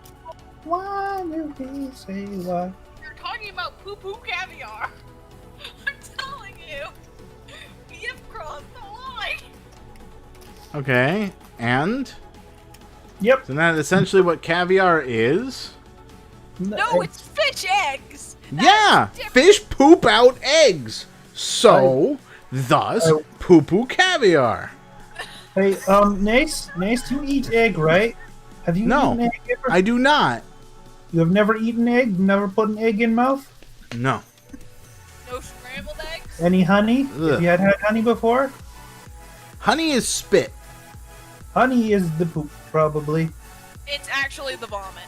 Why do we say why? You're talking about poo-poo caviar. I'm telling you, we have crossed the line. Okay, and? Yep. Isn't that essentially what caviar is? No, it's fish eggs. Yeah! different. Fish poop out eggs! So, thus, poo-poo caviar. Hey, Nace, you eat egg, right? Have you No, eaten egg ever? I do not. You have never eaten egg? Never put an egg in mouth? No. No scrambled eggs. Any honey? Ugh. Have you had honey before? Honey is spit. Honey is the poop, probably. It's actually the vomit.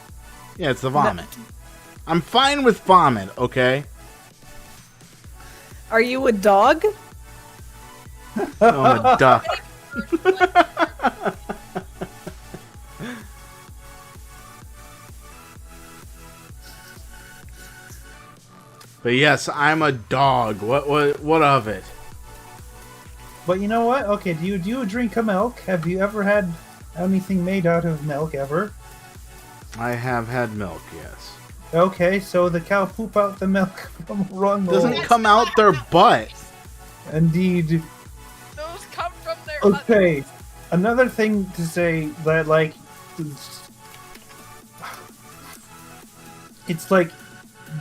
Yeah, it's the vomit. I'm fine with vomit, okay? Are you a dog? Oh, I'm a duck. But yes, I'm a dog. What of it? But you know what? Okay, do you drink a milk? Have you ever had anything made out of milk ever? I have had milk, yes. Okay, so the cow poop out the milk from wrong Doesn't hole. come out their butt. Indeed. Those come from their Okay, another thing to say that, like, it's like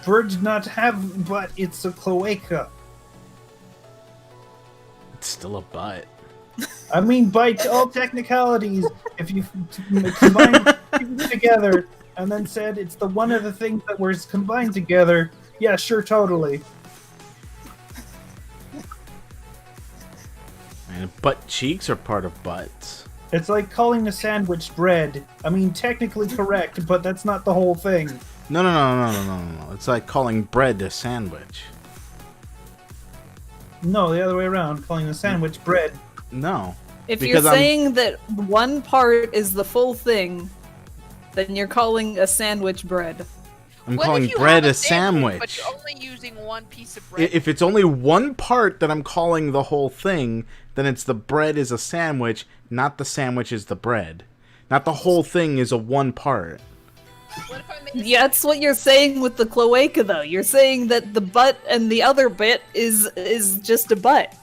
birds not have butt, it's a cloaca. It's still a butt. I mean, by all technicalities, if you combine things together and then said it's the one of the things that was combined together, yeah, sure, totally. And butt cheeks are part of butts. It's like calling the sandwich bread. I mean, technically correct, but that's not the whole thing. No. It's like calling bread a sandwich. No, the other way around, calling the sandwich bread. No. If Because you're I'm- saying that one part is the full thing, then you're calling a sandwich bread. I'm What calling if you bread have a sandwich. but you're only using one piece of bread? If it's only one part that I'm calling the whole thing, then it's the bread is a sandwich, not the sandwich is the bread. Not the whole thing is a one part. What if I made Yeah, that's what you're saying with the cloaca, though. You're saying that the butt and the other bit is just a butt.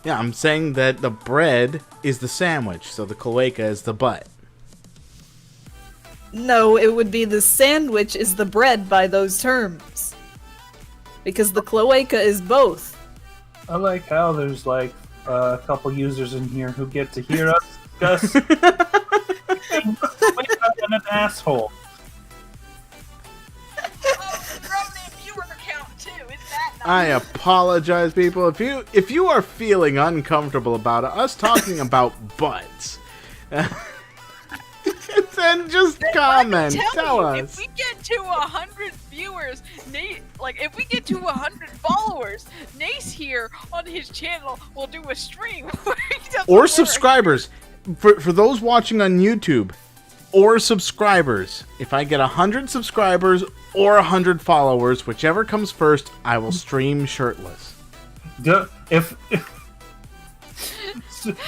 Yeah, I'm saying that the bread is the sandwich, so the cloaca is the butt. No, it would be the sandwich is the bread by those terms. Because the cloaca is both. I like how there's like a couple users in here who get to hear us discuss and an asshole. from the viewer count too? Is that not I apologize, people. If you are feeling uncomfortable about us talking about butts, then just comment. Tell you, us. If we get to 100 viewers, Nate, like if we get to 100 followers, Nace here on his channel will do a stream where he does Or work. subscribers. For those watching on YouTube, or subscribers. If I get 100 subscribers or 100 followers, whichever comes first, I will stream shirtless. If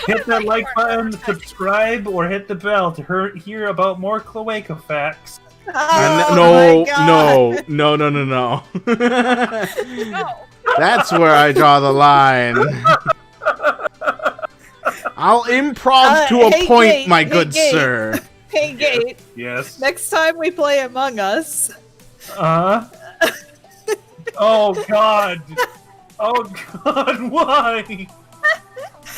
Hit that like button, subscribe, or hit the bell to hear about more cloaca facts. Oh, my God. No. No. That's where I draw the line. I'll improv to a hey, point, Gate, my hey, good Gate. sir. Hey, Gate. Yes. Next time we play Among Us, Oh God. Oh God. Why?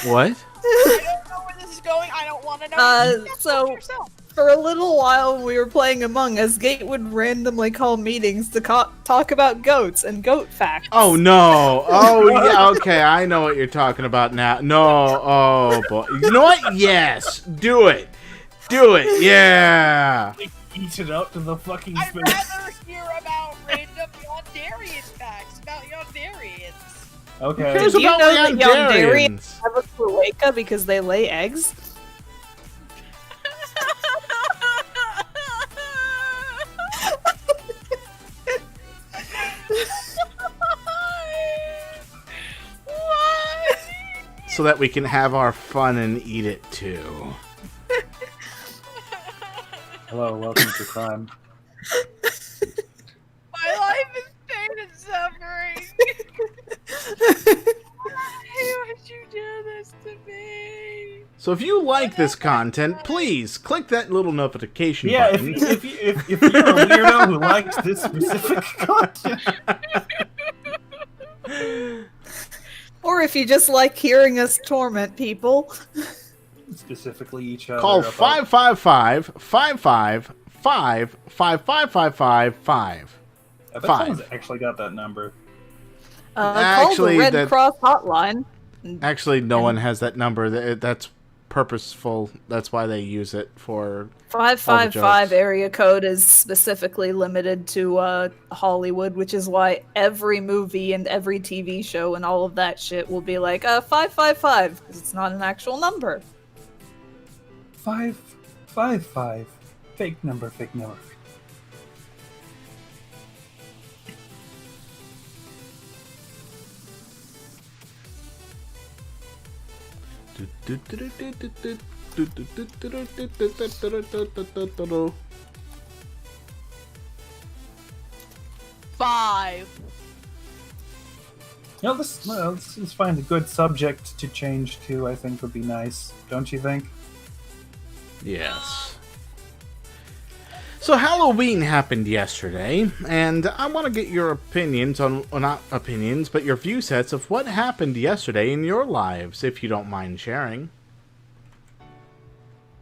What? I don't know where this is going. I don't want to know. so- Yourself. for a little while when we were playing Among Us, Gate would randomly call meetings to talk about goats and goat facts. Oh no! Oh yeah, okay, I know what you're talking about now. No, oh boy. You know what? Yes, do it, yeah. Eat it up to the fucking I'd face. rather hear about random Yondarian facts about Yondarians. Okay. Who cares Do you about know that Yondarians? Have a cloaca because they lay eggs. Why? So that we can have our fun and eat it too. Hello, welcome to crime. My life is pain and suffering. Why would you do this to me? So if you like this content, please click that little notification Yeah, button. if you're a weirdo who likes this specific content, Or if you just like hearing us torment people. specifically each other. Call about- 555-555-55555. I bet five. someone's actually got that number. Call Actually, the Red that- Cross hotline. Actually, no one has that number. That's purposeful. That's why they use it for... 555 jokes. area code is specifically limited to Hollywood, which is why every movie and every TV show and all of that shit will be like 555 because it's not an actual number. 555. Fake number, fake number. Five. You know, let's find a good subject to change to, I think would be nice. Don't you think? Yes. So Halloween happened yesterday, and I want to get your opinions on, well, not opinions, but your view sets of what happened yesterday in your lives, if you don't mind sharing.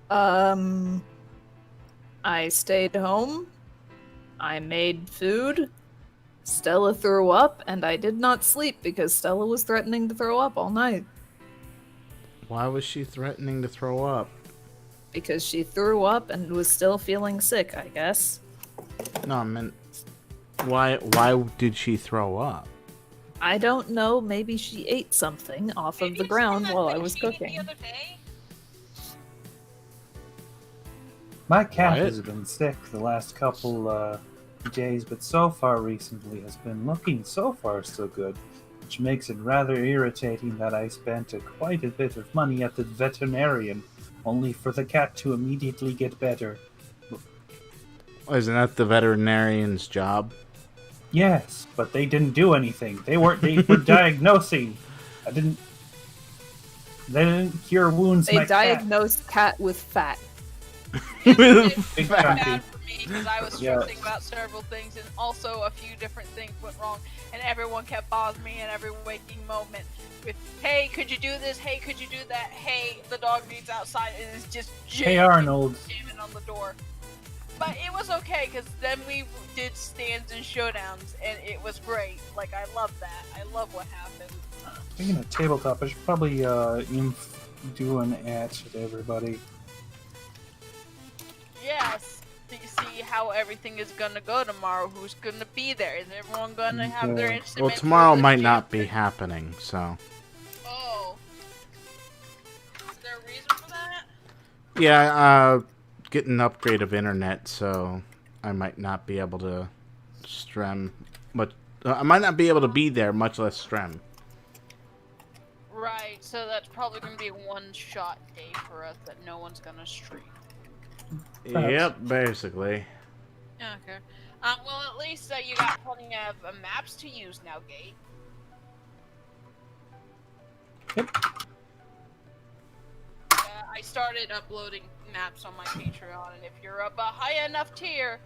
I stayed home. I made food. Stella threw up, and I did not sleep because Stella was threatening to throw up all night. Why was she threatening to throw up? Because she threw up and was still feeling sick, I guess. No, I meant, why did she throw up? I don't know, maybe she ate something off of the ground while I was cooking. My cat What? has been sick the last couple days, but so far recently has been looking so far so good, which makes it rather irritating that I spent quite a bit of money at the veterinarian, only for the cat to immediately get better. Isn't that the veterinarian's job? Yes, but they didn't do anything. They were diagnosing. They didn't cure wounds. They my cat. diagnosed cat with fat. Big It's chunky. bad for me because I was Yeah. stressing about several things, and also a few different things went wrong, and everyone kept bothering me in every waking moment with, "Hey, could you do this? Hey, could you do that? Hey, the dog needs outside," and it's just Hey Arnold. jamming on the door. But it was okay because then we did stands and showdowns, and it was great. Like, I love that. I love what happened. Speaking of tabletop, I should probably do an ad to everybody. Yes. Do you see how everything is gonna go tomorrow? Who's gonna be there? Is everyone gonna have their Yeah. instrument? Well, tomorrow might not be happening, so... Oh. Is there a reason for that? Yeah, get an upgrade of internet, so I might not be able to stream, but I might not be able to be there, much less stream. Right, so that's probably going to be a one-shot day for us that no one's going to stream. Perhaps. Yep, basically. Okay. Well, at least you got plenty of maps to use now, Gate. Yep. I started uploading maps on my Patreon, and if you're up a high enough tier,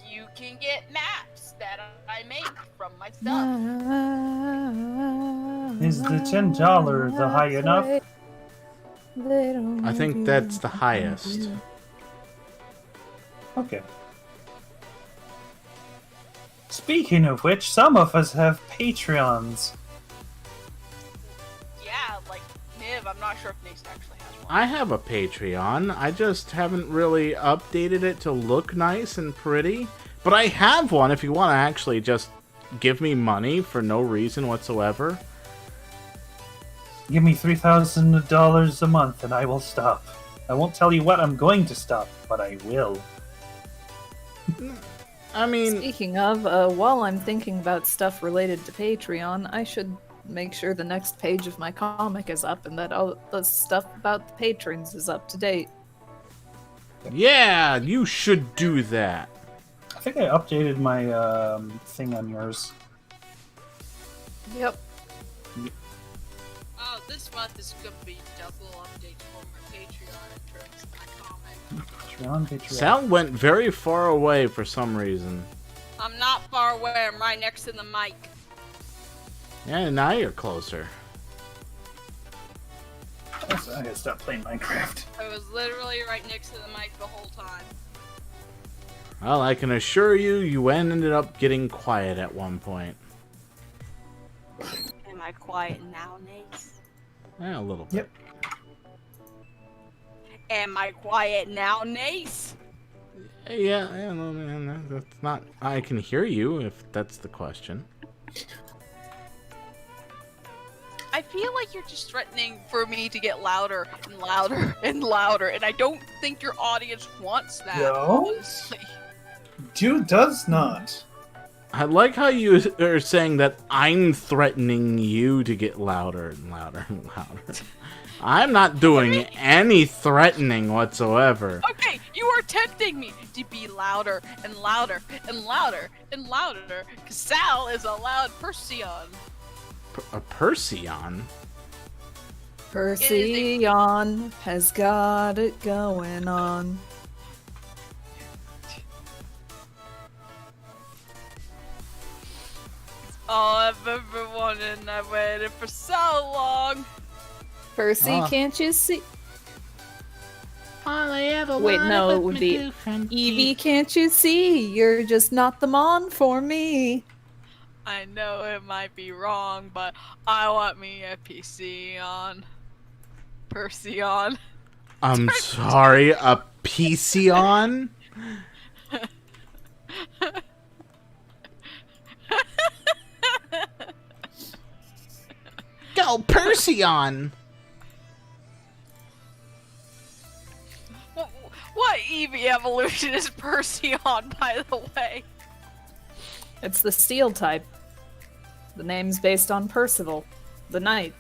you can get maps that I make from my stuff. Is the $10 the high enough? I think that's the highest. Okay. Speaking of which, some of us have Patreons. Yeah, like Niv. I'm not sure if Nace actually has one. I have a Patreon. I just haven't really updated it to look nice and pretty. But I have one if you want to actually just give me money for no reason whatsoever. Give me $3,000 a month and I will stop. I won't tell you what I'm going to stop, but I will. I mean, Speaking of, while I'm thinking about stuff related to Patreon, I should make sure the next page of my comic is up and that all the stuff about the patrons is up to date. yeah, you should do that. I think I updated my thing on yours. Yep. Oh, this month is gonna be double updates for my Patreon in terms of my comic. Patreon. Sound went very far away for some reason. I'm not far away. I'm right next to the mic. Yeah, now you're closer. I gotta stop playing Minecraft. I was literally right next to the mic the whole time. Well, I can assure you, you ended up getting quiet at one point. Am I quiet now, Nace? Yeah, a little bit. Yep. Am I quiet now, Nace? Yeah, no, man, that's not. I can hear you if that's the question. I feel like you're just threatening for me to get louder and louder and louder, and I don't think your audience wants that. No? Honestly. Dude does not. I like how you are saying that I'm threatening you to get louder and louder and louder. I'm not doing any threatening whatsoever. Okay, you are tempting me to be louder and louder and louder and louder, because Sal is a loud person. A Perseon? Perseon has got it going on. All I've ever wanted, and I've waited for so long. Percy, can't you see? All I ever Wait, no, it would be Evie, can't you see? You're just not the mon for me. I know it might be wrong, but I want me a PC on. Percy on. I'm sorry, a Perseon? Go Perseon! What Eevee evolution is Percy on, by the way? It's the steel type. The name's based on Percival, the knight.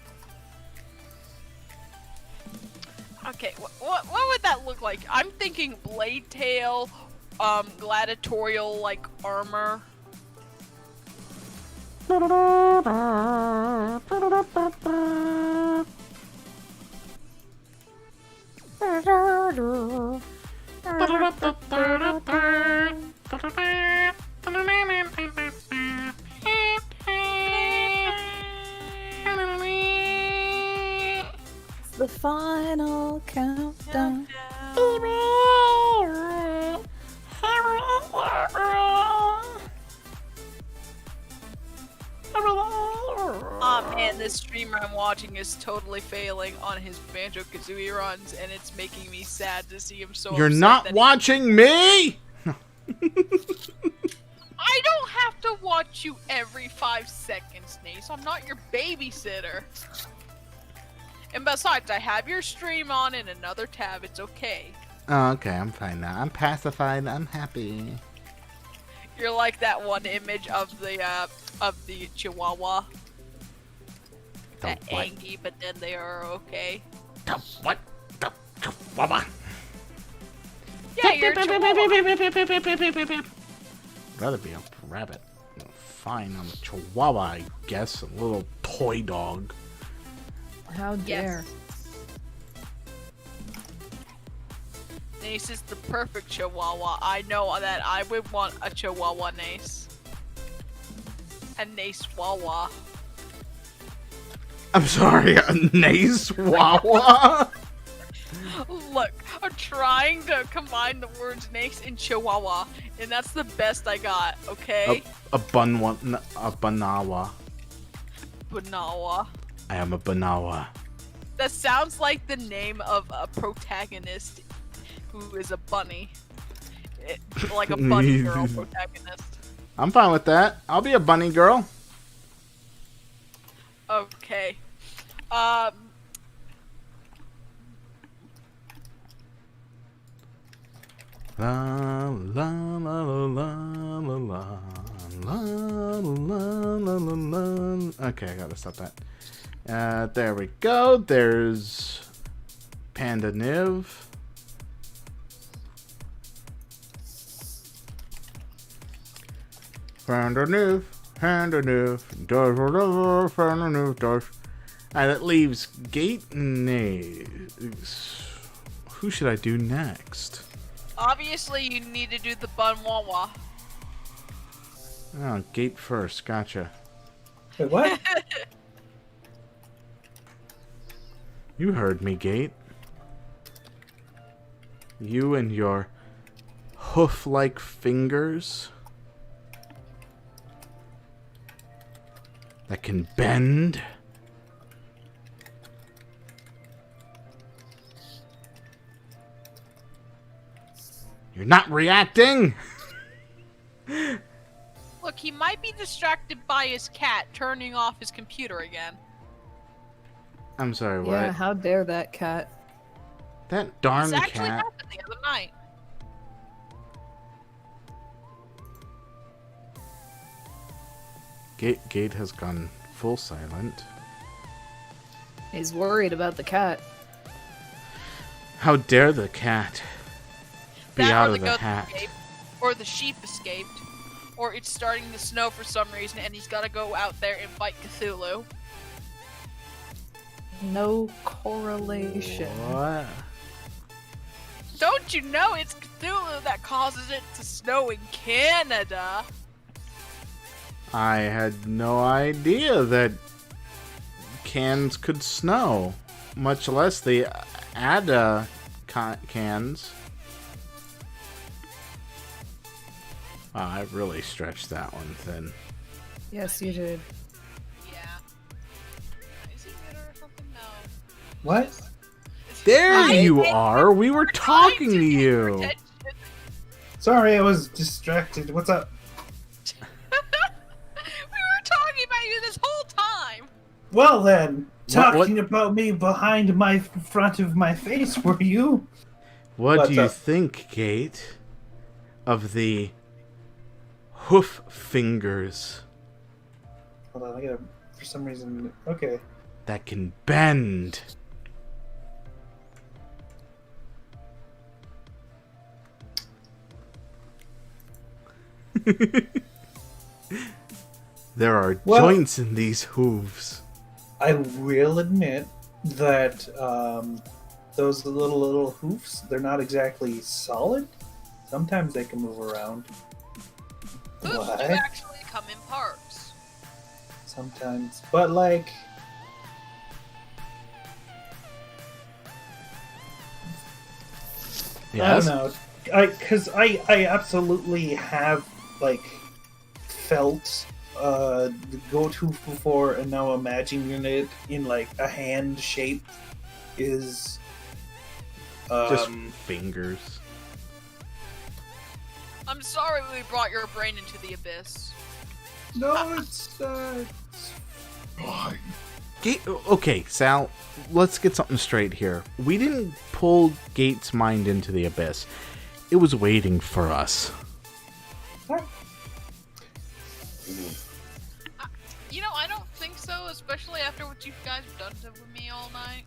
Okay, what would that look like? I'm thinking blade tail, gladiatorial like armor. It's the final countdown. Oh man, this streamer I'm watching is totally failing on his Banjo-Kazooie runs, and it's making me sad to see him so You're upset not that watching me? I don't have to watch you every 5 seconds, Nace. I'm not your babysitter. And besides, I have your stream on in another tab. It's okay. Oh, okay, I'm fine now. I'm pacified. I'm happy. You're like that one image of the Chihuahua. that what? angry, but then they are okay. The what? The chihuahua? Yeah, you're a chihuahua. Rather be a rabbit. Fine, I'm a chihuahua, I guess. A little toy dog. How dare. Nace is the perfect chihuahua. I know that I would want a chihuahua Nace. A Nace Wawa. I'm sorry, a nace wawa? Look, I'm trying to combine the words Nace and Chihuahua, and that's the best I got, okay? a banawa. Banawa. I am a banawa. That sounds like the name of a protagonist who is a bunny. Like a bunny girl protagonist. I'm fine with that. I'll be a bunny girl. Okay. La la la la la la la la la la la. Okay, I gotta stop that. There we go. There's Panda Niv. Panda Niv. Panda Niv. Panda Niv. Alright, that leaves Gate and Naze. Who should I do next? Obviously, you need to do the bun wawa. Oh, Gate first. Gotcha. Wait, what? You heard me, Gate. You and your hoof-like fingers that can bend. You're not reacting? Look, he might be distracted by his cat turning off his computer again. I'm sorry, what? Yeah, how dare that cat? That darn This actually cat. happened the other night. Gate has gone full silent. He's worried about the cat. How dare the cat be That out or of the the goat hat? escaped, or the sheep escaped, or it's starting to snow for some reason and he's gotta go out there and fight Cthulhu. No correlation. What? Don't you know it's Cthulhu that causes it to snow in Canada? I had no idea that cans could snow, much less the Ada cans. Wow, I really stretched that one thin. Yes, you did. Yeah. Is he bitter or something? No. What? There you are! We were talking to you! Attention. Sorry, I was distracted. What's up? We were talking about you this whole time! Well then, What- talking about me behind my front of my face, were you? What What's do you up? think, Kate, of the hoof fingers Hold on, I gotta, for some reason, okay. that can bend? There are Well- joints in these hooves. I will admit that those little hoofs, they're not exactly solid. Sometimes they can move around. Hooves do What? actually come in parts. Sometimes. But like, Yes? I don't know. Because I absolutely have, like, felt the goat hoof before, and now imagining it in, like, a hand shape is... Just fingers. I'm sorry we brought your brain into the abyss. No, it's fine. Okay, Sal, let's get something straight here. We didn't pull Gate's mind into the abyss. It was waiting for us. You know, I don't think so, especially after what you guys have done with me all night.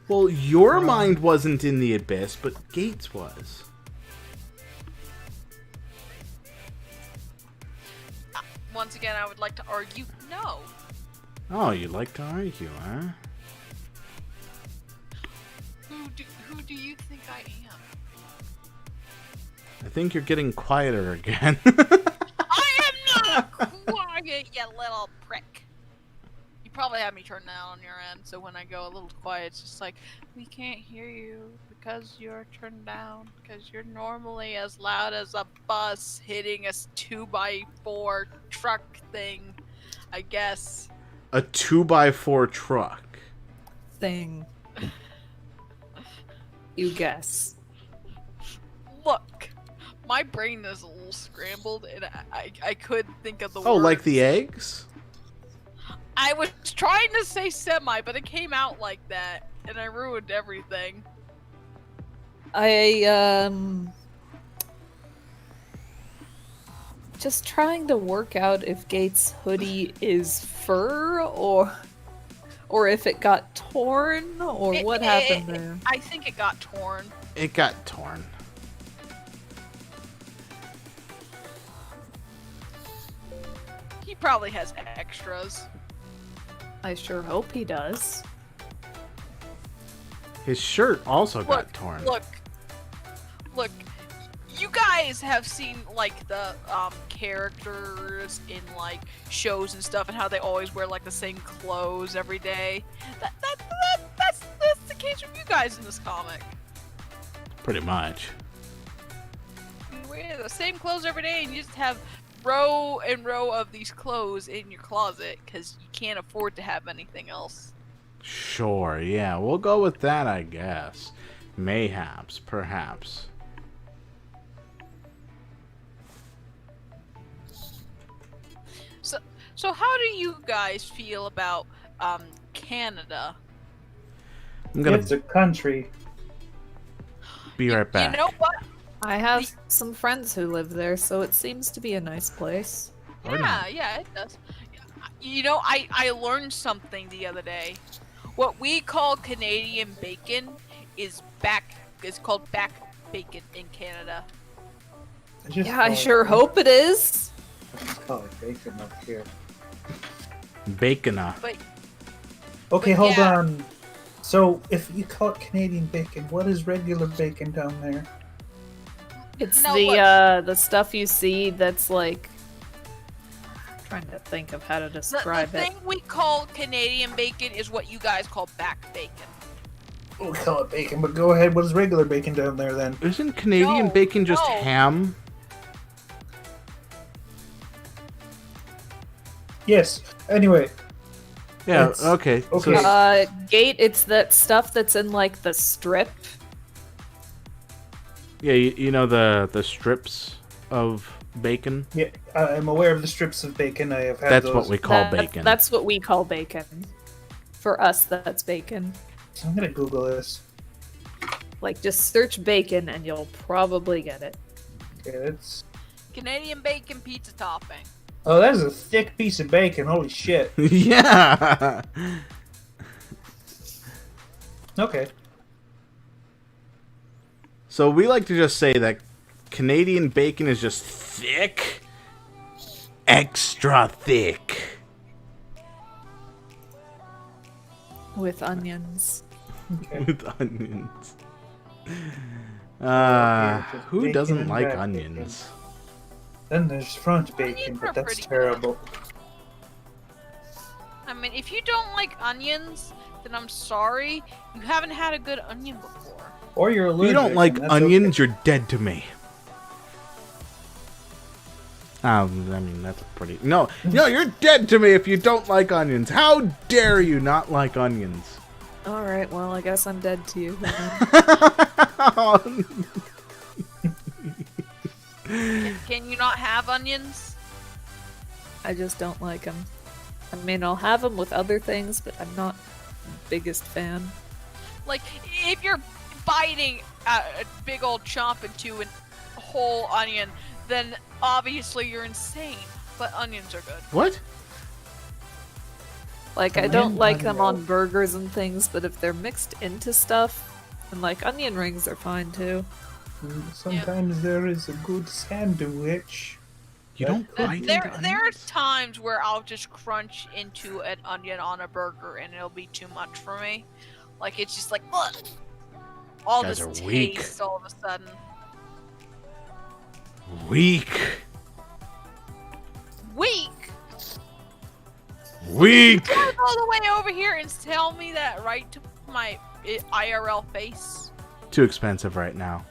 Well, your mind wasn't in the abyss, but Gates was. Once again, I would like to argue no. Oh, you like to argue, huh? Who do you think I am? I think you're getting quieter again. I am not quiet, you little prick. You probably have me turned down on your end, so when I go a little quiet, it's just like, we can't hear you because you're turned down, because you're normally as loud as a bus hitting a 2x4 truck thing, I guess. A 2x4 truck. Thing. You guess. Look, my brain is a little scrambled, and I couldn't think of the Oh, words. like the eggs? I was trying to say semi, but it came out like that, and I ruined everything. Just trying to work out if Gates' hoodie is fur or if it got torn or what happened there. I think it got torn. It got torn. He probably has extras. I sure hope he does. His shirt also got torn. Look. You guys have seen like the characters in like shows and stuff, and how they always wear like the same clothes every day. That's the case with you guys in this comic. Pretty much. You wear the same clothes every day, and you just have row and row of these clothes in your closet because you can't afford to have anything else. Sure, yeah, we'll go with that, I guess. Mayhaps, perhaps. So how do you guys feel about Canada? I'm gonna It's a country. be right back. You know what? I have some friends who live there, so it seems to be a nice place. Or not. Yeah, it does. You know, I learned something the other day. What we call Canadian bacon is called back bacon in Canada. Yeah, I sure hope it is. I just call it bacon up here. Bacona. But Okay, But hold yeah. on. So, if you call it Canadian bacon, what is regular bacon down there? It's No, the stuff you see that's like trying to think of how to the describe it. thing we call Canadian bacon is what you guys call back bacon. We call it bacon, but go ahead. What is regular bacon down there then? Isn't Canadian No, bacon just no. ham? Yes. Anyway, Yeah, It's- okay. okay. So, Gate, it's that stuff that's in like the strip. yeah, you know the strips of bacon? yeah, I'm aware of the strips of bacon. I have had That's those. what we call That- bacon. That's what we call bacon. For us, that's bacon. I'm gonna Google this. Like, just search bacon and you'll probably get it. Okay, it's. Canadian bacon pizza topping. Oh, that is a thick piece of bacon. Holy shit. Yeah. Okay. So we like to just say that Canadian bacon is just thick, extra thick. With onions. Okay. With onions. Here, just Who bacon doesn't and like back onions? Then there's front bacon, Onions are but that's pretty good. terrible. I mean, if you don't like onions, then I'm sorry. You haven't had a good onion before. Or you're If allergic. you don't like and that's onions, okay. you're dead to me. I mean, that's pretty... No, you're dead to me if you don't like onions. How dare you not like onions? Alright, well, I guess I'm dead to you. Can you not have onions? I just don't like them. I mean, I'll have them with other things, but I'm not the biggest fan. Like, if you're biting a big old chomp into a whole onion, then obviously you're insane. But onions are good. What? Like, I don't like them on burgers and things, but if they're mixed into stuff, and like onion rings are fine too. Sometimes there is a good sandwich. You don't like There are times where I'll just crunch into an onion on a burger and it'll be too much for me. Like it's just like ugh, all You guys this are weak. taste all of a sudden. Weak. Weak. Weak. Drive all the way over here and tell me that right to my IRL face. Too expensive right now.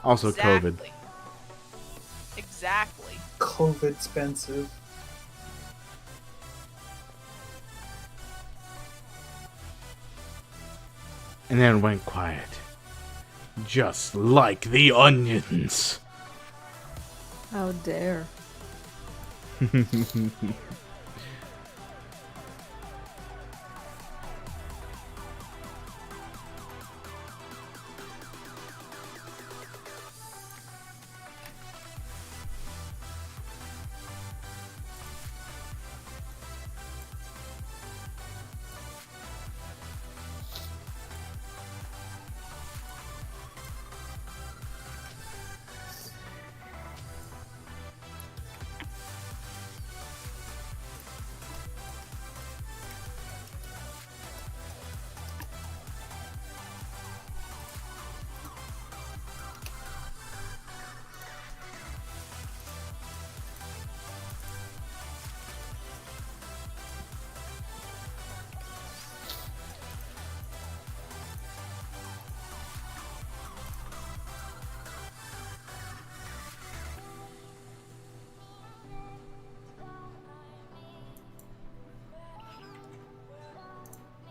Also, COVID. Exactly. COVID expensive. And then it went quiet. Just like the onions. How dare.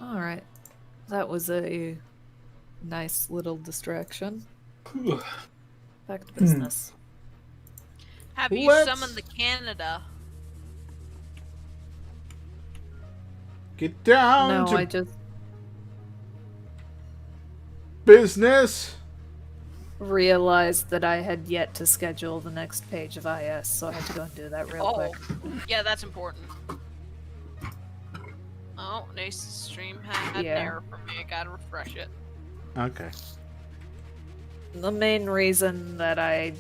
Alright. That was a nice little distraction. Back to business. Have you Let's- summoned the Canada? Get down No, to I just business. realized that I had yet to schedule the next page of IS, so I had to go and do that real quick. Yeah, that's important. Oh, Nace's stream had an Yeah. error for me. I gotta refresh it. Okay. The main reason that I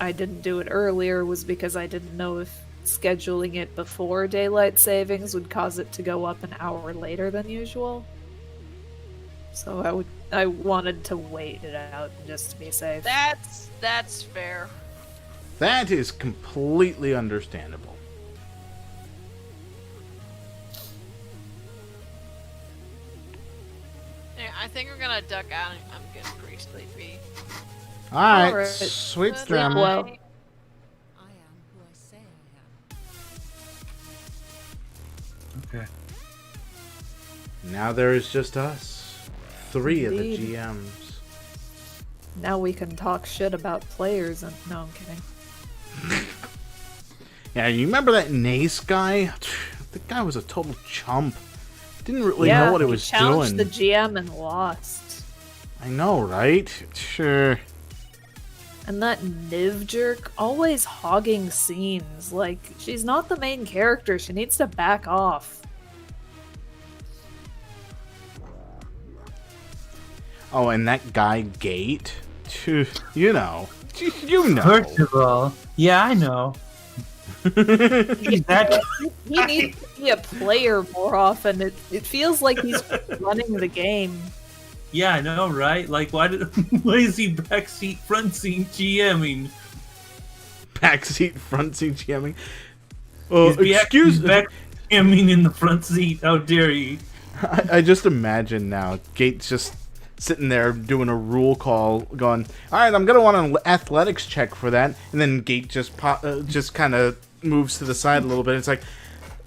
didn't do it earlier was because I didn't know if scheduling it before daylight savings would cause it to go up an hour later than usual. So I wanted to wait it out just to be safe. That's fair. That is completely understandable. Yeah, I think we're gonna duck out. I'm getting pretty sleepy. Alright, Alright. sweet Good dream. well. night. I am who I say I am. Okay. Now there is just us. 3 of the Indeed. GMs. Now we can talk shit about players and no, I'm kidding. Yeah, you remember that Nace guy? The guy was a total chump. Didn't really know what he was challenged doing. the GM and lost. I know, right? Sure. And that Niv jerk always hogging scenes. Like, she's not the main character. She needs to back off. Oh, and that guy Gate? You know. You know. First of all, yeah, I know. He's that He needs to be a player more often. It feels like he's running the game. Yeah, I know, right? Like, why is he backseat, front seat GMing? Backseat, front seat GMing. He's back GMing in the front seat. How dare you? I just imagine now Gate's just sitting there doing a rule call, going, "All right, I'm gonna want an athletics check for that," and then Gate just kind of moves to the side a little bit. It's like,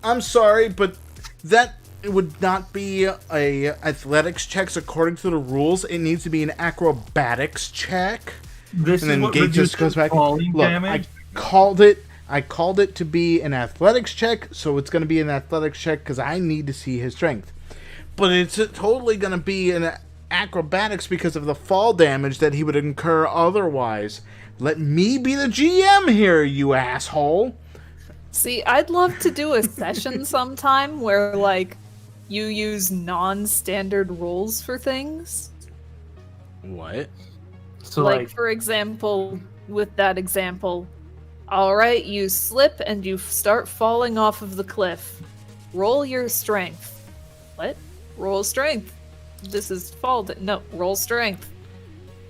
"I'm sorry, but that would not be a athletics checks according to the rules. It needs to be an acrobatics check." This And then is what Gate just goes back. falling Look, damage. I called it to be an athletics check, so it's going to be an athletics check because I need to see his strength. But it's totally going to be an acrobatics because of the fall damage that he would incur otherwise. Let me be the GM here, you asshole. See, I'd love to do a session sometime where, like, you use non-standard rules for things. What? So Like, for example, with that example, alright, you slip and you start falling off of the cliff. Roll your strength. What? Roll strength. This is no, roll strength.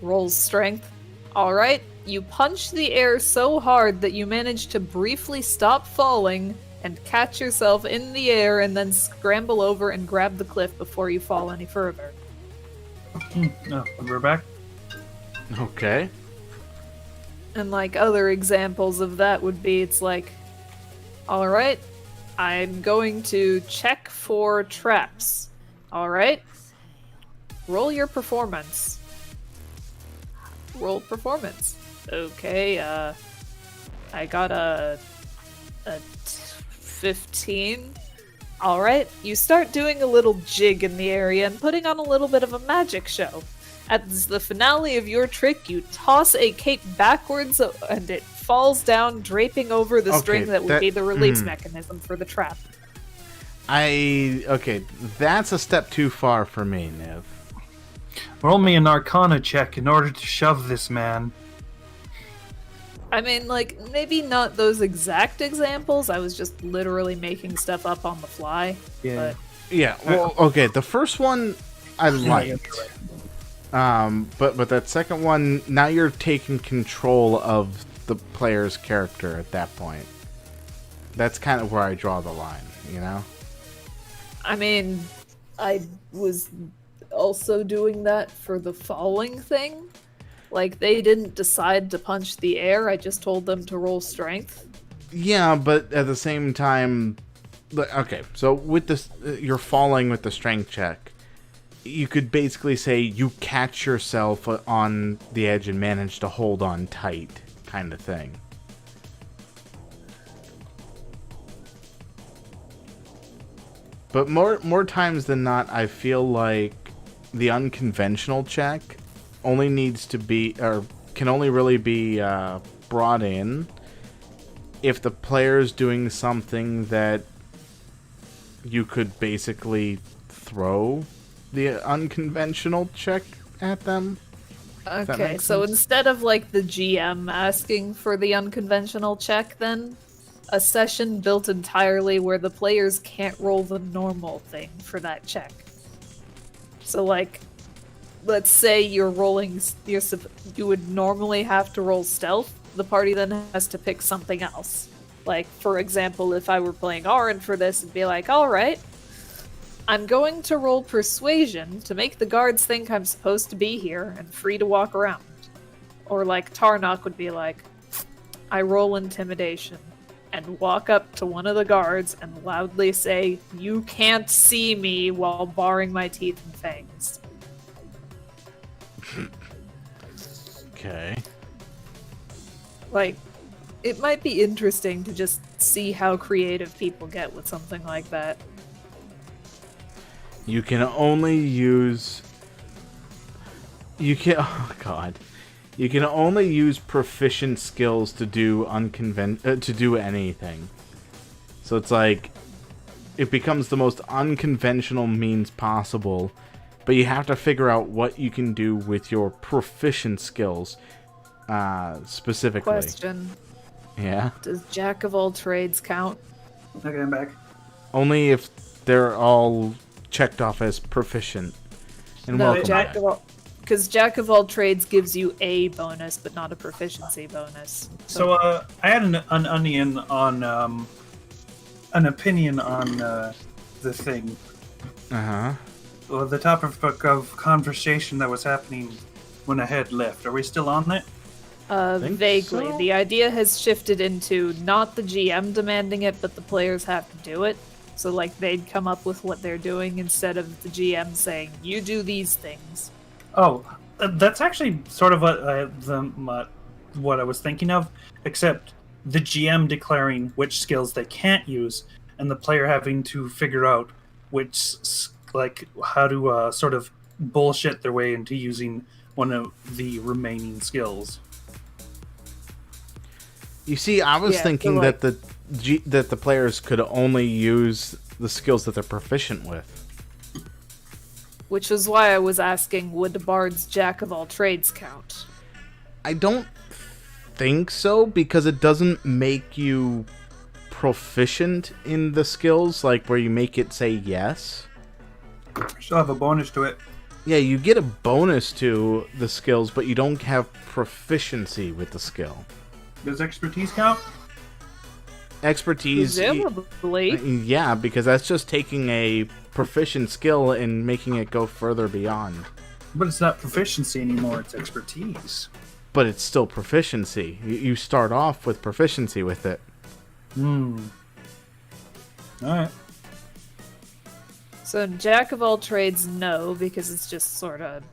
Roll strength. Alright, you punch the air so hard that you manage to briefly stop falling and catch yourself in the air and then scramble over and grab the cliff before you fall any further. no, we're back. Okay. And like other examples of that would be, it's like, alright, I'm going to check for traps. Alright, roll your performance. Roll performance. Okay, I got a 15. Alright, you start doing a little jig in the area and putting on a little bit of a magic show. At the finale of your trick, you toss a cape backwards and it falls down, draping over the string that would be the release mechanism for the trap. Okay, that's a step too far for me, Niv. Roll me an Arcana check in order to shove this man. I mean, like, maybe not those exact examples. I was just literally making stuff up on the fly. Yeah. Yeah, well, okay, the first one I liked. But that second one, now you're taking control of the player's character at that point. That's kind of where I draw the line, you know? I mean, I was also doing that for the falling thing. Like, they didn't decide to punch the air, I just told them to roll strength. Yeah, but at the same time... Okay, so with this, you're falling with the strength check. You could basically say you catch yourself on the edge and manage to hold on tight, kind of thing. But more times than not, I feel like the unconventional check only needs to be, or can only really be brought in if the player's doing something that you could basically throw the unconventional check at them. Okay, so instead of like the GM asking for the unconventional check, then a session built entirely where the players can't roll the normal thing for that check. So like, let's say you're rolling, you would normally have to roll stealth. The party then has to pick something else. Like, for example, if I were playing Arin for this, it'd be like, alright, I'm going to roll persuasion to make the guards think I'm supposed to be here and free to walk around. Or like Tarnok would be like, I roll intimidation and walk up to one of the guards and loudly say, you can't see me, while baring my teeth and fangs. Okay. Like, it might be interesting to just see how creative people get with something like that. You can only use... Oh god. You can only use proficient skills to do to do anything. So it's like, it becomes the most unconventional means possible, but you have to figure out what you can do with your proficient skills, specifically. Question. Yeah? Does Jack of all trades count? Okay, I'm back. Only if they're all checked off as proficient. And No, welcome Jack back. of all... Because Jack of all trades gives you a bonus, but not a proficiency bonus. So I had an onion on an opinion on the thing. Uh-huh. Well, the topic of conversation that was happening when I had left. Are we still on that? Think Vaguely. so? The idea has shifted into not the GM demanding it, but the players have to do it. So, like, they'd come up with what they're doing instead of the GM saying, you do these things. Oh, that's actually sort of what I was thinking of, except the GM declaring which skills they can't use, and the player having to figure out how to sort of bullshit their way into using one of the remaining skills. You see, I was Yeah, thinking so, like- that that the players could only use the skills that they're proficient with. Which is why I was asking, would Bard's Jack of all trades count? I don't think so, because it doesn't make you proficient in the skills, like where you make it say yes. Still have a bonus to it. Yeah, you get a bonus to the skills, but you don't have proficiency with the skill. Does expertise count? Expertise, Presumably. yeah, because that's just taking a proficient skill and making it go further beyond. But it's not proficiency anymore, it's expertise. But it's still proficiency. You start off with proficiency with it. Alright. So Jack of all trades, no, because it's just sort of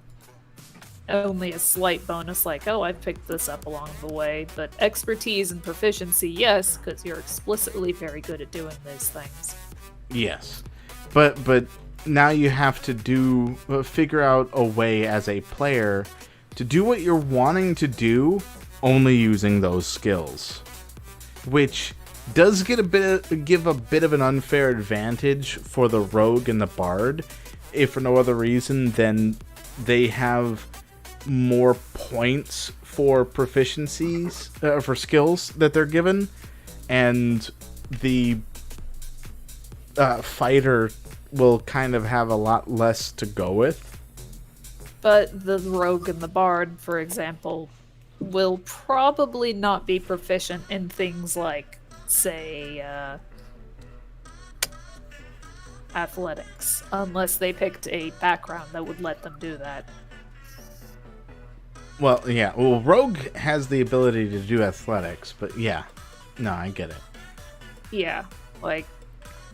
only a slight bonus, like, oh, I picked this up along the way. But expertise and proficiency, yes, because you're explicitly very good at doing these things. Yes. But now you have to figure out a way as a player to do what you're wanting to do only using those skills. Which does give a bit of an unfair advantage for the rogue and the bard, if for no other reason than they have more points for proficiencies, for skills that they're given, and the fighter will kind of have a lot less to go with. But the rogue and the bard, for example, will probably not be proficient in things like, say, athletics, unless they picked a background that would let them do that. Well, yeah. Well, rogue has the ability to do athletics, but yeah. No, I get it. Yeah, like,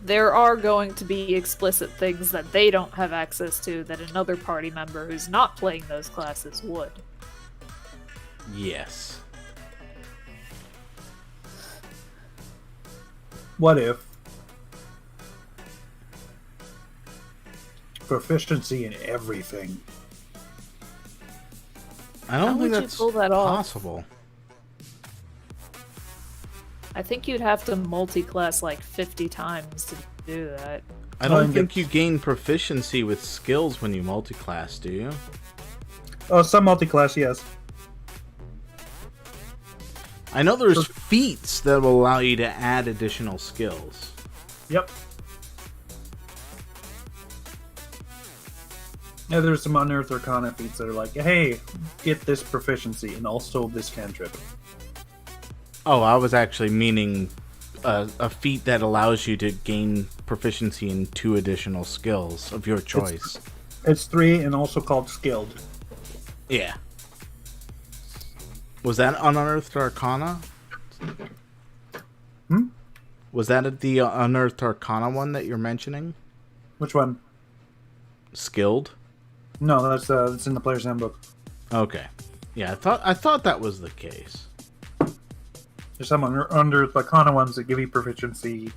there are going to be explicit things that they don't have access to that another party member who's not playing those classes would. Yes. What if proficiency in everything? I don't How think would you that's pull that off? possible. I think you'd have to multi-class like 50 times to do that. I don't think you gain proficiency with skills when you multi-class, do you? Oh, some multi-class, yes. I know there's feats that will allow you to add additional skills. Yep. Yeah, there's some Unearthed Arcana feats that are like, hey, get this proficiency and also this cantrip. Oh, I was actually meaning a feat that allows you to gain proficiency in 2 additional skills of your choice. It's 3 and also called skilled. Yeah. Was that Unearthed Arcana? Was that the Unearthed Arcana one that you're mentioning? Which one? Skilled? No, that's in the player's handbook. Okay. Yeah, I thought that was the case. There's some under the Arcana ones that give you proficiency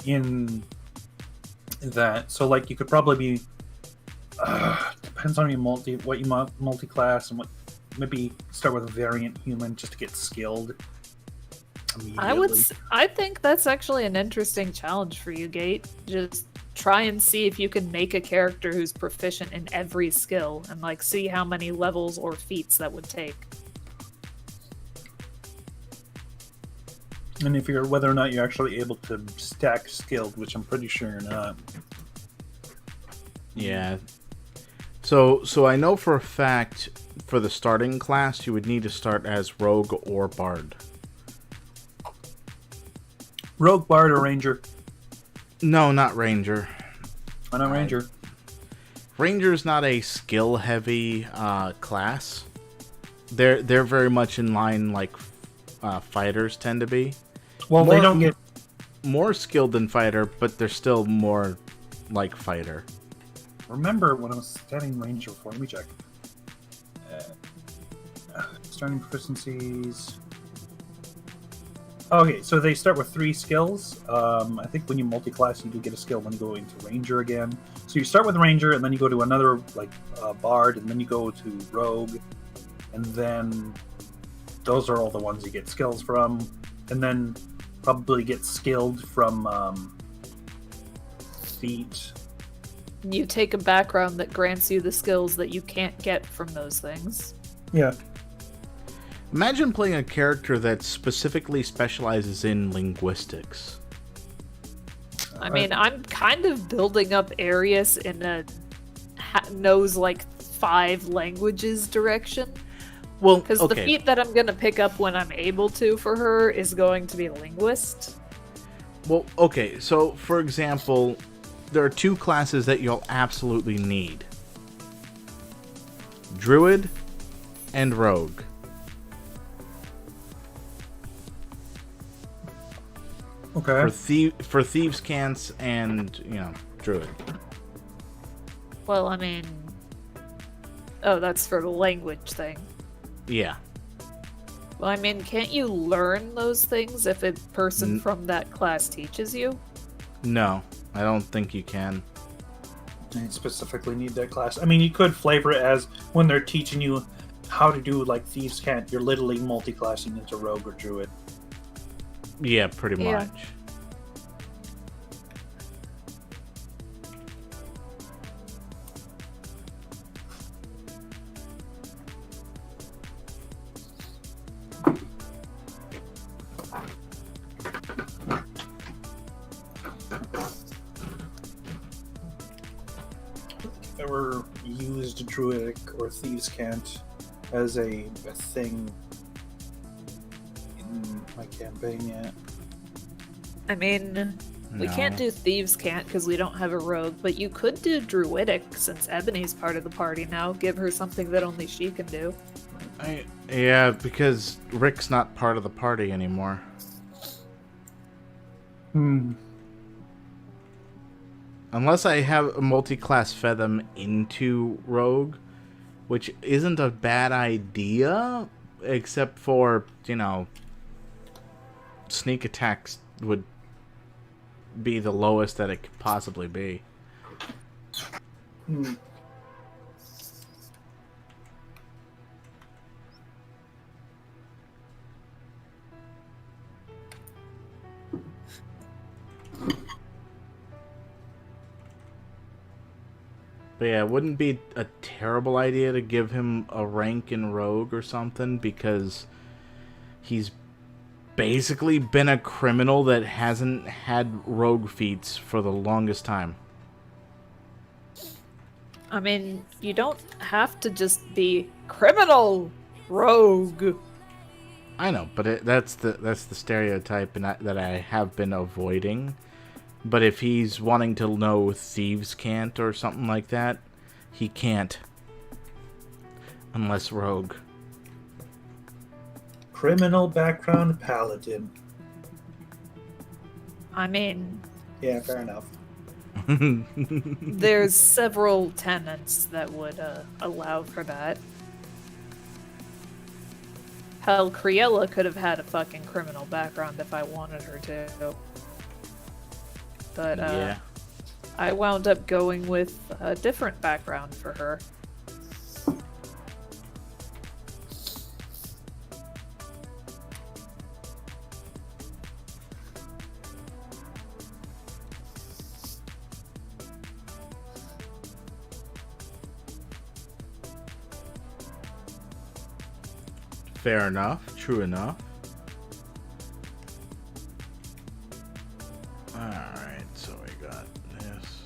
in that. So, like, you could probably be depends on what you multi-class and what. Maybe start with a variant human just to get skilled immediately. I think that's actually an interesting challenge for you, Gate. Just try and see if you can make a character who's proficient in every skill and like see how many levels or feats that would take. And if you're whether or not you're actually able to stack skilled, which I'm pretty sure you're not. Yeah. So I know for a fact for the starting class you would need to start as rogue or bard. Rogue, bard, or ranger? No, not ranger. Why not ranger? Ranger's not a skill heavy class. They're very much in line like fighters tend to be. Well, they don't get more skilled than fighter, but they're still more like fighter. Remember when I was studying ranger for? Let me check. Starting proficiencies. Okay, so they start with 3 skills. I think when you multi-class, you do get a skill when you go into ranger again. So you start with ranger, and then you go to another like bard, and then you go to rogue, and then those are all the ones you get skills from. And then probably get skilled from feat. You take a background that grants you the skills that you can't get from those things. Yeah. Imagine playing a character that specifically specializes in linguistics. I mean, I'm kind of building up Arius in a knows like 5 languages direction. Well, Because the feat that I'm going to pick up when I'm able to for her is going to be linguist. Well, okay, so for example, there are 2 classes that you'll absolutely need. Druid and Rogue. Okay. For Thieves' Cants and, Druid. Well, I mean... Oh, that's for the language thing. Yeah. Well, I mean, can't you learn those things if a person from that class teaches you? No, I don't think you can. You specifically need that class. I mean, you could flavor it as when they're teaching you how to do like Thieves' Cant, you're literally multi-classing into Rogue or Druid. Yeah, pretty Yeah. much. I've never used Druidic or Thieves' Cant as a thing in my campaign yet. I mean, we No. can't do Thieves' Cant because we don't have a rogue, but you could do Druidic since Ebony's part of the party now. Give her something that only she can do. Yeah, because Rick's not part of the party anymore. Unless I have a multi-class fed them into Rogue, which isn't a bad idea, except for, sneak attacks would be the lowest that it could possibly be. But yeah, it wouldn't be a terrible idea to give him a rank in Rogue or something, because he's basically been a criminal that hasn't had Rogue feats for the longest time. I mean, you don't have to just be criminal rogue. I know, but that's the stereotype that I have been avoiding. But if he's wanting to know Thieves' Cant or something like that, he can't. Unless Rogue. Criminal background paladin. I mean, Yeah, fair enough. there's several tenets that would allow for that. Hell, Criella could have had a fucking criminal background if I wanted her to. But Yeah. I wound up going with a different background for her. Fair enough. True enough. Alright, so we got this.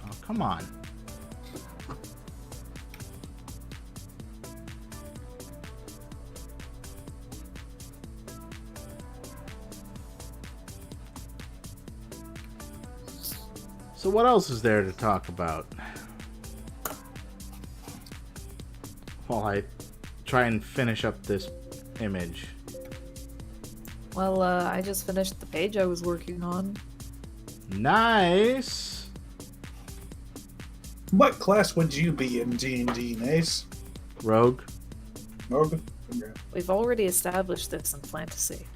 Oh, come on. So what else is there to talk about? While I try and finish up this image. Well, I just finished the page I was working on. Nice! What class would you be in D&D, Nace? Rogue? Rogue? Okay. We've already established this in fantasy.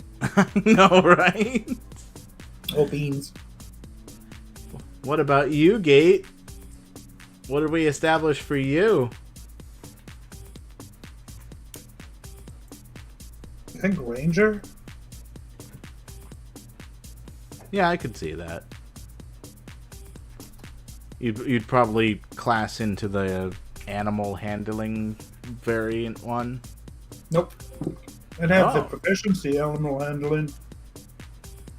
No, right? Oh, beans. What about you, Gate? What did we establish for you? I think Ranger. Yeah, I could see that. You'd probably class into the animal handling variant one. Nope. I'd have the Oh. proficiency animal handling.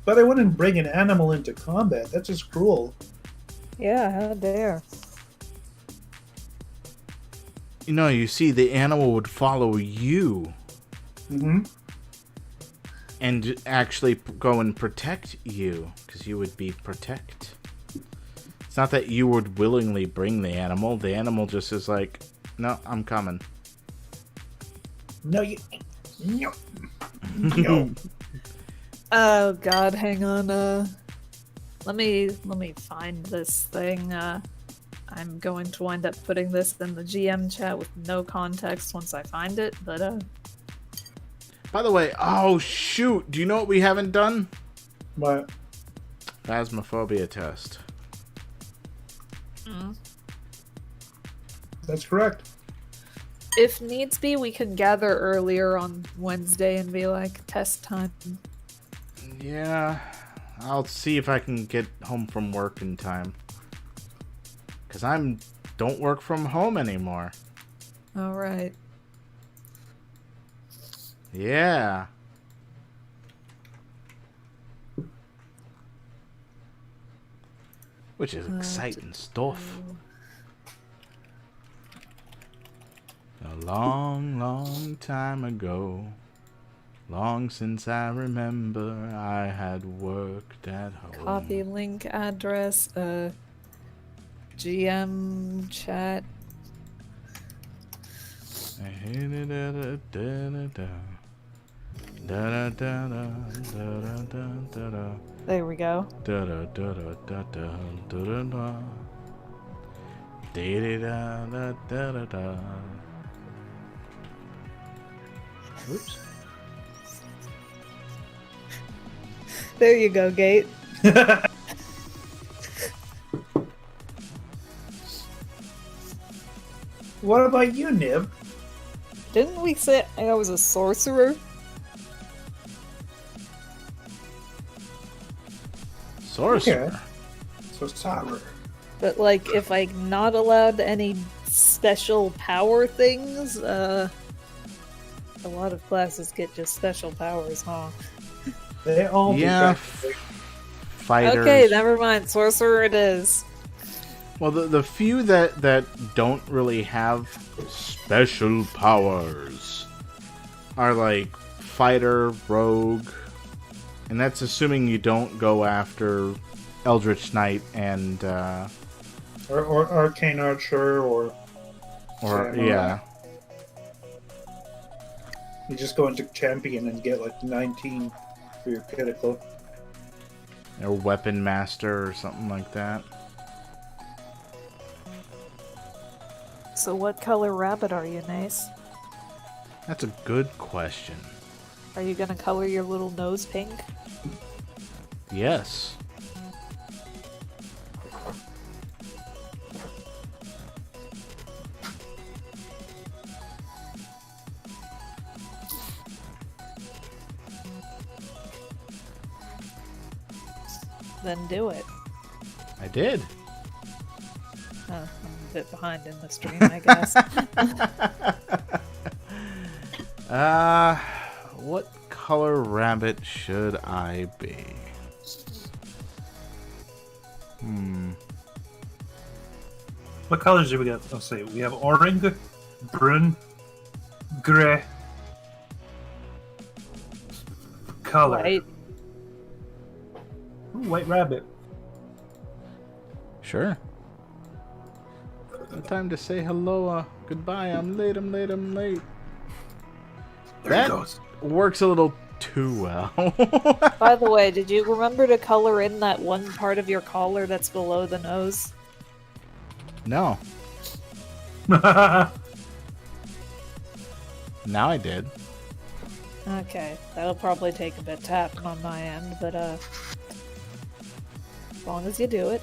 But I wouldn't bring an animal into combat. That's just cruel. Yeah, how dare. You know, you see, the animal would follow you Mm-hmm. and actually go and protect you, because you would be protect. It's not that you would willingly bring the animal. The animal just is like, no, I'm coming. No, you. No. No. Oh god, hang on. Let me find this thing. I'm going to wind up putting this in the GM chat with no context once I find it, but By the way, oh shoot, do you know what we haven't done? But Phasmophobia test. that's correct. if needs be, we can gather earlier on Wednesday and be like, test time. Yeah, I'll see if I can get home from work in time. Cause don't work from home anymore. Alright. Yeah. Which is exciting stuff. A long, long time ago. Long since I remember I had worked at home. Copy link address, GM chat. There we go. Oops. There you go, Gate. What about you, Nib? Didn't we say I was a sorcerer? Sorcerer. Okay. So sour. But like, if I'm not allowed any special power things, a lot of classes get just special powers, huh? They all do Yeah. practically. Fighters. Okay, never mind. Sorcerer it is. Well, the few that don't really have special powers are like fighter, rogue, and that's assuming you don't go after Eldritch Knight and Or arcane archer, or Samurai. yeah, you just go into champion and get like 19 for your critical. or weapon master or something like that. So what color rabbit are you, Nace? That's a good question. Are you gonna color your little nose pink? Yes. Then do it. I did. I'm a bit behind in the stream, I guess. What color rabbit should I be? What colors do we got? Let's see. We have orange, brun, gray. Color. White. Ooh, white rabbit. Sure. No time to say hello. Goodbye. I'm late. There That- he goes. Works a little too well. By the way, did you remember to color in that one part of your collar that's below the nose? No. Now I did. Okay, that'll probably take a bit to happen on my end, but as long as you do it.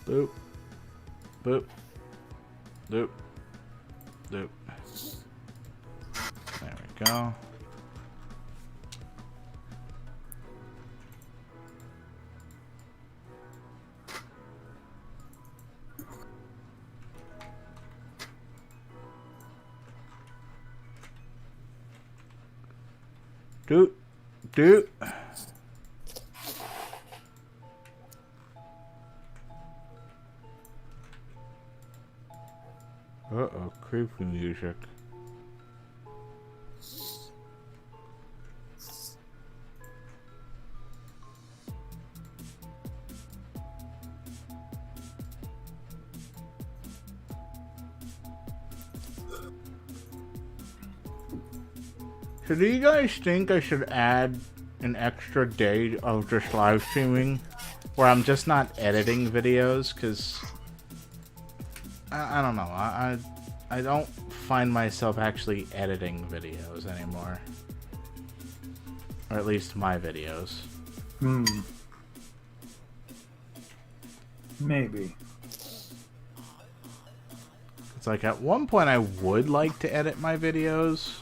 Boop. Boop. Doop. Doop. There we go. Doot. Doot. Uh-oh, creepy music. So do you guys think I should add an extra day of just live streaming where I'm just not editing videos? Because I don't know. I don't find myself actually editing videos anymore. Or at least my videos. Maybe. It's like at one point I would like to edit my videos,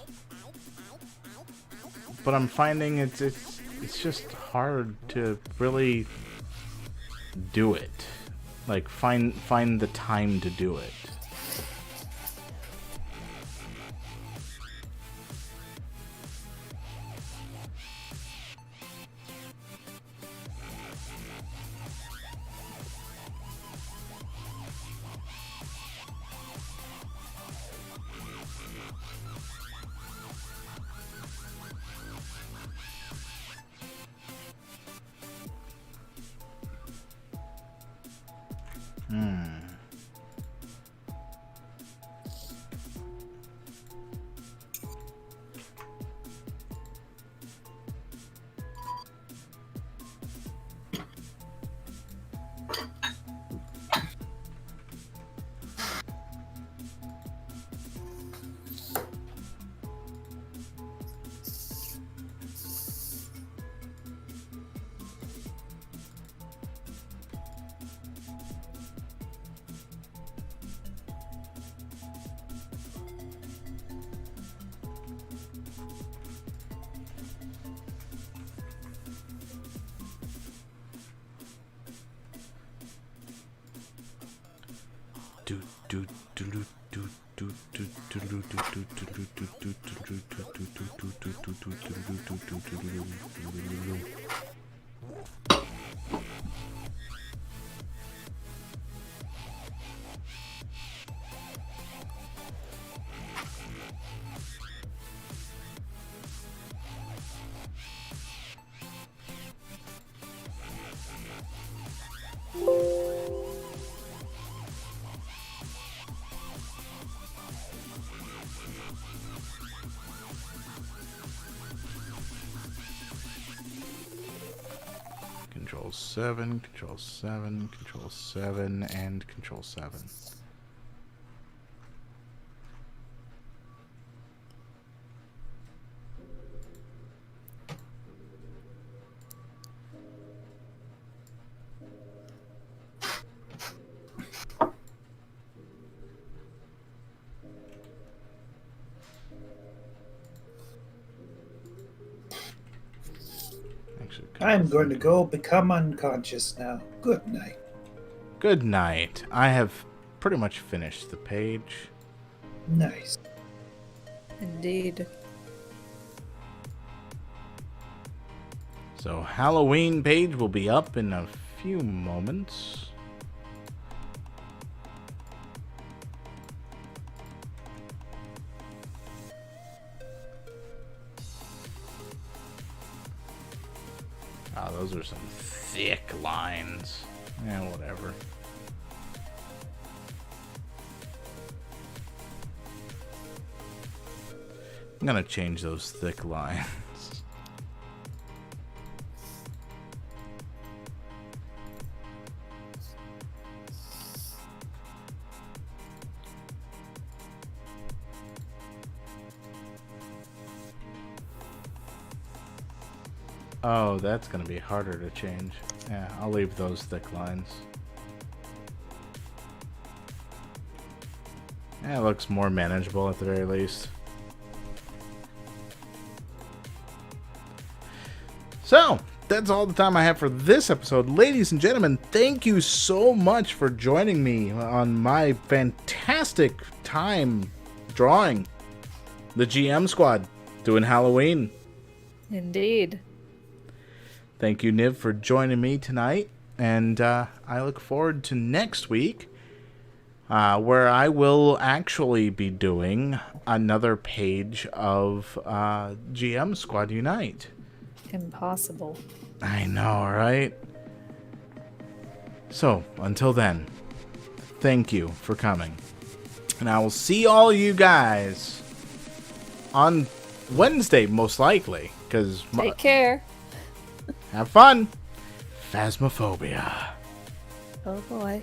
but I'm finding it's just hard to really do it. Like find the time to do it. Control 7, Control 7, Control 7, and Control 7. Actually, I'm going to go become unconscious now. Good night. Good night. I have pretty much finished the page. Nice. Indeed. So Halloween page will be up in a few moments. Ah, those are some thick lines. Yeah, whatever. I'm gonna change those thick lines. Oh, that's gonna be harder to change. Yeah, I'll leave those thick lines. That looks more manageable at the very least. So, that's all the time I have for this episode. Ladies and gentlemen, thank you so much for joining me on my fantastic time drawing the GM squad doing Halloween. Indeed. Thank you, Niv, for joining me tonight. And I look forward to next week, where I will actually be doing another page of GM Squad Unite. Impossible. I know, right? So, until then, thank you for coming. And I will see all you guys on Wednesday, most likely. Because Take care. have fun. Phasmophobia. Oh boy.